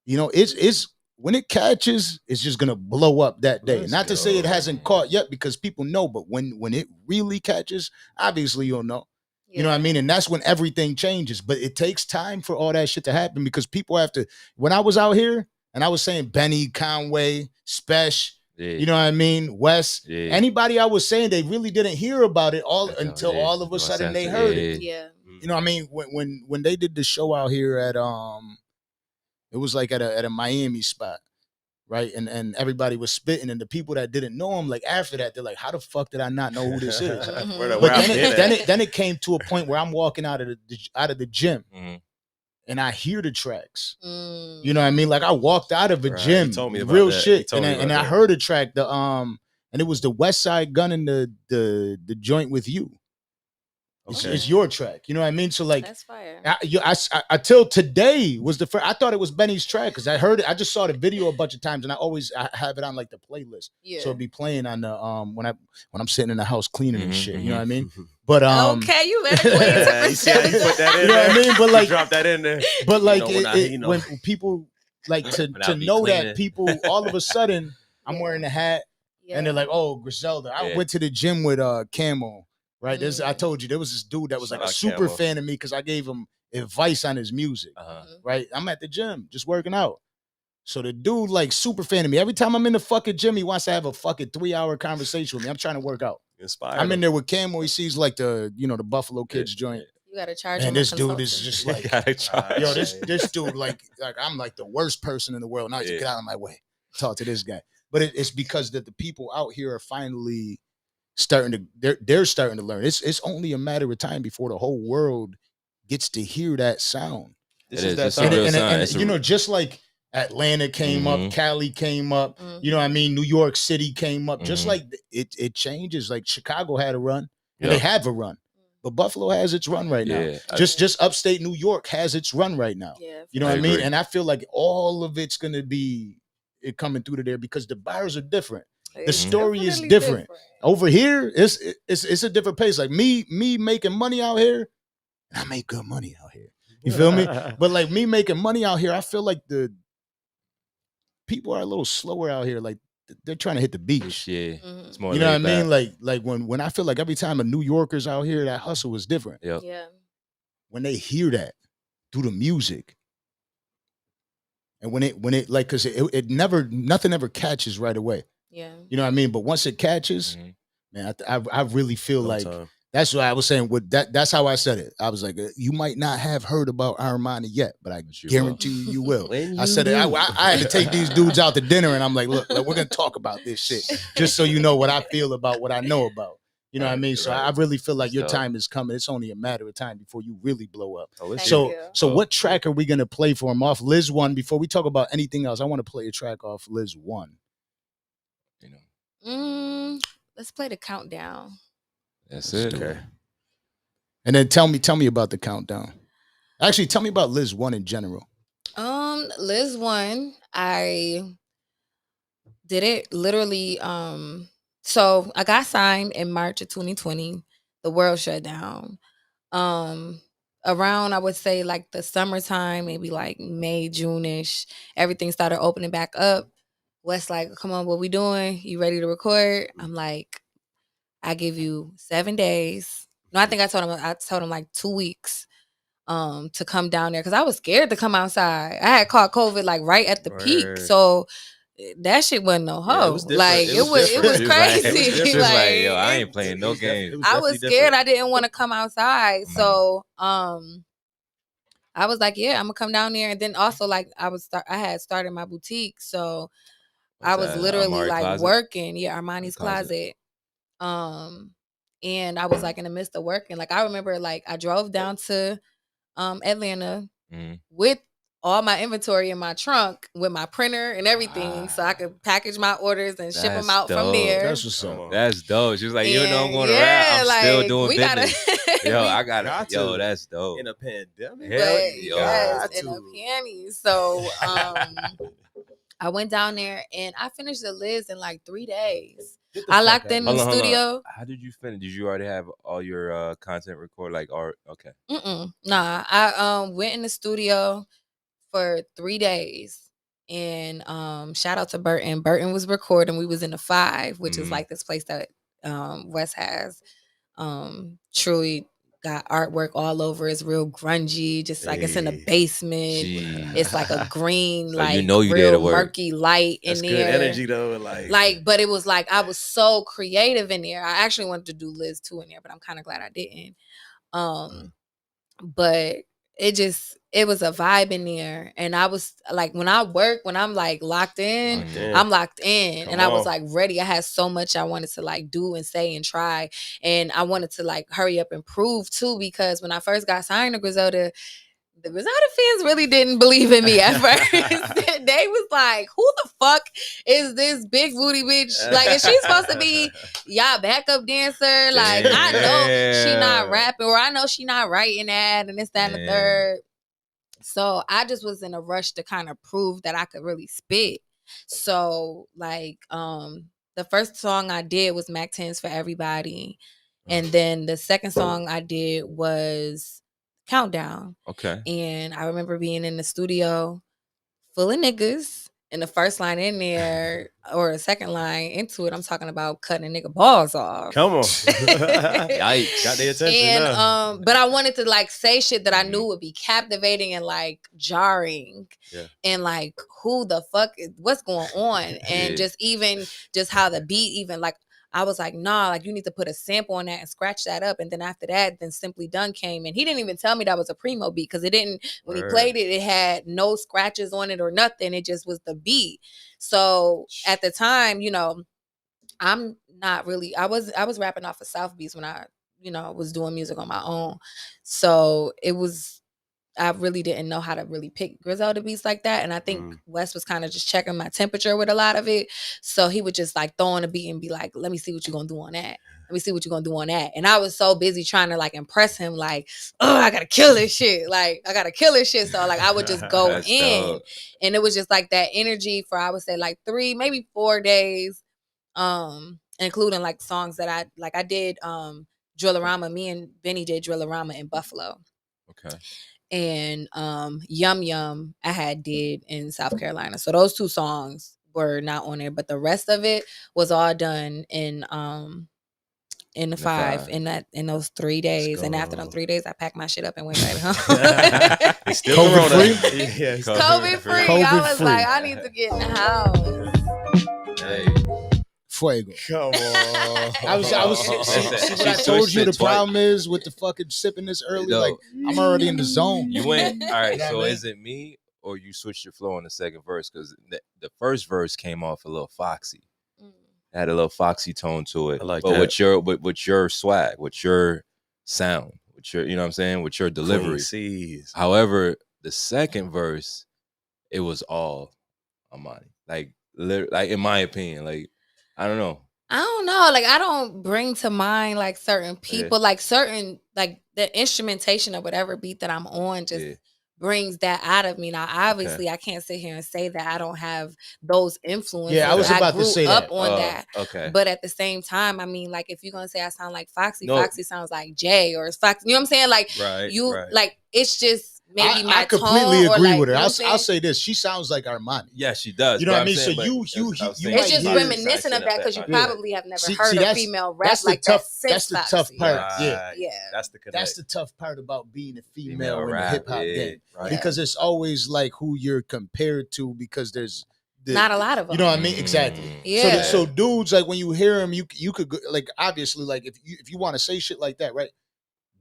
you know, it's when it catches, it's just gonna blow up that day. Not to say it hasn't caught yet, because people know, but when it really catches, obviously you'll know. You know what I mean? And that's when everything changes. But it takes time for all that shit to happen, because people have to. When I was out here, and I was saying Benny, Conway, Spesh, you know what I mean, Wes, anybody I was saying, they really didn't hear about it until all of a sudden they heard it. Yeah. You know what I mean? When they did the show out here at it was like at a Miami spot, right? And everybody was spitting, and the people that didn't know him, like after that, they're like, how the fuck did I not know who this is? But then it came to a point where I'm walking out of the gym. And I hear the tracks. You know what I mean? Like I walked out of a gym, told me about real that. shit, and I heard a track. And it was the West Side Gun and the joint with you. It's your track. You know what I mean? So like, that's fire. I till today was the first. I thought it was Benny's track because I heard it. I just saw the video a bunch of times, and I have it on like the playlist. Yeah. So it'd be playing on the when I'm sitting in the house cleaning and shit. You know what I mean? But okay, you better clean it. You see how you put that in you know there? what I mean? But like, you drop that in there. But like, when when people like to know that people all of a sudden I'm wearing a hat and they're like, oh, Griselda. I went to the gym with Camo. Right, I told you there was this dude that was like a super fan of me because I gave him advice on his music. Right, I'm at the gym just working out, so the dude like super fan of me. Every time I'm in the fucking gym, he wants to have a fucking 3-hour conversation with me. I'm trying to work out. Inspired. I'm in there with Camo. He sees like the Buffalo Kids joint. You gotta charge. And this dude is just like, yo, this dude like I'm like the worst person in the world. Now you get out of my way. Talk to this guy, but it's because that the people out here are finally they're starting to learn. It's only a matter of time before the whole world gets to hear that sound. This is that sound. And, you know, just like Atlanta came up, Cali came up, you know what I mean? New York City came up. Just like it changes. Like Chicago had a run, and they have a run. But Buffalo has its run right now. Just upstate New York has its run right now. Yeah, you know what I mean? And I feel like all of it's gonna be coming through to there because the buyers are different. The story is different. Over here, it's a different pace. Like me making money out here, and I make good money out here. You feel me? But like me making money out here, I feel like the people are a little slower out here. Like they're trying to hit the beach. Yeah, it's more. You know what I mean? Like when I feel like every time a New Yorker's out here, that hustle is different. Yeah. When they hear that through the music, and when it like, cause it never, nothing ever catches right away. Yeah. You know what I mean? But once it catches, man, I really feel like that's what I was saying. With that's how I said it. I was like, you might not have heard about Armani yet, but I guarantee you will. I said it. I had to take these dudes out to dinner, and I'm like, look, we're gonna talk about this shit, just so you know what I feel about what I know about. You know what I mean? So I really feel like your time is coming. It's only a matter of time before you really blow up. So what track are we gonna play for him off Liz 1? Before we talk about anything else, I want to play a track off Liz 1. You know. Let's play the countdown. That's it. Okay. And then tell me about the countdown. Actually, tell me about Liz 1 in general. Liz 1, I did it literally. So I got signed in March of 2020. The world shut down. Around, I would say, like the summertime, maybe like May, June-ish, everything started opening back up. Wes like, come on, what we doing? You ready to record? I'm like, I give you 7 days. No, I think I told him like 2 weeks to come down there because I was scared to come outside. I had caught COVID like right at the peak. So that shit wasn't no hoe. Like it was crazy. Like, yo, I ain't playing no games. I was scared. I didn't want to come outside. So I was like, yeah, I'm gonna come down there. And then also like I had started my boutique. So I was literally Armani like Closet? working. Yeah, Armani's Closet. And I was like in the midst of working. Like I remember like I drove down to Atlanta with all my inventory in my trunk with my printer and everything so I could package my orders and ship them out from there. That's what's up. That's dope. She was like, even though I'm going to rap, I'm still doing business. Yo, I got yo, that's dope. In a pandemic. Yes, in a panties. So I went down there and I finished the Liz in like 3 days. I locked in the studio. How did you finish? Did you already have all your content recorded? Like, okay. Nah, I went in the studio for 3 days, and shout out to Burton. Burton was recording. We was in the 5, which is like this place that Wes has. Truly got artwork all over. It's real grungy, just like it's in the basement. It's like a green, so like you know you real did work. murky light in That's there. good energy though, like, but it was like I was so creative in there. I actually wanted to do Liz 2 in there, but I'm kind of glad I didn't. But it was a vibe in there, and I was like, when I'm like locked in, I'm locked in, and I was like ready. I had so much I wanted to like do and say and try, and I wanted to like hurry up and prove too, because when I first got signed to Griselda, the Griselda fans really didn't believe in me at first. They was like, who the fuck is this big booty bitch? Like, is she supposed to be y'all backup dancer? Like, I know she not rapping, or I know she not writing that, and this, that, and the third. So I just was in a rush to kind of prove that I could really spit. So like the first song I did was Mac 10s for Everybody. And then the second song I did was Countdown. Okay. And I remember being in the studio full of niggas. And the first line in there, or the second line into it, I'm talking about cutting a nigga balls off. Come on. Yikes. Got their attention and, but I wanted to like say shit that I knew would be captivating and like jarring. Yeah. And like, who the fuck what's going on? And just how the beat even like, I was like, nah, like you need to put a sample on that and scratch that up. And then after that, then Simply Done came. And he didn't even tell me that was a primo beat, because it didn't, when he played it, it had no scratches on it or nothing. It just was the beat. So at the time, you know, I'm not really, I was rapping off of South Beats when I, you know, was doing music on my own. So it was I really didn't know how to really pick Griselda beats like that. And I think Wes was kind of just checking my temperature with a lot of it. So he would just like throw on a beat and be like, let me see what you're going to do on that. Let me see what you're going to do on that. And I was so busy trying to like impress him, like, oh, I got to kill this shit. Like, I got to kill this shit. So like, I would just go in. Dope. And it was just like that energy for, I would say like 3, maybe 4 days, including like songs that I did Drillorama. Me and Benny did Drillorama in Buffalo. Okay. And Yum Yum I had did in South Carolina. So those 2 songs were not on there, but the rest of it was all done in the 5 in those 3 days. And after those 3 days, I packed my shit up and went back home. It's still COVID free. Yeah, COVID free. I was like, I need to get in the house. Hey. Fuego. Come on. I was see what I told you the problem is with the fucking sipping this early. Like, I'm already in the zone. You went, all right, so is it me or you switched your flow on the second verse? Because the first verse came off a little foxy. It had a little foxy tone to it. I like but that. with your swag, with your sound, with your, you know what I'm saying, with your delivery. However, the second verse, it was all Armani. Like in my opinion, like, I don't know. I don't know. Like, I don't bring to mind like certain people, like certain, like the instrumentation of whatever beat that I'm on just brings that out of me. Now, obviously, I can't sit here and say that I don't have those influences. Yeah, I was about to say up that. On that. Okay. But at the same time, I mean, like, if you're gonna say I sound like Foxy, Foxy sounds like Jay or Foxy. You know what I'm saying? Like, like it's just. Maybe my I completely tone agree like, with her. You know I'll say this: she sounds like Armani. Yeah, she does. You know what I mean? So it's just reminiscent of that because you probably have never heard a female rap like that. That's the tough part. Yeah, that's the connect. That's the tough part about being a female in the hip hop game, because it's always like who you're compared to, because there's not a lot of them. You know what I mean? Exactly. Yeah. So dudes, like when you hear them, you could like, obviously, like if you want to say shit like that, right?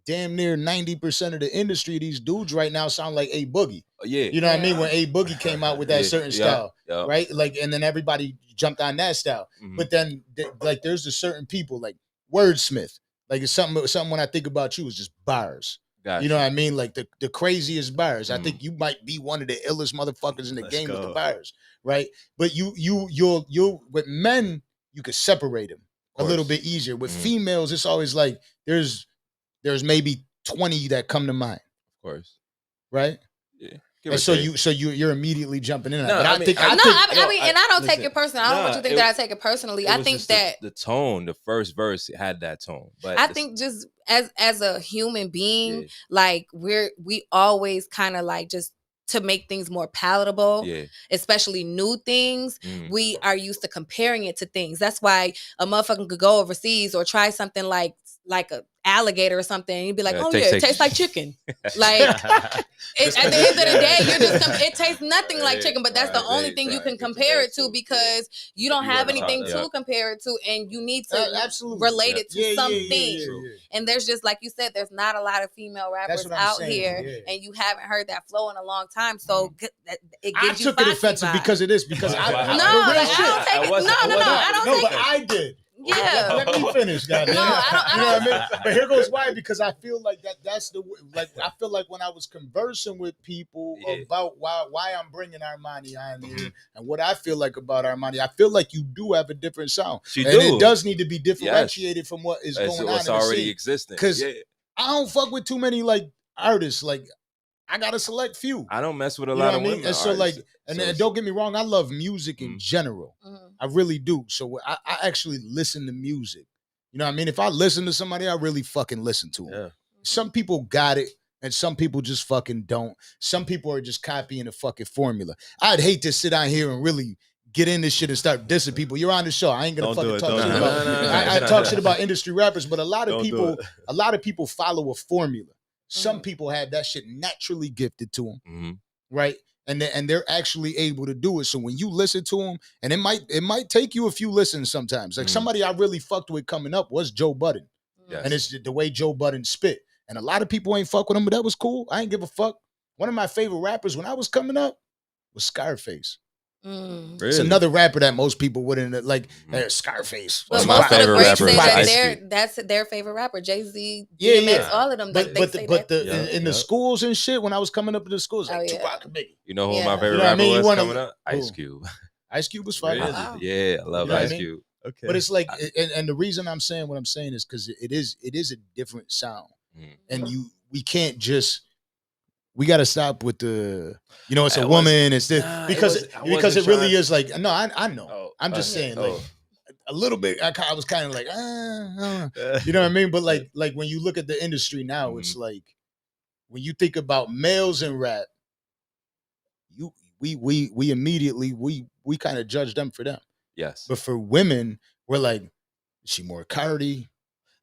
Damn near 90% of the industry, these dudes right now sound like A Boogie. Yeah. You know what I mean? When A Boogie came out with that certain style, right? Like, and then everybody jumped on that style. But then, like, there's a certain people like Wordsmith. Like, it's something when I think about you is just bars. Gotcha. You know what I mean? Like the craziest bars. I think you might be one of the illest motherfuckers in the game with the bars, right? But you'll with men, you could separate them a little bit easier. With females, it's always like there's maybe 20 that come to mind. Of course. Right? Yeah. And so you're immediately jumping in. No, But I mean, and I don't take it personally. I don't want you to think that I take it personally. I think that the tone, the first verse had that tone. But I think just as a human being, like we always kind of like just to make things more palatable, especially new things, we are used to comparing it to things. That's why a motherfucker could go overseas or try something like a alligator or something, and you'd be like, it tastes like chicken. Like at the end of the day, it tastes nothing like chicken, but that's the only thing you can compare it to, because you don't have anything to compare it to, and you need to relate it to something. And there's just, like you said, there's not a lot of female rappers out here, and you haven't heard that flow in a long time, so it gives you. I took it offensive because of this, because I did. Yeah, let me finish, goddamn. No, I don't. You know what I mean? But here goes why, because I feel like that's the, like, I feel like when I was conversing with people about why I'm bringing Armani on here and what I feel like about Armani, I feel like you do have a different sound. It does need to be differentiated from what is going on. What's already existing. Because I don't fuck with too many like artists. Like, I got a select few. I don't mess with a lot of women. And so like, and don't get me wrong, I love music in general. I really do. So I actually listen to music. You know what I mean? If I listen to somebody, I really fucking listen to them. Yeah. Some people got it, and some people just fucking don't. Some people are just copying the fucking formula. I'd hate to sit down here and really get in this shit and start dissing people. You're on the show. I ain't gonna fucking talk shit about. I talk shit about industry rappers, but a lot of people follow a formula. Some people have that shit naturally gifted to them, right? And they're actually able to do it. So when you listen to them, and it might take you a few listens sometimes. Like somebody I really fucked with coming up was Joe Budden, and it's the way Joe Budden spit. And a lot of people ain't fuck with him, but that was cool. I ain't give a fuck. One of my favorite rappers when I was coming up was Scarface. Really? It's another rapper that most people wouldn't like. Scarface. But my most of the favorite greats rapper say is that Ice Cube. that's their favorite rapper. Jay-Z, Yeah, DMX, yeah. all of them. But They in the schools and shit, when I was coming up to the schools, like Tupac and Biggie. You know who my favorite You know what I rapper mean? was coming up? Ice Cube. Ice Cube was fire. Really? Wow. Yeah, I love You know what Ice I mean? Cube. Okay. But it's like, and the reason I'm saying what I'm saying is because it is a different sound, and we can't just. We got to stop with the, it's a woman. It's this because it really is like, no, I know. Oh, I'm just saying, like a little bit. I was kind of like, you know what I mean? But like when you look at the industry now, it's like when you think about males in rap, we immediately we kind of judge them for them. Yes. But for women, we're like, is she more Cardi?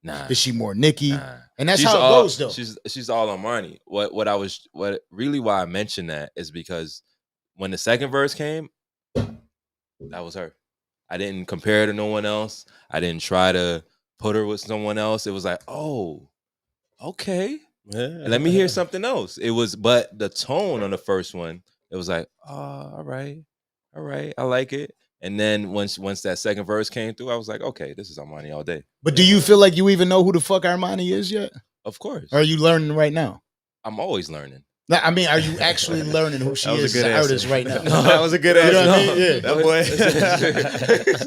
Nah. Is she more Nicki? Nah. And that's how it goes, though. She's all Armani. Why I mentioned that is because when the second verse came, that was her. I didn't compare her to no one else. I didn't try to put her with someone else. It was like, oh, okay. Let me hear something else. But the tone on the first one, it was like, oh, all right, I like it. And then once that second verse came through, I was like, okay, this is Armani all day. But do you feel like you even know who the fuck Armani is yet? Of course. Or are you learning right now? I'm always learning. I mean, are you actually learning who she is as an artist right now? No, that was a good answer. You know what I mean? Yeah.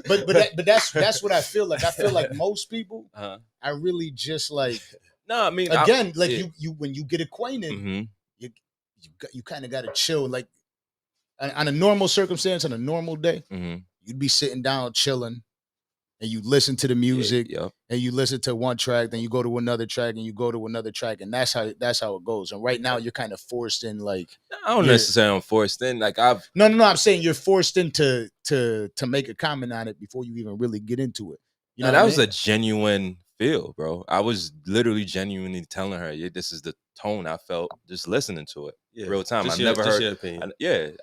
That boy. but that's what I feel like. I feel like most people are really just like. No, I mean, again, you when you get acquainted, you kind of got to chill. Like on a normal circumstance, on a normal day, you'd be sitting down chilling, and you listen to the music, and you listen to one track, then you go to another track, and you go to another track, and that's how it goes. And right now, you're kind of forced in. Like I don't necessarily forced in. Like no. I'm saying you're forced into to make a comment on it before you even really get into it. You know, that was a genuine feel, bro. I was literally genuinely telling her, this is the tone I felt just listening to it. Real time. I never heard the song.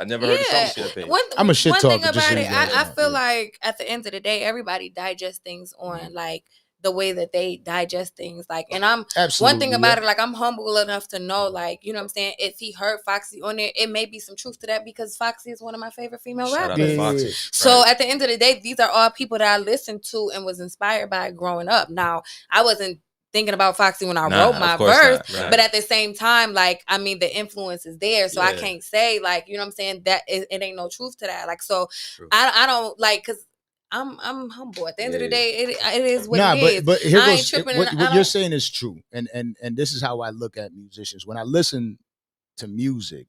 I never heard the song. I'm a shit talker. One thing about it, I feel like at the end of the day, everybody digests things on like the way that they digest things. Like, and I'm one thing about it, like I'm humble enough to know, like, you know what I'm saying? If he heard Foxy on there, it may be some truth to that because Foxy is one of my favorite female rappers. So at the end of the day, these are all people that I listened to and was inspired by growing up. Now, I wasn't thinking about Foxy when I wrote my verse, but at the same time, like, I mean, the influence is there, so I can't say, like, you know what I'm saying, that it ain't no truth to that. Like, so I don't like, because I'm humble. At the end of the day, it is what it is. But here goes, what you're saying is true, and this is how I look at musicians. When I listen to music,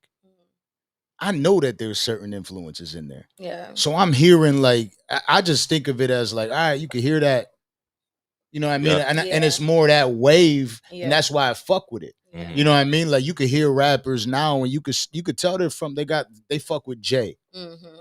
I know that there's certain influences in there. Yeah. So I'm hearing, like, I just think of it as like, all right, you can hear that. You know what I mean? And it's more that wave, and that's why I fuck with it. You know what I mean? Like, you could hear rappers now, and you could tell they fuck with Jay.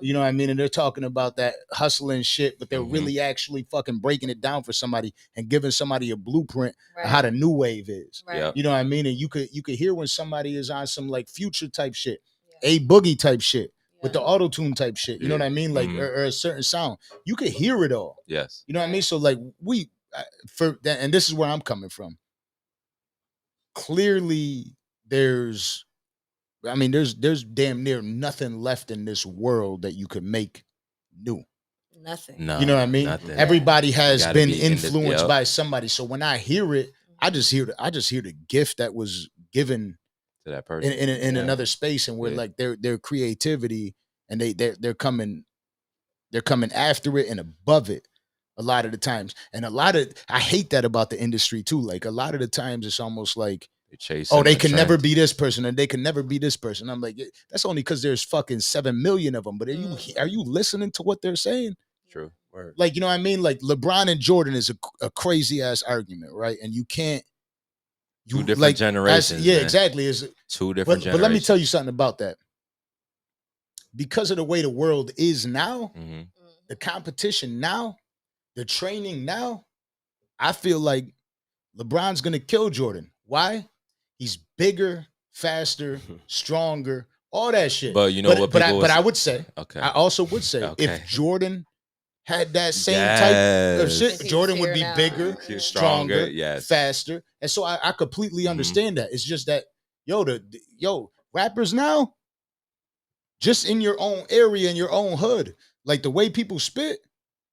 You know what I mean? And they're talking about that hustling shit, but they're really actually fucking breaking it down for somebody and giving somebody a blueprint of how the new wave is. You know what I mean? And you could hear when somebody is on some like Future type shit, A Boogie type shit. With the auto-tune type shit. You know what I mean? Like, or a certain sound. You could hear it all. Yes. You know what I mean? So like and this is where I'm coming from. Clearly, there's damn near nothing left in this world that you could make new. Nothing. No, you know what I mean? Nothing. Everybody has been influenced by somebody. So when I hear it, I just hear the gift that was given to that person in another space, and where like their creativity and they're coming after it and above it a lot of the times. And I hate that about the industry too. Like, a lot of the times it's almost like, they can never be this person and they can never be this person. I'm like, that's only because there's fucking 7 million of them. But are you listening to what they're saying? True. Word. Like, you know what I mean? Like, LeBron and Jordan is a crazy ass argument, right? And you can't. Two different generations. Exactly. Is two different generations. But let me tell you something about that. Because of the way the world is now, the competition now, the training now, I feel like LeBron's gonna kill Jordan. Why? He's bigger, faster, stronger, all that shit. But you know what? But I would say, I also would say, if Jordan had that same type of shit, Jordan would be bigger, stronger, faster. And so I completely understand that. It's just that, rappers now, just in your own area, in your own hood. Like the way people spit,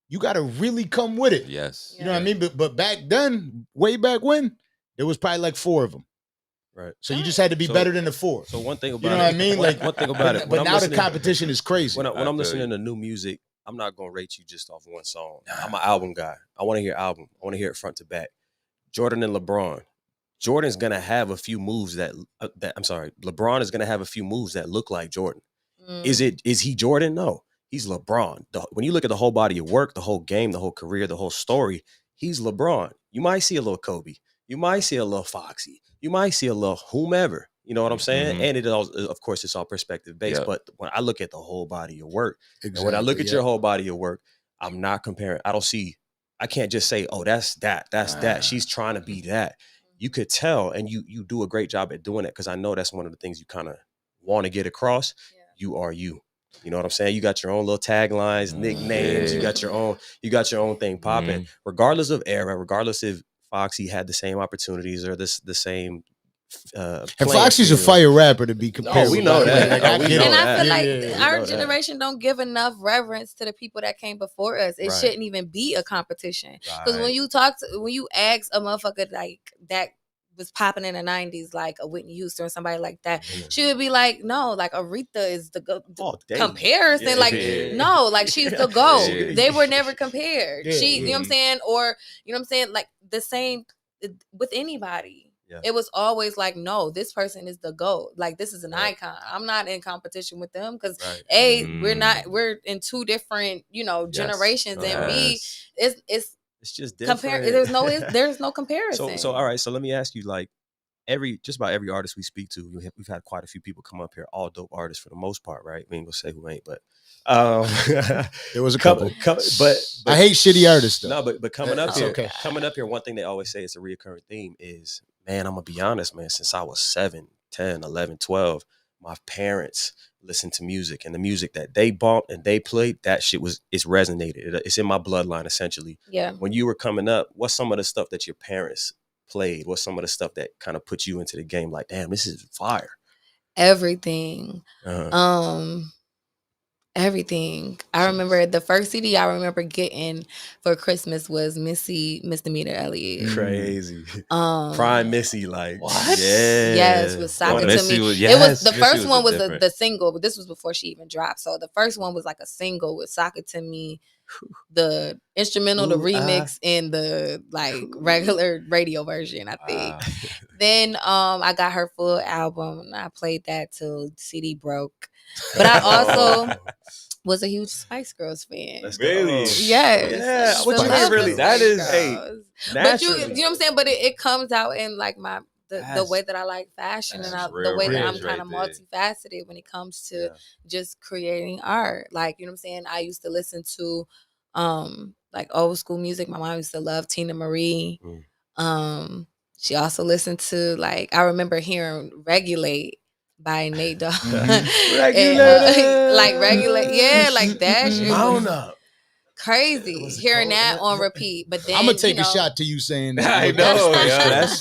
you got to really come with it. Yes. You know what I mean? But back then, way back when, there was probably like 4 of them. Right. So you just had to be better than the 4. So one thing about you know what I mean? Like one thing about it. But now the competition is crazy. When I'm listening to new music, I'm not gonna rate you just off one song. I'm an album guy. I want to hear album. I want to hear it front to back. Jordan and LeBron. Jordan's gonna have a few moves LeBron is gonna have a few moves that look like Jordan. Is he Jordan? No, he's LeBron. When you look at the whole body of work, the whole game, the whole career, the whole story, he's LeBron. You might see a little Kobe. You might see a little Foxy. You might see a little whomever. You know what I'm saying? And of course, it's all perspective based. But when I look at the whole body of work, and when I look at your whole body of work, I'm not comparing. I can't just say, oh, that's that. She's trying to be that. You could tell, and you do a great job at doing it, because I know that's one of the things you kind of want to get across. You are you. You know what I'm saying? You got your own little taglines, nicknames. You got your own thing popping, regardless of era, regardless if Foxy had the same opportunities or the same. And Foxy's a fire rapper to be compared. Oh, we know that. I feel like our generation don't give enough reverence to the people that came before us. It shouldn't even be a competition. Because when you ask a motherfucker like that was popping in the 90s, like a Whitney Houston or somebody like that, she would be like, no, like Aretha is the comparison. No, like she's the GOAT. They were never compared. You know what I'm saying? Or, you know what I'm saying? Like the same with anybody. Yeah. It was always like, no, this person is the GOAT. Like, this is an icon. I'm not in competition with them because we're in 2 different, generations, and B, it's just different. There's no comparison. So all right. So let me ask you, like, just about every artist we speak to, we've had quite a few people come up here, all dope artists for the most part, right? We ain't gonna say who ain't, but there was a couple. But I hate shitty artists though. No, but coming up here, one thing they always say, it's a reoccurring theme, is, man, I'm gonna be honest, man, since I was 7, 10, 11, 12, my parents listened to music, and the music that they bumped and they played, that shit it's resonated. It's in my bloodline, essentially. Yeah. When you were coming up, what's some of the stuff that your parents played? What's some of the stuff that kind of put you into the game? Like, damn, this is fire. Everything. Everything. I remember the first CD I remember getting for Christmas was Misdemeanor Elliott. Crazy. Prime Missy, like, what? Yes, with Sock It To Me. It was the first one was the single, but this was before she even dropped. So the first one was like a single with Sock It To Me, the instrumental, the remix, and the like regular radio version, I think. Then I got her full album, and I played that till CD broke. But I also was a huge Spice Girls fan. Really? Yes. Yeah. What you mean, really? That is but you know what I'm saying? But it comes out in like the way that I like fashion, and the way that I'm kind of multifaceted when it comes to just creating art. Like, you know what I'm saying? I used to listen to like old school music. My mom used to love Tina Marie. She also listened to, like, I remember hearing Regulate by Nate Dogg. Regulate. Like Regulate. Yeah, like that shit. Mount up. Crazy hearing that on repeat. But then I'm gonna take a shot to you saying that. I know, yeah. That's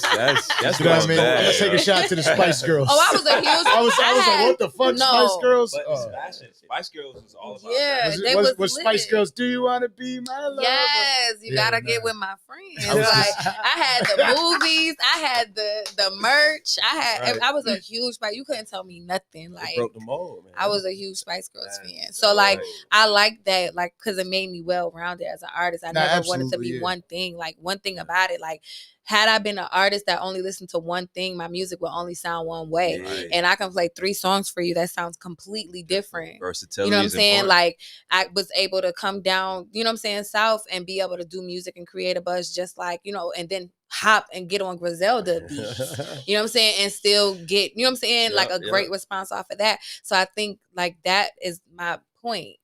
you know what I mean. I'm gonna take a shot to the Spice Girls. Oh, I was a huge. I was like, what the fuck, Spice Girls? But Spice Girls was all about. Yeah, was Spice Girls. Do you want to be my love? Yes, you gotta get with my friends. I had the movies, I had the merch, I was a huge Spice. You couldn't tell me nothing. Like, broke the mold, man. I was a huge Spice Girls fan. So like, I like that, like, because it made me well-rounded as an artist. I never wanted to be one thing. Like, one thing about it, like, had I been an artist that only listened to one thing, my music would only sound one way. Right. And I can play 3 songs for you that sounds completely different. Versatility. You know what I'm saying? Important. Like, I was able to come down, you know what I'm saying, south, and be able to do music and create a buzz just like, and then hop and get on Griselda beats. You know what I'm saying? And still get, you know what I'm saying, like a great response off of that. So I think like that is my point.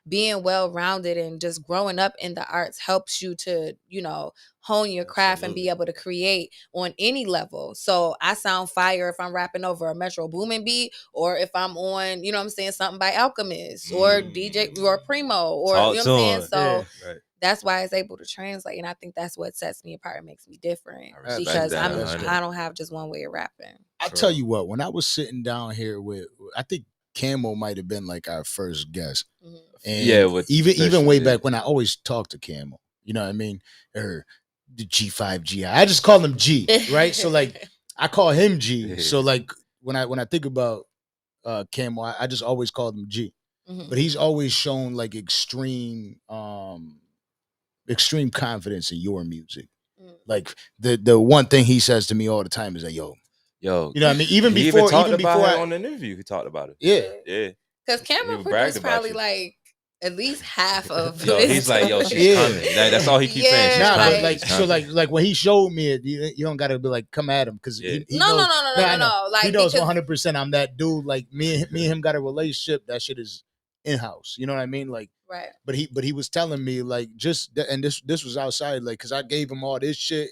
Being well-rounded and just growing up in the arts helps you to, hone your craft and be able to create on any level. So I sound fire if I'm rapping over a Metro Boomin beat, or if I'm on, you know what I'm saying, something by Alchemist or DJ or Primo, or, you know what I'm saying? So that's why it's able to translate. And I think that's what sets me apart and makes me different, because I don't have just one way of rapping. I'll tell you what, when I was sitting down here I think Camo might have been like our first guest. Mm-hmm. And Yeah, even way back when I always talked to Camo, you know what I mean? Or the G5GI. I just call him G, right? So like I call him G. So like when I think about Camo, I just always called him G. Mm-hmm. But he's always shown like extreme confidence in your music. Like the one thing he says to me all the time is like, yo, you know what I mean? Even he before even before on the interview, he talked about it. Yeah. Because Cameron He bragged produced about probably you. like at least half of Yo, this. he's like, yo, she's coming. That's all he keeps saying. She's Yeah, Nah, coming. but like She's so coming. like when he showed me it, you don't gotta be like come at him because he No. knows, Like he knows because 100% I'm that dude. Like me and him got a relationship. That shit is in house. You know what I mean? Like right. But he was telling me like and this was outside like because I gave him all this shit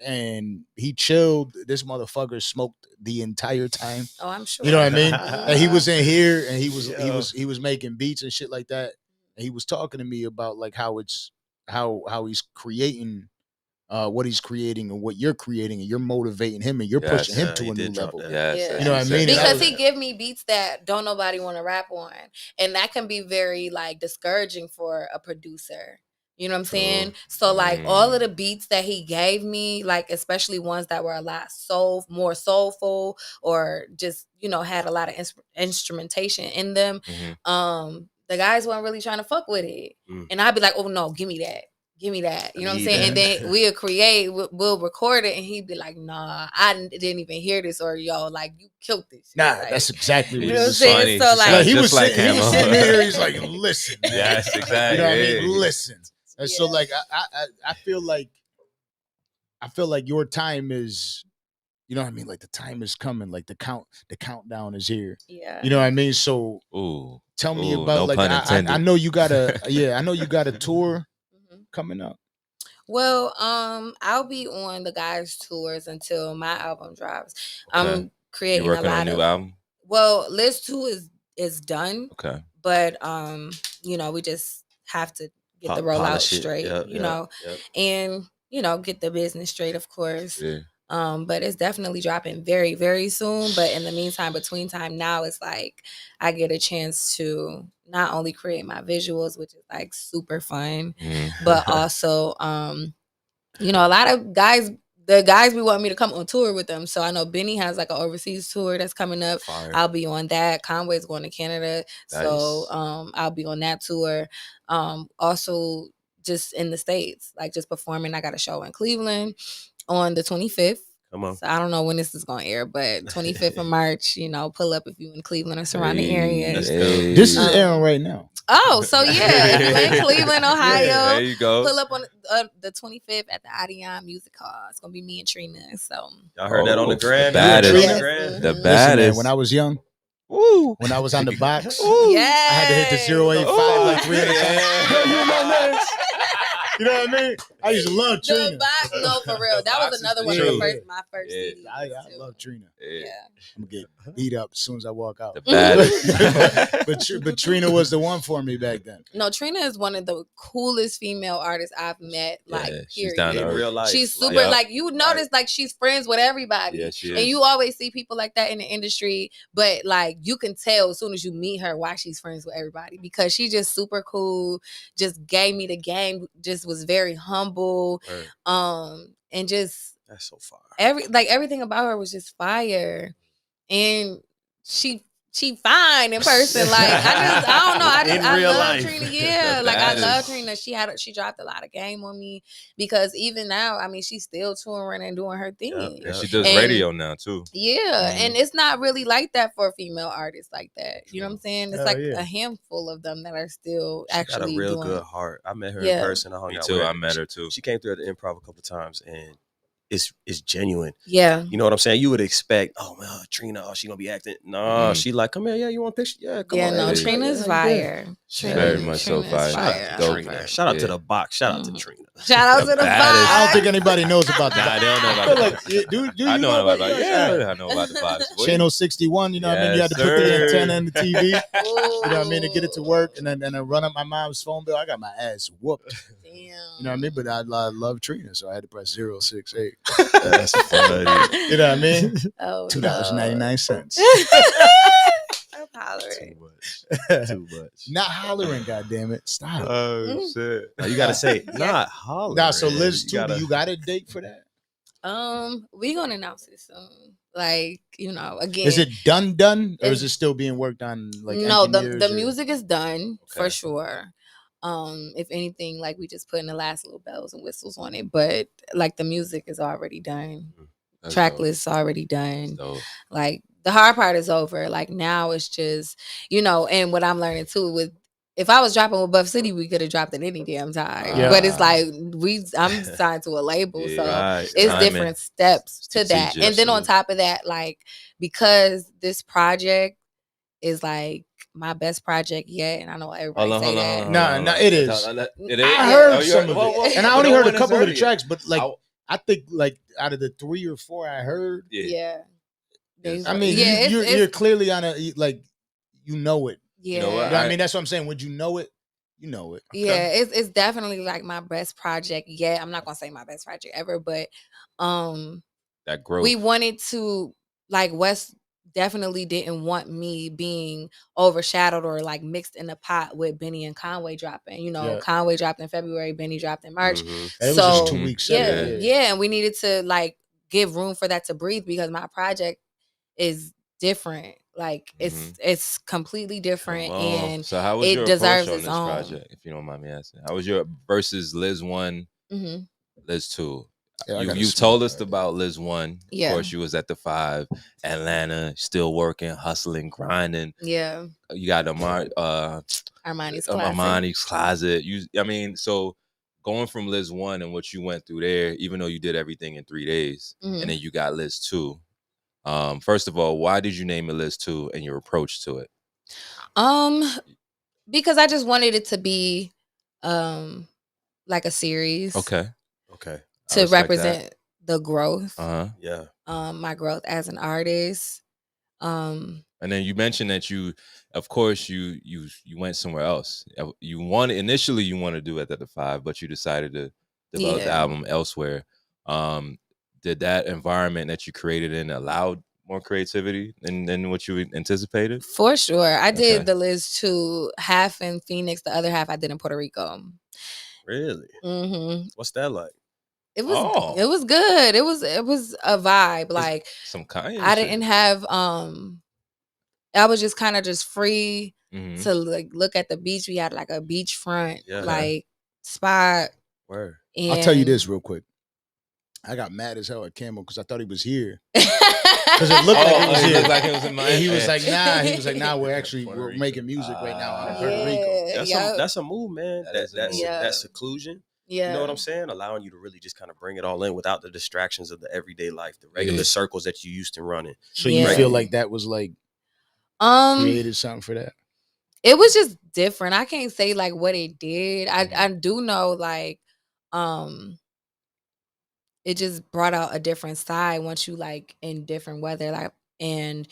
and he chilled. This motherfucker smoked the entire time. Oh, I'm sure. You know what I mean? And he was in here and he was making beats and shit like that. And he was talking to me about like how it's how he's creating what he's creating and what you're creating and you're motivating him and you're pushing him to a new level. Yes, you know what I mean? Because he give me beats that don't nobody want to rap on. And that can be very like discouraging for a producer. You know what I'm saying? So like all of the beats that he gave me, like especially ones that were a lot more soulful or just, you know, had a lot of instrumentation in them. The guys weren't really trying to fuck with it. And I'd be like, oh no, give me that. Give me that. You know what I'm saying? And then we'll record it and he'd be like, nah, I didn't even hear this, or yo, like you killed this. Nah, like, that's exactly what you know what I'm saying? So like he was like sitting here, he's like, listen. Yes, exactly. You know what I mean? Listen. And so like I feel like your time is, you know what I mean? Like the time is coming, like the countdown is here. Yeah. You know what I mean? So tell me about like I know you got a tour coming up. Well, I'll be on the guys' tours until my album drops. I'm creating you working a lot on a of new album. Well, List 2 is done. Okay. But you know, we just have to get the rollout straight, you know, and you know, get the business straight, of course. Yeah. But it's definitely dropping very, very soon. But in the meantime, between time now, it's like I get a chance to not only create my visuals, which is like super fun, but also, you know, a lot of the guys be wanting me to come on tour with them. So I know Benny has like an overseas tour that's coming up. Fire. I'll be on that. Conway's going to Canada. Nice. So I'll be on that tour. Also just in the States, like just performing. I got a show in Cleveland on the 25th. Come on. So I don't know when this is going to air, but 25th of March, you know, pull up if you in Cleveland or surrounding areas. This is airing right now. Oh, so yeah, in Cleveland, Ohio. Yeah, there you go. Pull up on the 25th at the Adion Music Hall. It's gonna be me and Trina. So y'all heard that on the gram. The baddest. The The baddest. Listen, man, when I was young, when I was on the box, yes. I had to hit the 085 like 300 times. You know what I mean? I used to love Trina. The box, no, for real. That was another one of my first CDs. I love Trina. Yeah. I'm gonna get beat up as soon as I walk out. The baddest. but Trina was the one for me back then. No, Trina is one of the coolest female artists I've met. Like, she's period. down to In earth. real life. She's super, like, you notice, like, she's friends with everybody. Yeah, she is. And you always see people like that in the industry. But, like, you can tell as soon as you meet her why she's friends with everybody. Because she's just super cool, just gave me the game, just was very humble. And just that's so far. Everything about her was just fire. And she fine in person. Like I don't know. I love life. Trina. Yeah. Like I love Trina. She dropped a lot of game on me because even now, I mean, she's still touring and doing her thing. Yeah, she does radio now too. Yeah. And it's not really like that for a female artist like that. You know what I'm saying? It's a handful of them that are still actually got a real doing good heart. I met her in person. I hung out with her. I met her too. She came through at the Improv a couple times and it's genuine. Yeah. You know what I'm saying? You would expect, oh man, Trina, she gonna be acting. No, she like, come here, you want a picture? Yeah, come on. Yeah, no, Trina's fire. Very much so fire. Shout out to the box. Shout out to Trina. Shout out to the box. I don't think anybody knows about that. Nah, they don't know about that. I know about that. Yeah, I know about the box. Channel 61, you know what I mean? You had to put the antenna in the TV. You know what I mean? To get it to work and then run up my mom's phone bill. I got my ass whooped. Damn. You know what I mean? But I love Trina, so I had to press 068. That's funny. You know what I mean? Oh, $2.99. hollering. Too much. Not hollering, goddammit. Stop. Oh shit! Now you gotta say not hollering. Nah, so Liz You too, gotta- do you got a date for that? We gonna announce it soon. Like, again. Is it done? Or is it still being worked on? Like, no, the engineers or- music is done for Okay. sure. If anything, like we just putting the last little bells and whistles on it, but like the music is already done. That's Track dope. list's already done. That's dope. Like the hard part is over. Like now it's just, and what I'm learning too with if I was dropping with Buff City, we could have dropped it any damn time. Yeah. But it's like I'm signed to a label, Yeah, so right. it's Timing. different steps to that. Strategic, And then on absolutely. top of that, like because this project is like my best project yet, and I know everybody say that. Nah, it is. It is. I heard Oh, some of it, and I only heard a couple of the tracks. But like, I- I think like out of the 3 or 4 I heard, Yeah. Yes. I mean, Yeah, you're clearly on a like, you know it. Yeah. You know what? I mean, that's what I'm saying. Would you know it? You know it. Yeah, it's definitely like my best project yet. I'm not gonna say my best project ever, but that growth. we wanted to like West definitely didn't want me being overshadowed or like mixed in the pot with Benny and Conway dropping. Yeah. Conway dropped in February, Benny dropped in March. Mhm. It was So, just 2 weeks. Yeah, and we needed to like give room for that to breathe because my project is different. Like it's completely different, Come on. and so how was it your deserves approach on its this own. project, if you don't mind me asking? How was your versus Liz 1, Mhm. Liz 2? Yeah, I gotta You smoke told us that. about Liz 1. Yeah. Of course, you was at the 5, Atlanta, still working, hustling, grinding. Yeah, You got Armani's Closet. Armani's Closet. So going from Liz 1 and what you went through there, even though you did everything in 3 days, Mhm. and then you got Liz 2. First of all, why did you name it Liz 2 and your approach to it? Because I just wanted it to be like a series. Okay. Okay. I To respect represent the growth. Yeah. My growth as an artist. And then you mentioned that of course, you went somewhere else. Initially you wanted to do it at the 5, but you decided to develop the album elsewhere. Did that environment that you created in allow more creativity than what you anticipated? For sure. I did Okay. the Liz 2 half in Phoenix, the other half I did in Puerto Rico. Really? Mm-hmm. What's that like? It was good. It was a vibe. Like Some kind. I didn't have I was just kind of just free to like look at the beach. We had like a beachfront like spot. Where? I'll tell you this real quick. I got mad as hell at Camo because I thought he was here. Because it looked like he was here. Like it was in And he was like, nah. He was like, nah, we're making music right now out of Puerto Rico. That's a move, man. That seclusion. Yeah. You know what I'm saying? Allowing you to really just kind of bring it all in without the distractions of the everyday life, the regular circles that you used to running. So you feel like that was like created something for that? It was just different. I can't say like what it did. I do know like it just brought out a different side once you like in different weather. Like and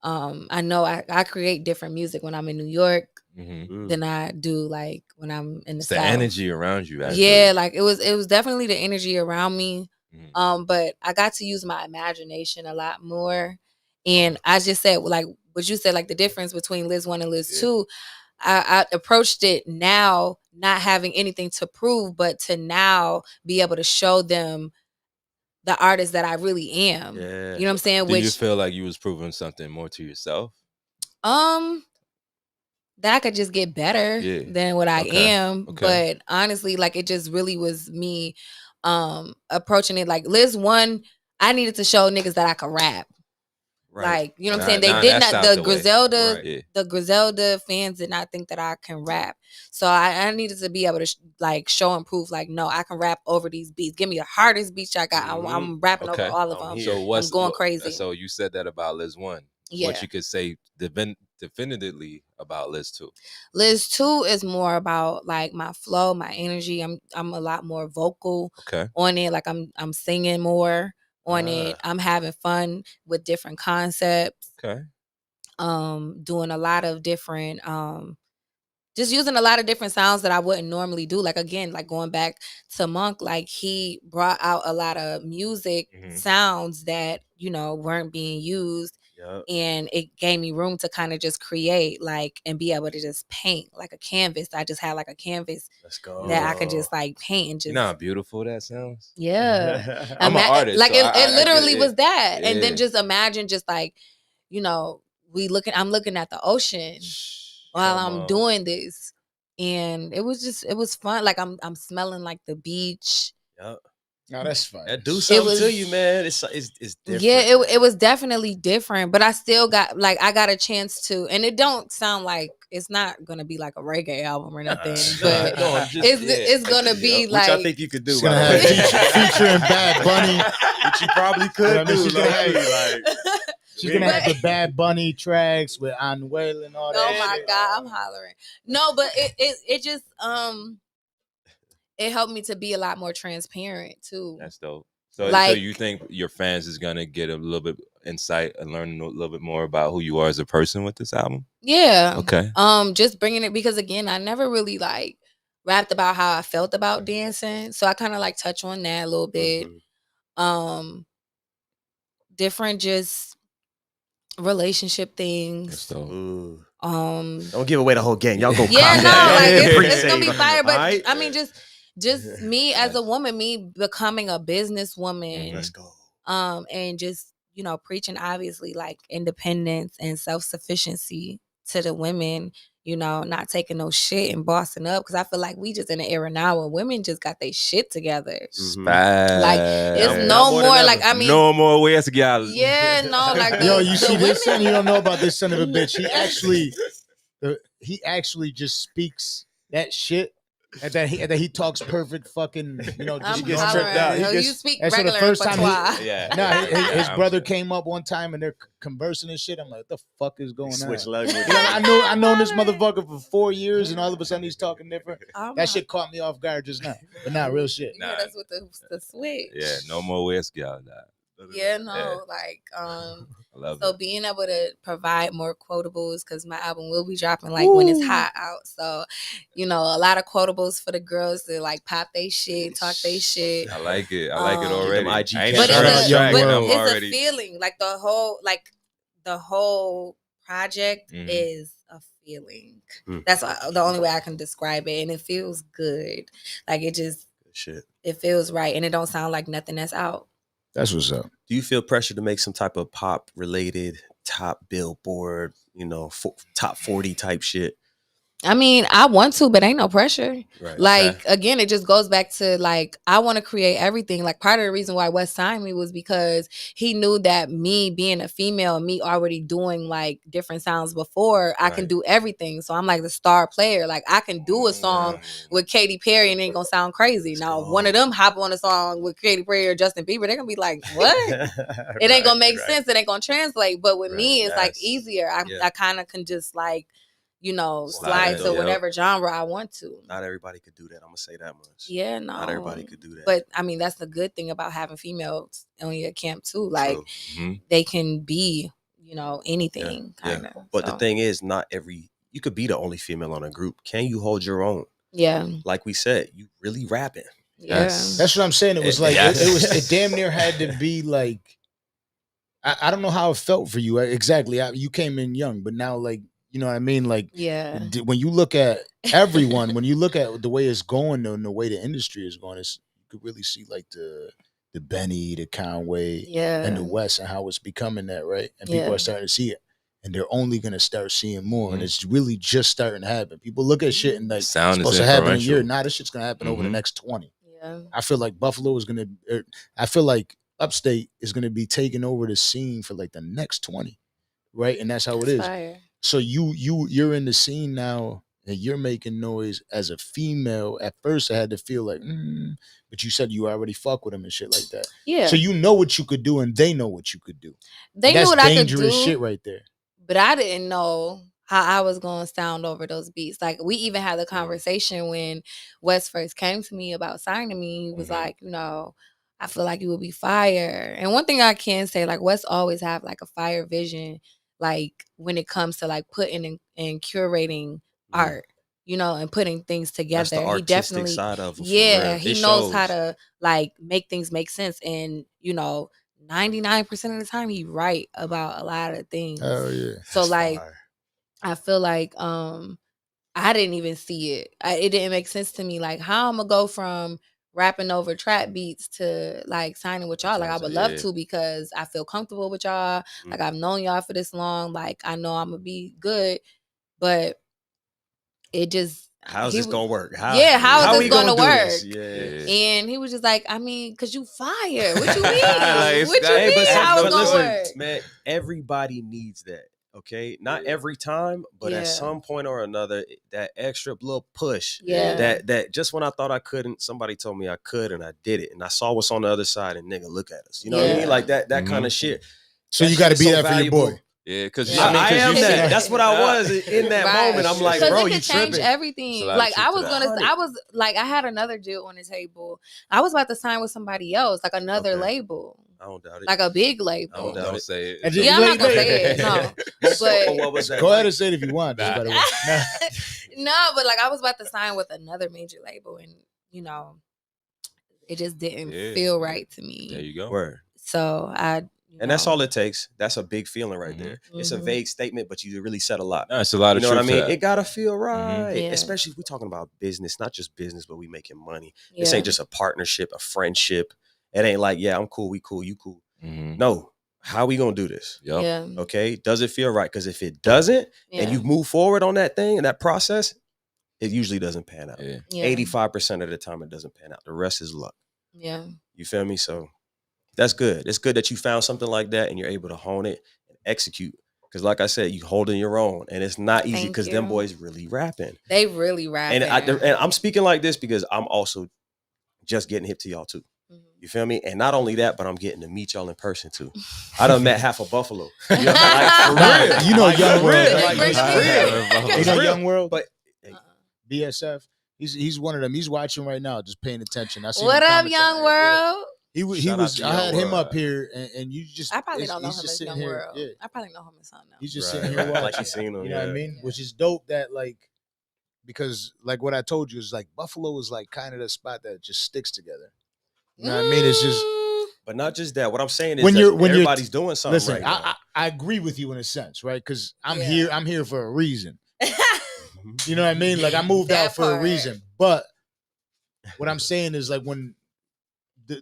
I know I create different music when I'm in New York than I do like when I'm in the South. The energy around you, actually. Yeah, like it was definitely the energy around me. But I got to use my imagination a lot more. And I just said like what you said, like the difference between Liz 1 and Liz 2. I approached it now not having anything to prove, but to now be able to show them the artist that I really am. Yeah. You know what I'm saying? Do you feel like you was proving something more to yourself? That I could just get better than what I am. Okay. But honestly, like it just really was me approaching it like Liz 1, I needed to show niggas that I could rap. Right. Like, you know what I'm saying? They did not the Griselda fans did not think that I can rap. So I needed to be able to like show and prove like, no, I can rap over these beats. Give me the hardest beats I got. I'm rapping over all of them. So I'm going crazy. So you said that about Liz 1. Yeah. What you could say definitively about Liz 2? Liz 2 is more about like my flow, my energy. I'm a lot more vocal on it. Like I'm singing more on it. I'm having fun with different concepts. Okay. Doing a lot of different just using a lot of different sounds that I wouldn't normally do. Like again, like going back to Monk, like he brought out a lot of music sounds that, you know, weren't being used Yep. And it gave me room to kind of just create, like, and be able to just paint like a canvas. I just had like a canvas Let's go. that I could just like paint and just. You know how beautiful that sounds? Yeah. I'm an artist. Like so it literally get was that. Yeah. And then just imagine just like, you know, I'm looking at the ocean while I'm doing this. And it was fun. Like I'm smelling like the beach. Yep. No, that's fine. That do something to you, man. It's different. Yeah, it was definitely different, but I still got I got a chance to, and it don't sound like it's not gonna be like a reggae album or nothing, but it's gonna be like, which I think you could do. She's gonna have featuring Bad Bunny, which you probably could do. She's gonna have the Bad Bunny tracks with Anuel and all that. Oh my God, I'm hollering. No, but it just it helped me to be a lot more transparent too. That's dope. So you think your fans is gonna get a little bit insight and learn a little bit more about who you are as a person with this album? Yeah. Okay. Just bringing it, because again, I never really like rapped about how I felt about dancing, so I kind of like touch on that a little bit. Different just relationship things. Don't Don't give away the whole game. Y'all go. Yeah, no, like it's gonna be safe. fire. But Right? I mean, just me as a woman, me becoming a businesswoman. Let's go. And just, you know, preaching obviously like independence and self-sufficiency to the women, you know, not taking no shit and bossing up, because I feel like we just in an era now where women just got their shit together. Like it's no more like, I mean, no more ways to get out. Yeah, no, like yo, you see this son? You don't know about this son of a bitch. He actually just speaks that shit. And that he talks perfect fucking, you know, just gets tripped out. You speak and regular so the first time his I'm brother came up one time and they're conversing and shit. I'm like, what the fuck is going on? Switch language. You know, I known this motherfucker for 4 years and all of a sudden he's talking different. That shit caught me off guard just now. But not real shit. Yeah, that's with the switch. Yeah, no more ways to get out of that. Yeah, no, like I love so it. being able to provide more quotables, because my album will be dropping like when it's hot out. So, you know, a lot of quotables for the girls to like pop they shit, talk they shit. I like it. I like it already. Them IG I ain't But started it's, the track, but and I'm it's already. a feeling. Like the whole project is a feeling. That's the only way I can describe it, and it feels good. Like it just it feels right, and it don't sound like nothing that's out. That's what's up. Do you feel pressure to make some type of pop related top Billboard, you know, top 40 type shit? I mean, I want to, but ain't no pressure. Right. Like, again, it just goes back to, like, I want to create everything. Like, part of the reason why Wes signed me was because he knew that me being a female, me already doing, like, different sounds before, I can do everything. So I'm, like, the star player. Like, I can do a song with Katy Perry and it ain't going to sound crazy. Now, one of them hop on a song with Katy Perry or Justin Bieber, they're going to be like, what? It ain't going to make sense. It ain't going to translate. But with me, it's, like, easier. I kind of can just, like, you know, slide to whatever genre I want to. Not everybody could do that. I'm gonna say that much. Yeah, no. Not everybody could do that. But I mean, that's the good thing about having females on your camp too. Like they can be, you know, anything. Kinda, But the thing is, you could be the only female on a group. Can you hold your own? Yeah. Like we said, you really rapping. Yeah. That's what I'm saying. It was like it damn near had to be like I don't know how it felt for you exactly. You came in young, but now like. You know what I mean? Like, when you look at everyone, when you look at the way it's going and the way the industry is going, you could really see like the Benny, the Conway, and the West, and how it's becoming that, right? And people are starting to see it, and they're only gonna start seeing more, and it's really just starting to happen. People look at shit and like sound it's supposed to happen in a year. Nah, this shit's gonna happen over the next 20. Yeah, I feel like Buffalo is gonna. I feel like Upstate is gonna be taking over the scene for like the next 20, right? And that's how it is. Fire. So you're in the scene now and you're making noise as a female. At first I had to feel like, but you said you already fuck with them and shit like that. Yeah. So you know what you could do and they know what you could do. They knew what I could do. Dangerous shit right there. But I didn't know how I was going to sound over those beats. Like we even had a conversation when Wes first came to me about signing me. He was like, you know, I feel like you would be fire. And one thing I can say, like Wes always have like a fire vision. Like when it comes to like putting and curating art, you know, and putting things together. That's the artistic side of it. He knows how to like make things make sense and, you know, 99% of the time he right about a lot of things. Oh yeah. So That's like fire. I feel like I didn't even see it. It didn't make sense to me. Like how I'm gonna go from rapping over trap beats to like signing with y'all. Like I would love to because I feel comfortable with y'all. Like I've known y'all for this long. Like I know I'm gonna be good, but it just How's this gonna work? How is this gonna work? Yeah. And he was just like, I mean, cause you fired. What you mean? Like, what you mean? How it's gonna work? Man, everybody needs that. Okay, not every time, but at some point or another, that extra little push. Yeah. That just when I thought I couldn't, somebody told me I could, and I did it, and I saw what's on the other side, and nigga, look at us. You know what I mean? Like that kind of shit. So you got to be there for your boy. Yeah, because I am that. That's what I was in that moment. I'm like, bro, you change tripping. Everything. Like I had another deal on the table. I was about to sign with somebody else, like another label. I don't doubt it. Like a big label. Don't say it. Yeah, I'm not gonna say it. No, but what was that? Go ahead and say it if you want. No, but like I was about to sign with another major label, and you know, it just didn't feel right to me. There you go. Word. So and that's all it takes. That's a big feeling right there. It's a vague statement, but you really said a lot. No, it's a lot of truth. You know what I mean? It gotta feel right. Yeah. Especially if we're talking about business, not just business, but we making money. This ain't just a partnership, a friendship. It ain't like, yeah, I'm cool, we cool, you cool. No. How we gonna do this? Yeah. Okay. Does it feel right? Because if it doesn't, and you move forward on that thing and that process, it usually doesn't pan out. 85% of the time it doesn't pan out. The rest is luck. Yeah. You feel me? So that's good. It's good that you found something like that and you're able to hone it and execute. Because like I said, you holding your own. And it's not easy because them boys really rapping. They really rapping. And I'm speaking like this because I'm also just getting hip to y'all too. You feel me? And not only that, but I'm getting to meet y'all in person too. I done met half of Buffalo. You know, for real. You know Young World. You know Young World? But BSF. He's one of them. He's watching right now, just paying attention. What up, Young World? He was. I had him up here, and you just. I probably don't know him as Young World. Yeah. I probably know him as something else. He's just sitting here watching. Like you seen him. You know what I mean? Which is dope. That like, because like what I told you is like Buffalo is like kind of the spot that just sticks together. You know what I mean? It's just. But not just that. What I'm saying is when everybody's doing something. Listen, right I agree with you in a sense, right? Because I'm here. I'm here for a reason. You know what I mean? Like I moved out for a reason. But what I'm saying is like when,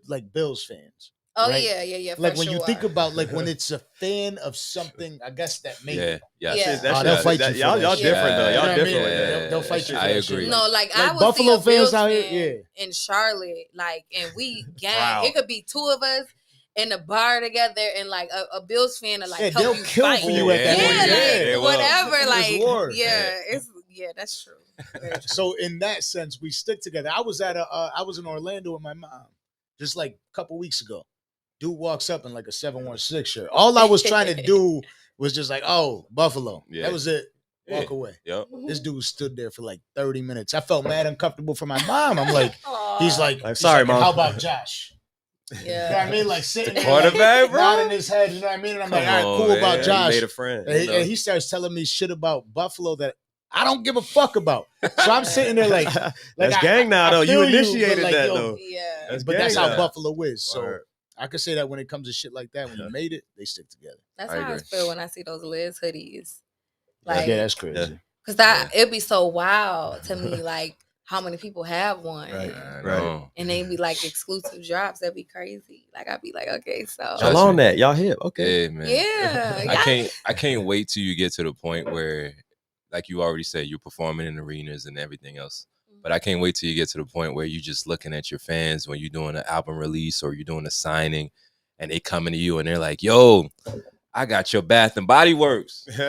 like Bills fans. Oh right? yeah. Like when you think about like when it's a fan of something, I guess that maybe. They'll fight you. Y'all different though. Y'all different. They'll fight you. I agree. No, like I was Buffalo fans out here, in Charlotte, like, and we gang. It could be two of us in a bar together, and like a Bills fan to like help they'll you kill fight. for you at that point. Like whatever. Like war. That's true. So in that sense, we stick together. I was in Orlando with my mom just like a couple weeks ago. Dude walks up in like a 716 shirt. All I was trying to do was just like, oh, Buffalo. Yeah. That was it. Walk away. Yep. This dude stood there for like 30 minutes. I felt mad uncomfortable for my mom. I'm like, he's like, sorry, Mom. How about Josh? Yeah. You know what I mean? Like sitting there, quarterback, bro. nodding his head. You know what I mean? And I'm like, all right, cool about Josh. He made a friend. And he starts telling me shit about Buffalo that I don't give a fuck about. So I'm sitting there like that's gang now, though. You initiated like, that, though. Yeah. But that's how Buffalo is. So I could say that when it comes to shit like that, when you made it, they stick together. That's how I feel when I see those Liz hoodies. Like, yeah, that's crazy. Because it'd be so wild to me, like, how many people have one. Right. And they be like exclusive drops. That'd be crazy. Like, I'd be like, okay, so. Y'all on that. Y'all hip. Okay. Yeah, man. Yeah. I can't wait till you get to the point where, like you already said, you're performing in arenas and everything else. But I can't wait till you get to the point where you're just looking at your fans when you're doing an album release or you're doing a signing and they coming to you and they're like, yo, I got your Bath and Body Works. They do.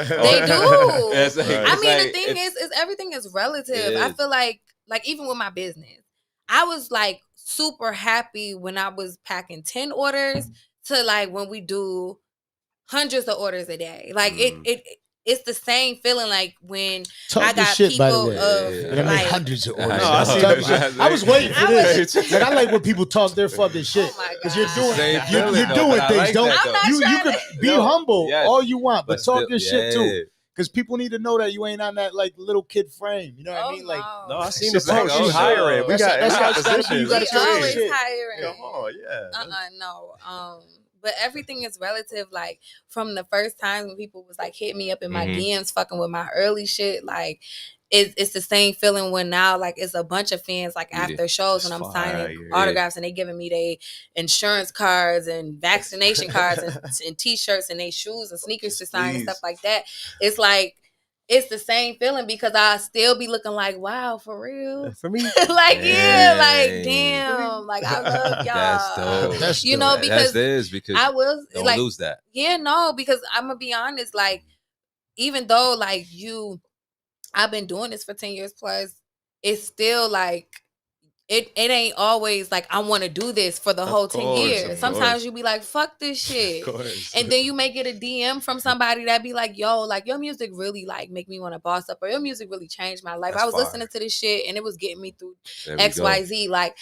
The thing is everything is relative. I feel like even with my business, I was like super happy when I was packing 10 orders to like when we do hundreds of orders a day. Like it's the same feeling like when I got shit, people and I make hundreds of orders. I was waiting for this. Like I like when people talk their fucking shit because you're doing things. You could be humble all you want, but talk your shit too. Because people need to know that you ain't on that like little kid frame. You know what I mean? Like, no, I seen the post. She's hiring. We got positions. We always hiring. Come on, yeah. No. but everything is relative. Like from the first time when people was like hit me up in my DMs, fucking with my early shit, like it's the same feeling when now like it's a bunch of fans like after shows when I'm signing autographs and they giving me they insurance cards and vaccination cards and t-shirts and they shoes and sneakers to sign and stuff like that. It's like it's the same feeling because I still be looking like, wow, for real. For me. Like, yeah, like, damn. Like, I love y'all. That's dope. That's you know, because I will don't like, lose that. Yeah, no, because I'm gonna be honest, like, even though like I've been doing this for 10 years plus, it's still like it ain't always like I want to do this for the whole 10 years. Sometimes you be like, fuck this shit. And then you may get a DM from somebody that be like, yo, like your music really like make me want to boss up, or your music really changed my life. I was listening to this shit and it was getting me through XYZ. Like,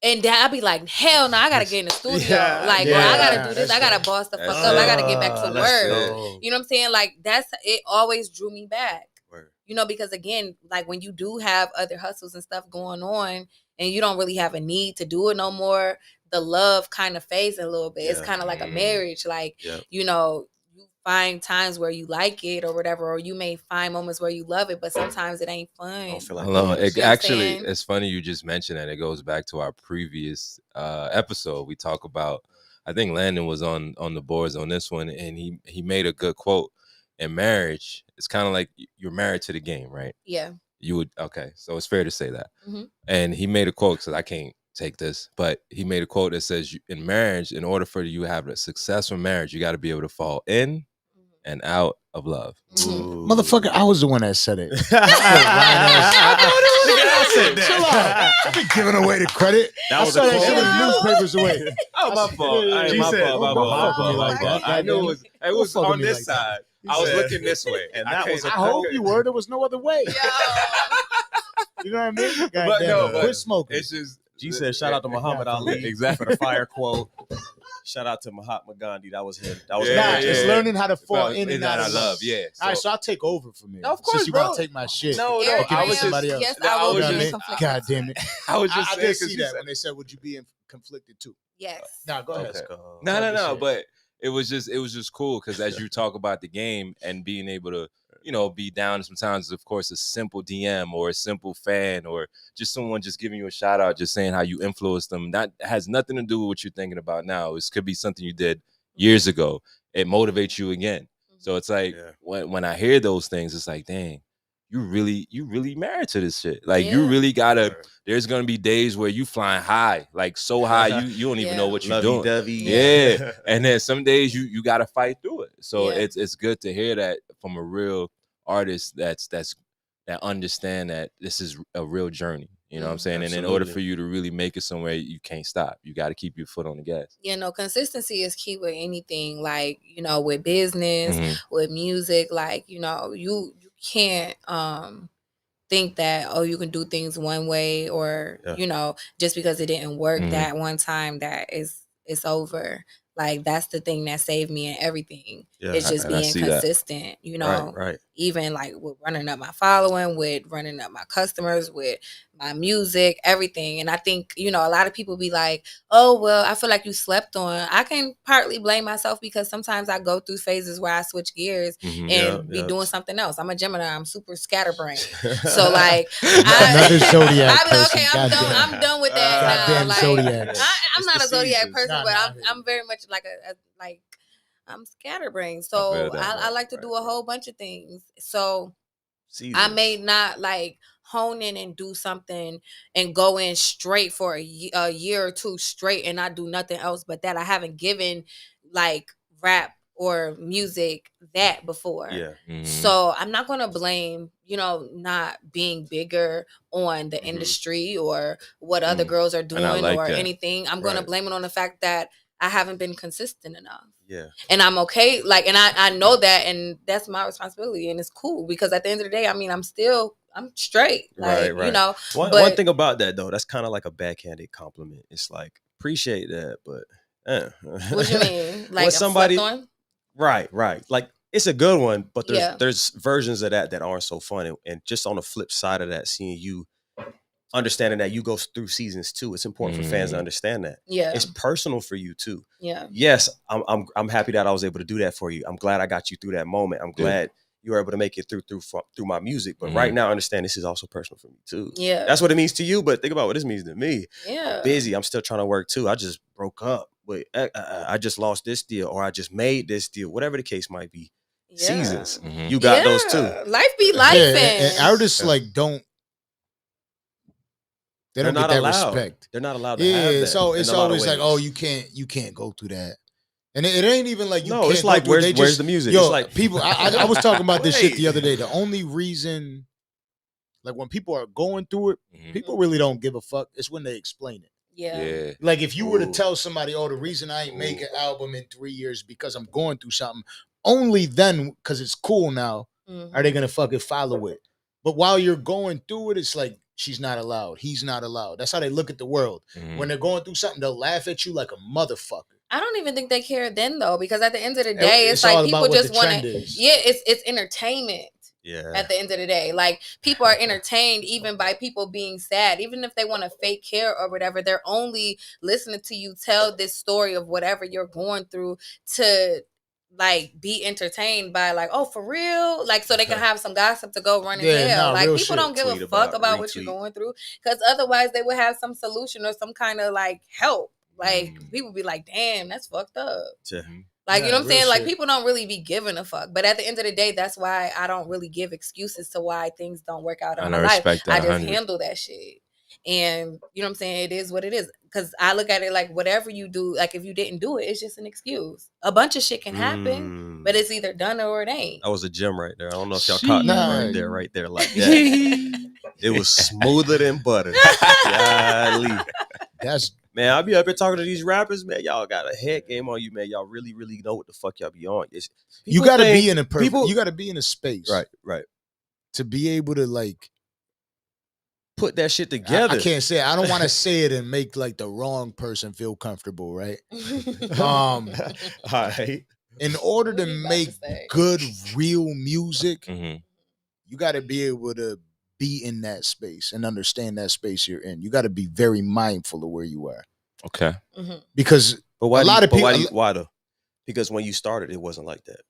and then I'd be like, hell no, I gotta get in the studio. I gotta do this. I gotta boss the fuck up. I gotta get back to work. You know what I'm saying? Like it always drew me back. You know, because again, like when you do have other hustles and stuff going on and you don't really have a need to do it no more, the love kind of fades a little bit. It's kind of like a marriage. Like, you know, you find times where you like it or whatever, or you may find moments where you love it, but sometimes it ain't fun. I don't feel like actually, it's funny you just mentioned that. It goes back to our previous episode. We talk about, I think Landon was on the boards on this one, and he made a good quote. In marriage, it's kind of like you're married to the game, right? Yeah. You would, okay, so it's fair to say that. And he made a quote, so I can't take this, but he made a quote that says, in marriage, in order for you to have a successful marriage, you got to be able to fall in and out of love. Motherfucker, I was the one that said it. I said that. Chill out. I've been giving away the credit. That was a quote. Newspapers away. Oh, my fault. I knew it was on this side. I was looking this way, and that was. I hope you were. There was no other way. You know what I mean? But no, quit smoking. It's just. G said, "Shout out to Muhammad Ali for the fire quote." Shout out to Mahatma Gandhi. That was him. That was It's learning how to fall in and out of love. Yeah. All right, so I'll take over from here. No, of course, since you want to take my shit. No. I was somebody else. Yes, I was just God damn it. I was just I did see that when they said, "Would you be conflicted too?" Yes. No, go ahead. No. But it was just cool because as you talk about the game and being able to, you know, be down sometimes, of course, a simple DM or a simple fan or just someone just giving you a shout out, just saying how you influenced them. That has nothing to do with what you're thinking about now. It could be something you did years ago. It motivates you again. So it's like when I hear those things, it's like, dang, you really married to this shit. Like you really gotta. There's gonna be days where you flying high, like so high you don't even know what you're doing. Yeah, and then some days you gotta fight through it. So it's good to hear that from a real artist that understand that this is a real journey. You know what I'm saying? Absolutely. And in order for you to really make it somewhere, you can't stop. You got to keep your foot on the gas. You know, consistency is key with anything. Like, you know, with business, with music. Like, you know, you can't think that, oh, you can do things one way or, you know, just because it didn't work that one time that it's over. Like, that's the thing that saved me in everything. It's just being consistent, you know, even like with running up my following, with running up my customers, with my music, everything. And I think, you know, a lot of people be like, oh, well, I feel like you slept on. I can partly blame myself because sometimes I go through phases where I switch gears and be doing something else. I'm a Gemini. I'm super scatterbrained. So like, another zodiac I'm like, okay, I'm done with that now. Like, zodiac. I'm not a zodiac person, but I'm very much like I'm scatterbrained. So I like to do a whole bunch of things. So I may not like hone in and do something and go in straight for a year or two straight and not do nothing else but that. I haven't given like rap or music that before. So I'm not going to blame, you know, not being bigger on the industry or what other girls are doing or anything. I'm going to blame it on the fact that I haven't been consistent enough. And I'm okay. Like, and I know that, and that's my responsibility, and it's cool because at the end of the day, I mean, I'm straight. Like, you know. One thing about that though, that's kind of like a backhanded compliment. It's like, appreciate that, but what do you mean? Like somebody, right. Like it's a good one, but there's versions of that aren't so fun. And just on the flip side of that, seeing you understanding that you go through seasons too. It's important for fans to understand that. Yeah. It's personal for you too. Yeah. Yes, I'm happy that I was able to do that for you. I'm glad I got you through that moment. I'm glad you were able to make it through my music. But right now, understand this is also personal for me too. Yeah. That's what it means to you. But think about what this means to me. Yeah. I'm busy. I'm still trying to work too. I just broke up. But I just lost this deal, or I just made this deal. Whatever the case might be. Yeah. Seasons. You got those too. Life be life. And artists like don't. They don't get that respect. They're not allowed to have that. So it's always like, oh, you can't go through that. And it ain't even like you can't it's like, go through where's the music? Yo, it's like people, I was talking about this shit the other day. The only reason, like when people are going through it, people really don't give a fuck. It's when they explain it. Yeah. Like if you were to tell somebody, oh, the reason I ain't make an album in 3 years because I'm going through something, only then, because it's cool now, are they going to fucking follow it. But while you're going through it, it's like, she's not allowed. He's not allowed. That's how they look at the world. When they're going through something, they'll laugh at you like a motherfucker. I don't even think they care then though, because at the end of the day, it's like people just want to. Yeah, it's entertainment. Yeah. At the end of the day, like people are entertained even by people being sad, even if they want to fake care or whatever. They're only listening to you tell this story of whatever you're going through to like be entertained by, like, oh, for real, like, so they can have some gossip to go run and tell. Like people don't give a fuck about what you're going through, because otherwise they would have some solution or some kind of like help. Like people be like, damn, that's fucked up. Like, you know what I'm saying? Like people don't really be giving a fuck. But at the end of the day, that's why I don't really give excuses to why things don't work out in my life. I just handle that shit. And you know what I'm saying? It is what it is. Because I look at it like whatever you do, like if you didn't do it, it's just an excuse. A bunch of shit can happen, but it's either done or it ain't. That was a gem right there. I don't know if y'all caught that right there like that. It was smoother than butter. Golly. Man, I'll be up here talking to these rappers, man. Y'all got a head game on you, man. Y'all really, really know what the fuck y'all be on. You gotta be in you gotta be in a space. Right. To be able to like put that shit together. I can't say it. I don't want to say it and make like the wrong person feel comfortable, right? All right. In order to make good, real music, you got to be able to be in that space and understand that space you're in. You got to be very mindful of where you are. Okay. Because why a lot of people. Why though? Because when you started, it wasn't like that.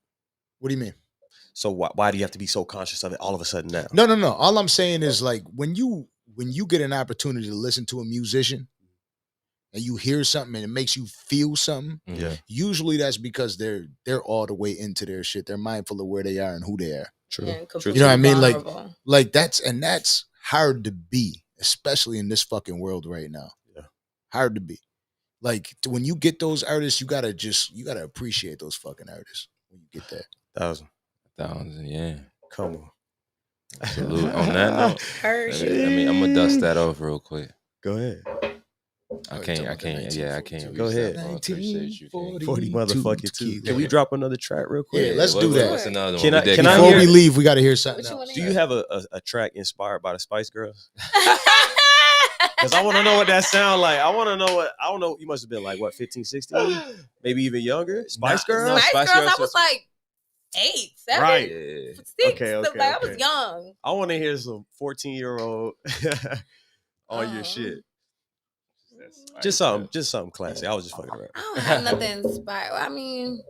What do you mean? So why do you have to be so conscious of it all of a sudden now? No. All I'm saying is like when you get an opportunity to listen to a musician and you hear something and it makes you feel something, usually that's because they're all the way into their shit. They're mindful of where they are and who they are. True. You know what I mean? Like that's hard to be, especially in this fucking world right now. Yeah. Hard to be. Like when you get those artists, you gotta appreciate those fucking artists when you get that. 1,000, yeah. Come on. Salute. On that note, I'm gonna dust that off real quick. Go ahead. I can't. Yeah, I can't. Go ahead. 40 motherfucking two. Can we drop ananother track real quick? Yeah, let's do that. What's another one? Before we leave, we got to hear something else. Do you have a track inspired by the Spice Girls? Because I want to know what that sound like. I don't know. You must have been like, what, 15, 16? Maybe even younger? Spice Girls? Spice Girls, I was like 8, 7, right. 6. Okay. I was young. I want to hear some 14-year-old on your shit. Just something classic. I was just fucking around. I don't have nothing inspired. I mean,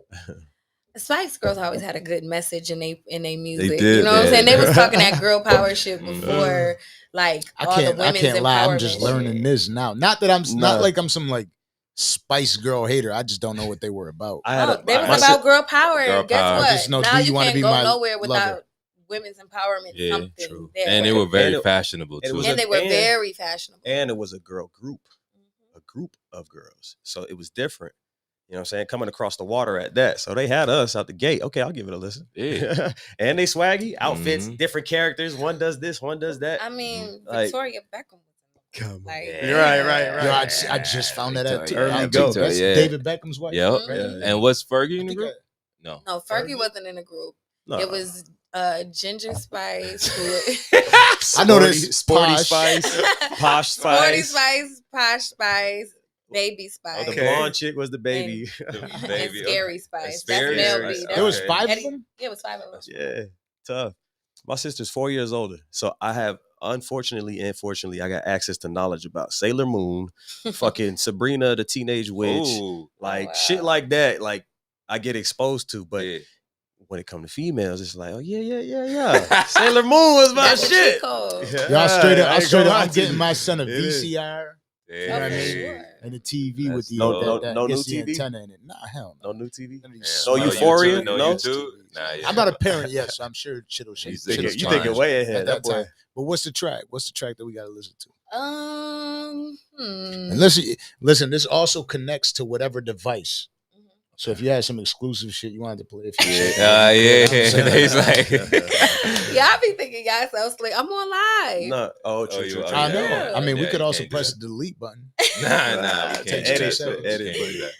the Spice Girls always had a good message in they music. They did, you know what I'm saying? They was talking that girl power shit before, like all the women's empowerment. Lie. I'm just learning this now. Not that I'm not like I'm some like Spice Girl hater. I just don't know what they were about. They was about girl power. Guess what? I just know, now you can't go nowhere lover? Without women's empowerment. Yeah, something true. There. And they were very fashionable too. And they were very fashionable. And it was a girl group. A group of girls. So it was different. You know what I'm saying? Coming across the water at that. So they had us out the gate. Okay, I'll give it a listen. Yeah. And they swaggy. Outfits, different characters. One does this, one does that. I mean, Victoria Beckham. Come on. Like, Right. Yo, I just found that out. Early go. That's David Beckham's wife. Yep. And was Fergie in the group? No, Fergie wasn't in the group. No. It was Ginger Spice. I know this. Sporty Spice. Posh Spice. Sporty Spice. Posh Spice. Baby Spice. Oh, the blonde chick was the baby. And Scary Spice. Scary That's Spice. There was 5 of them? Yeah, it was 5 of them. Yeah. Tough. My sister's 4 years older. So I have unfortunately and fortunately, I got access to knowledge about Sailor Moon, fucking Sabrina the Teenage Witch, Ooh. shit like that. Like I get exposed to, but Yeah. when it comes to females, it's like, oh yeah. Sailor Moon was my That's shit. Yeah, Y'all straight up, I ain't gonna lie I'm to getting you. my son a It is. VCR. Yeah. You know what I mean? Sure. And the TV with That's the dope. that No gets new the TV? antenna in it. Nah, hell no. No new TV. None of these Yeah. smart No ass Euphoria? TVs. No No? YouTube? Nah, yeah. I'm not a parent yet, so I'm sure shit'll You change. think You thinking way ahead. at That that time. boy. But what's the track? What's the track that we got to listen to? Hmm. And listen, this also connects to whatever device. So if you had some exclusive shit you wanted to play, if you He's like, Yeah, I be thinking y'all so slick. I'm on live. No. Oh, true. I know. Yeah. I mean, we Yeah, could you also can't do press that. the delete button. Nah, we can't Takes do 2 that. seconds. We can't do that.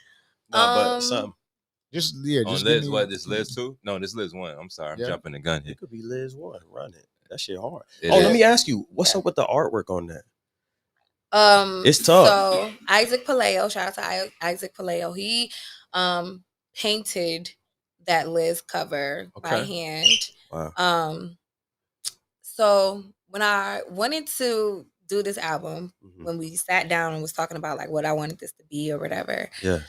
No, but something. Just On just Liz, give me, what? This Liz 2? No, this Liz 1. I'm sorry, I'm Yeah. jumping the gun here. It could be Liz 1. Run it. That shit hard. It Let is. me ask you, what's up with the artwork on that? It's tough. So Isaac Paleo, shout out to Isaac Paleo. He painted that Liz cover by Okay. hand. Wow. So when I wanted to do this album, Mhm. when we sat down and was talking about like what I wanted this to be or whatever, Yeah.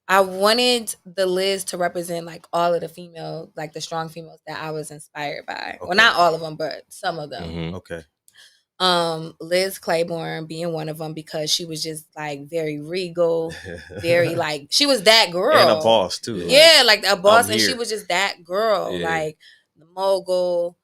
I wanted the Liz to represent like all of the female, like the strong females that I was inspired by. Well, Okay. not all of them, but some of them. Mhm. Okay. Liz Claiborne being one of them because she was just like very regal, very like she was that girl And a boss too. Yeah, like a boss, and she here. was just that girl, Yeah. like the mogul,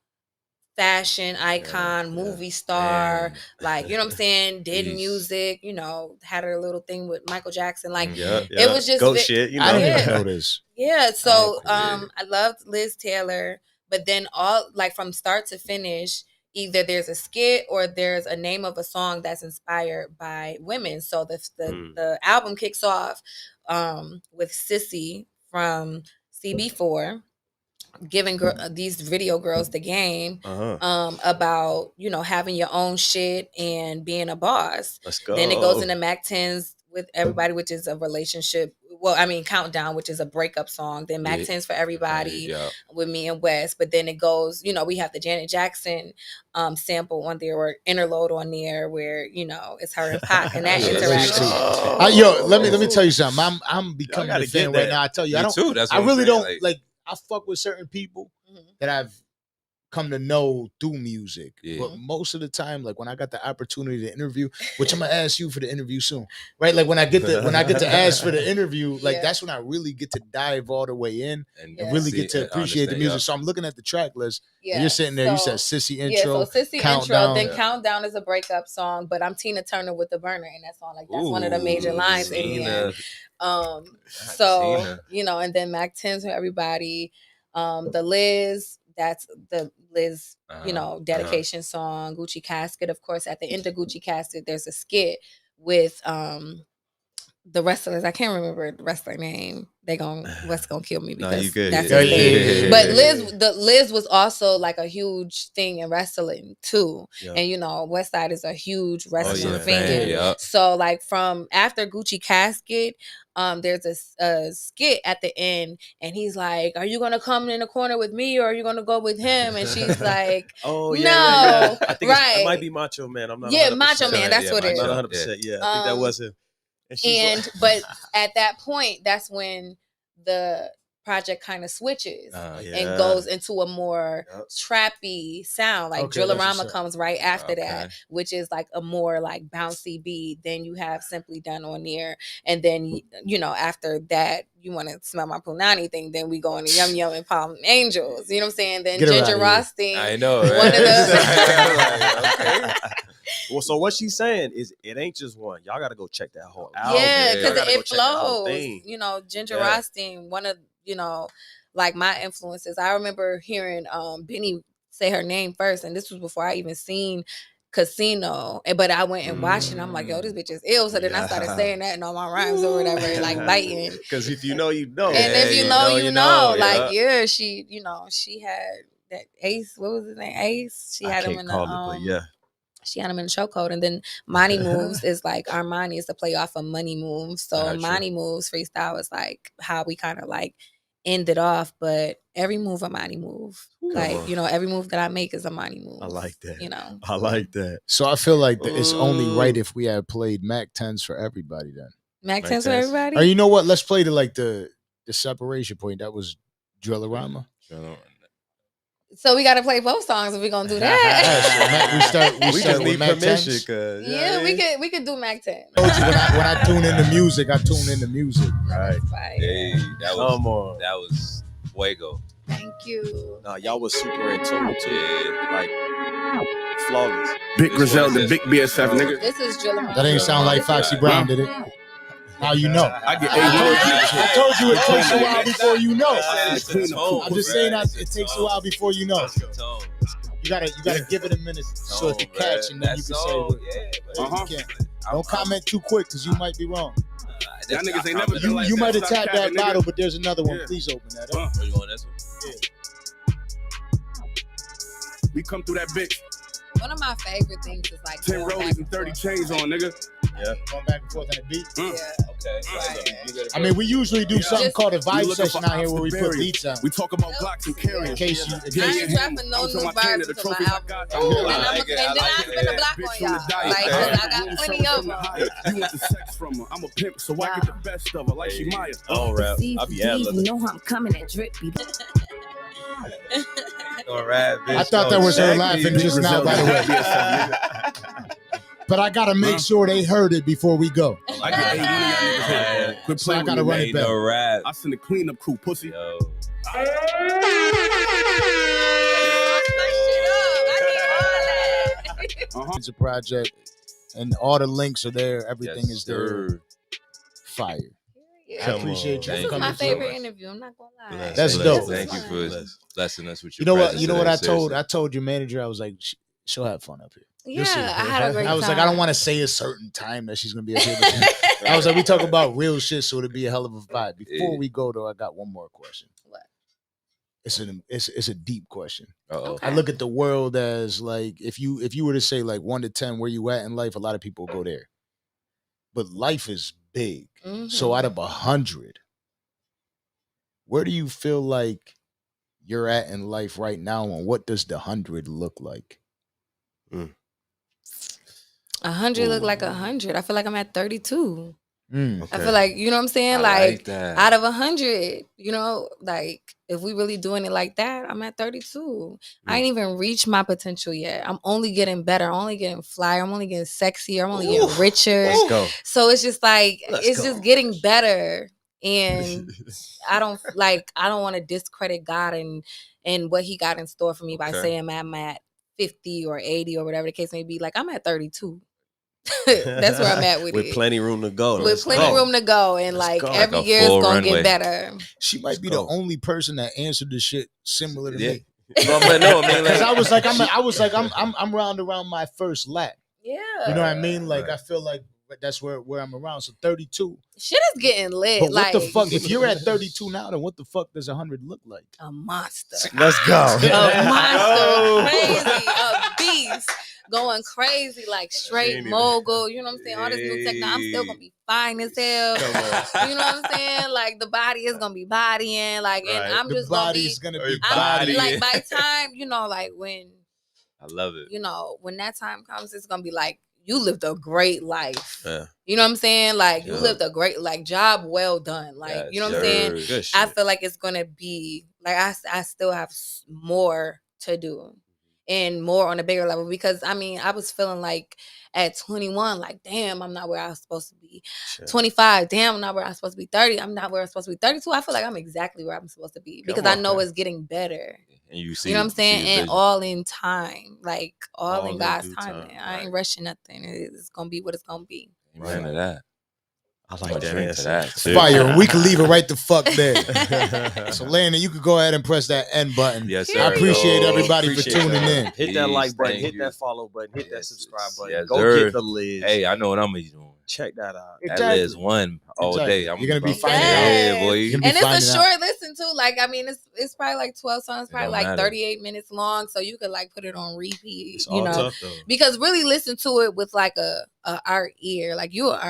fashion icon, Yeah. movie star, Man. like you know what I'm saying, did Jeez. music, you know, had her little thing with Michael Jackson, like Yeah. It was just goat shit. You know. I didn't Yeah. even know this. yeah. So Yeah. I loved Liz Taylor, but then all like from start to finish, either there's a skit or there's a name of a song that's inspired by women. So the album kicks off with Sissy from CB4 giving these video girls the game about, you know, having your own shit and being a boss. Let's go. Then it goes into Mac 10's with everybody, which is a relationship. Well, I mean, Countdown, which is a breakup song. Then Mac 10's for everybody with me and Wes. But then it goes, you know, we have the Janet Jackson sample on there or interlude on there where, you know, it's her and Pac and that interaction. Yo, let me tell you something. I'm becoming gotta a fan get right that. now. I tell you, Me I don't. too. That's I what I'm really saying, don't like. I fuck with certain people Mhm. that I've come to know through music. Yeah. But most of the time, like when I got the opportunity to interview, which I'm gonna ask you for the interview soon, right? Like when I get to ask for the interview, like Yeah. that's when I really get to dive all the way in and and really see get to and appreciate the understand, music. So I'm looking at the track list. Yeah. And you're sitting there. You said Sissy intro. Yeah, so Sissy Countdown. intro, then Countdown is a breakup song, but I'm Tina Turner with the burner in that song. Like that's one of the major Ooh, lines in Tina. there. So Tina. you know, and then Mac 10's for everybody. The Liz, that's the Liz, you know, dedication song. Gucci Casket, of course. At the end of Gucci Casket, there's a skit with the wrestlers. I can't remember the wrestler name. Wes gonna kill me Nah, because you good. that's Yeah, his thing. yeah. But Liz was also like a huge thing in wrestling too. Yeah. And you know, Westside is a huge wrestling yeah. fan. Yeah. So like from after Gucci Casket, there's a skit at the end, and he's like, "Are you gonna come in the corner with me, or are you gonna go with him?" And she's like, Oh "No, yeah. I think right? it might be Macho Man. I'm not. Yeah, 100%. Macho Man. That's what it I'm is." not 100%. Yeah, I think that was him. And, she's And but at that point, that's when the project kind of switches and goes into a more trappy sound. Like Okay, that's what's Drillorama up. comes right after Okay. that, which is like a more like bouncy beat. Then you have Simply Done on there, and then you know after that, you want to smell my punani thing. Then we go into Yum Yum and Palm Angels. You know what I'm saying? Then Get her Ginger outta here. Rothstein. I know, One right? of Okay. Well, so what she's saying is it ain't just one. Y'all got to go check that whole album. Yeah, Y'all because gotta go it check that whole flows. thing. You know, Ginger Yeah. Rothstein, one of, you know, like my influences. I remember hearing Benny say her name first, and this was before I even seen Casino. But I went and watched it, and I'm like, yo, this bitch is ill. So then I started Yeah. saying that in all my rhymes or whatever, like biting. Because if you know, you know. And Yeah, if you know, you know. Like, yeah. yeah, she, you know, she had that Ace, what was his name? Ace. She I had him can't in call the it, but yeah. she had him in the chokehold, and then Money Moves is like Armani is the play off of Money Moves. So Gotcha. Money Moves freestyle is like how we kind of like end it off, but every move Armani move. Like, every move that I make is Armani move. I like that. I like that. So I feel like it's only right if we had played Mac 10s for everybody then. Mac 10s for everybody? Or you know what? Let's play the separation point. That was Drillarama. So we got to play both songs if we're going to do that. we start with Mac 10s. Yeah, we could do Mac 10. When I tune in the music, I tune in the music. Right. Hey, that was fuego. Thank you. Nah, y'all was super in tune too. Like flawless. Big Griselda, big BSF nigga. This is Drillarama. That ain't sound like Foxy Brown, did it? How you know? I told you it takes a while before you know. I'm just saying that it takes a while before you know. You gotta give it a minute so it can catch, and then you can say, don't comment too quick because you might be wrong. Y'all niggas ain't never been like you that. might have Stop tapped capping, that bottle, nigga. but there's another one. Please open that up. Are you on this one? Yeah. We come through that bitch. One of my favorite things is like 10 rollies and 30 chains on, nigga. Yeah. Going back and forth on the beat. Yeah. Okay. Right. I mean, we usually do something called a vibe looking session for out here where we put barrier. beats on. We talk about Glocks and carrying. In case you, I ain't dropping no new vibes to my album. And I'm spin the block on y'all. Like, 'cause I got plenty of them. You want the sex from her. I'm a pimp, so I get the best of her, like she Maya. All rap. I'll be You know how I'm coming at drippy. I thought that was her laughing just now, by the way. But I gotta make sure they heard it before we go. I get one of y'all niggas here. Quit So playing I gotta with run me. it back. Rap. I send the cleanup crew, pussy. Yo. It's a project, and all the links are there. Everything Yes, is there. sir. Fire. Yeah. I appreciate you This for is coming. my to favorite us. interview. I'm not gonna lie. That's Bless. dope. Thank you for blessing us with your You know what? presence You know what I today, told? seriously. I told your manager. I was like, she'll have fun up here. You'll see. Yeah, I had a great time. I was like, I don't want to say a certain time that she's gonna be up here. But I was like, we talk about real shit, so it'll be a hell of a vibe. Before we go though, I got one more question. What? It's a deep question. Uh-oh. I look at the world as like if you were to say like 1 to 10 where you at in life, a lot of people go there. But life is big. Mhm. So out of 100, where do you feel like you're at in life right now, and what does the 100 look like? 100 look like 100. I feel like I'm at 32. Mm. I feel like, you know what I'm saying? I Like that. out of 100, you know, like if we really doing it like that, I'm at 32. I ain't even reached my potential yet. I'm only getting better. I'm only getting flyer. I'm only getting sexier. I'm only getting richer. Let's go. So it's just like, Let's go. just getting better. And I don't want to discredit God and what he got in store for me by saying I'm at 50 or 80 or whatever the case may be. Like I'm at 32. That's where I'm at with it. With plenty room to go. With plenty room to go. And like go. every Like a year is full gonna runway. get better. She might be the only person that answered the shit similar to me. But no, I mean, Because I was like, I'm round around my first lap. Yeah. You know what I mean? Like I feel like that's where I'm around. So 32. Shit is getting lit. But like what the fuck? If you're at 32 now, then what the fuck does 100 look like? a monster. let's go. A monster. Crazy. A beast. Going crazy, like straight mogul. You know what I'm saying? All this new technology. I'm still gonna be fine as hell. You know what I'm saying? Like the body is gonna be bodying. Like, and I'm The just gonna be. body's gonna be I'm, body. like by the time, you know, like when I love it. you know, when that time comes, it's gonna be like you lived a great life. Yeah. You know what I'm saying? Like you Yeah. lived a great job well done. Like Yes, you know what I'm saying? Good shit. I feel like it's gonna be like I still have more to do and more on a bigger level because I mean I was feeling like at 21 like damn I'm not where I was supposed to be. Shit. 25 damn I'm not where I'm supposed to be. 30 I'm not where I'm supposed to be. 32 I feel like I'm exactly where I'm supposed to be because I know it's getting better. And you see, You know what I'm saying? see the And vision. all in time. Like all in in God's due time. time, Man. I ain't right. rushing nothing. It's gonna be what it's gonna be. Amen to that. I I'ma like that drink to answer. that. Fire. And we can leave it right the fuck there. So Landon, you could go ahead and press that end button. Yes, I sir. appreciate Yo, everybody Appreciate for tuning that. in. Hit that like button, Thank hit you. that follow button, hit that Yes, subscribe button. yes, Go sir. get the Liz. Hey, I know what I'm gonna be doing. Check that out. That Liz one all Exactly. day. You're gonna be finding out. Yeah, boy. You're gonna be And it's finding a out. short listen too. Like I mean, it's probably like 12 songs, It probably don't like matter. 38 minutes long, so you could like put it on repeat. It's You all know, tough though. because really listen to it with like a art ear, like you are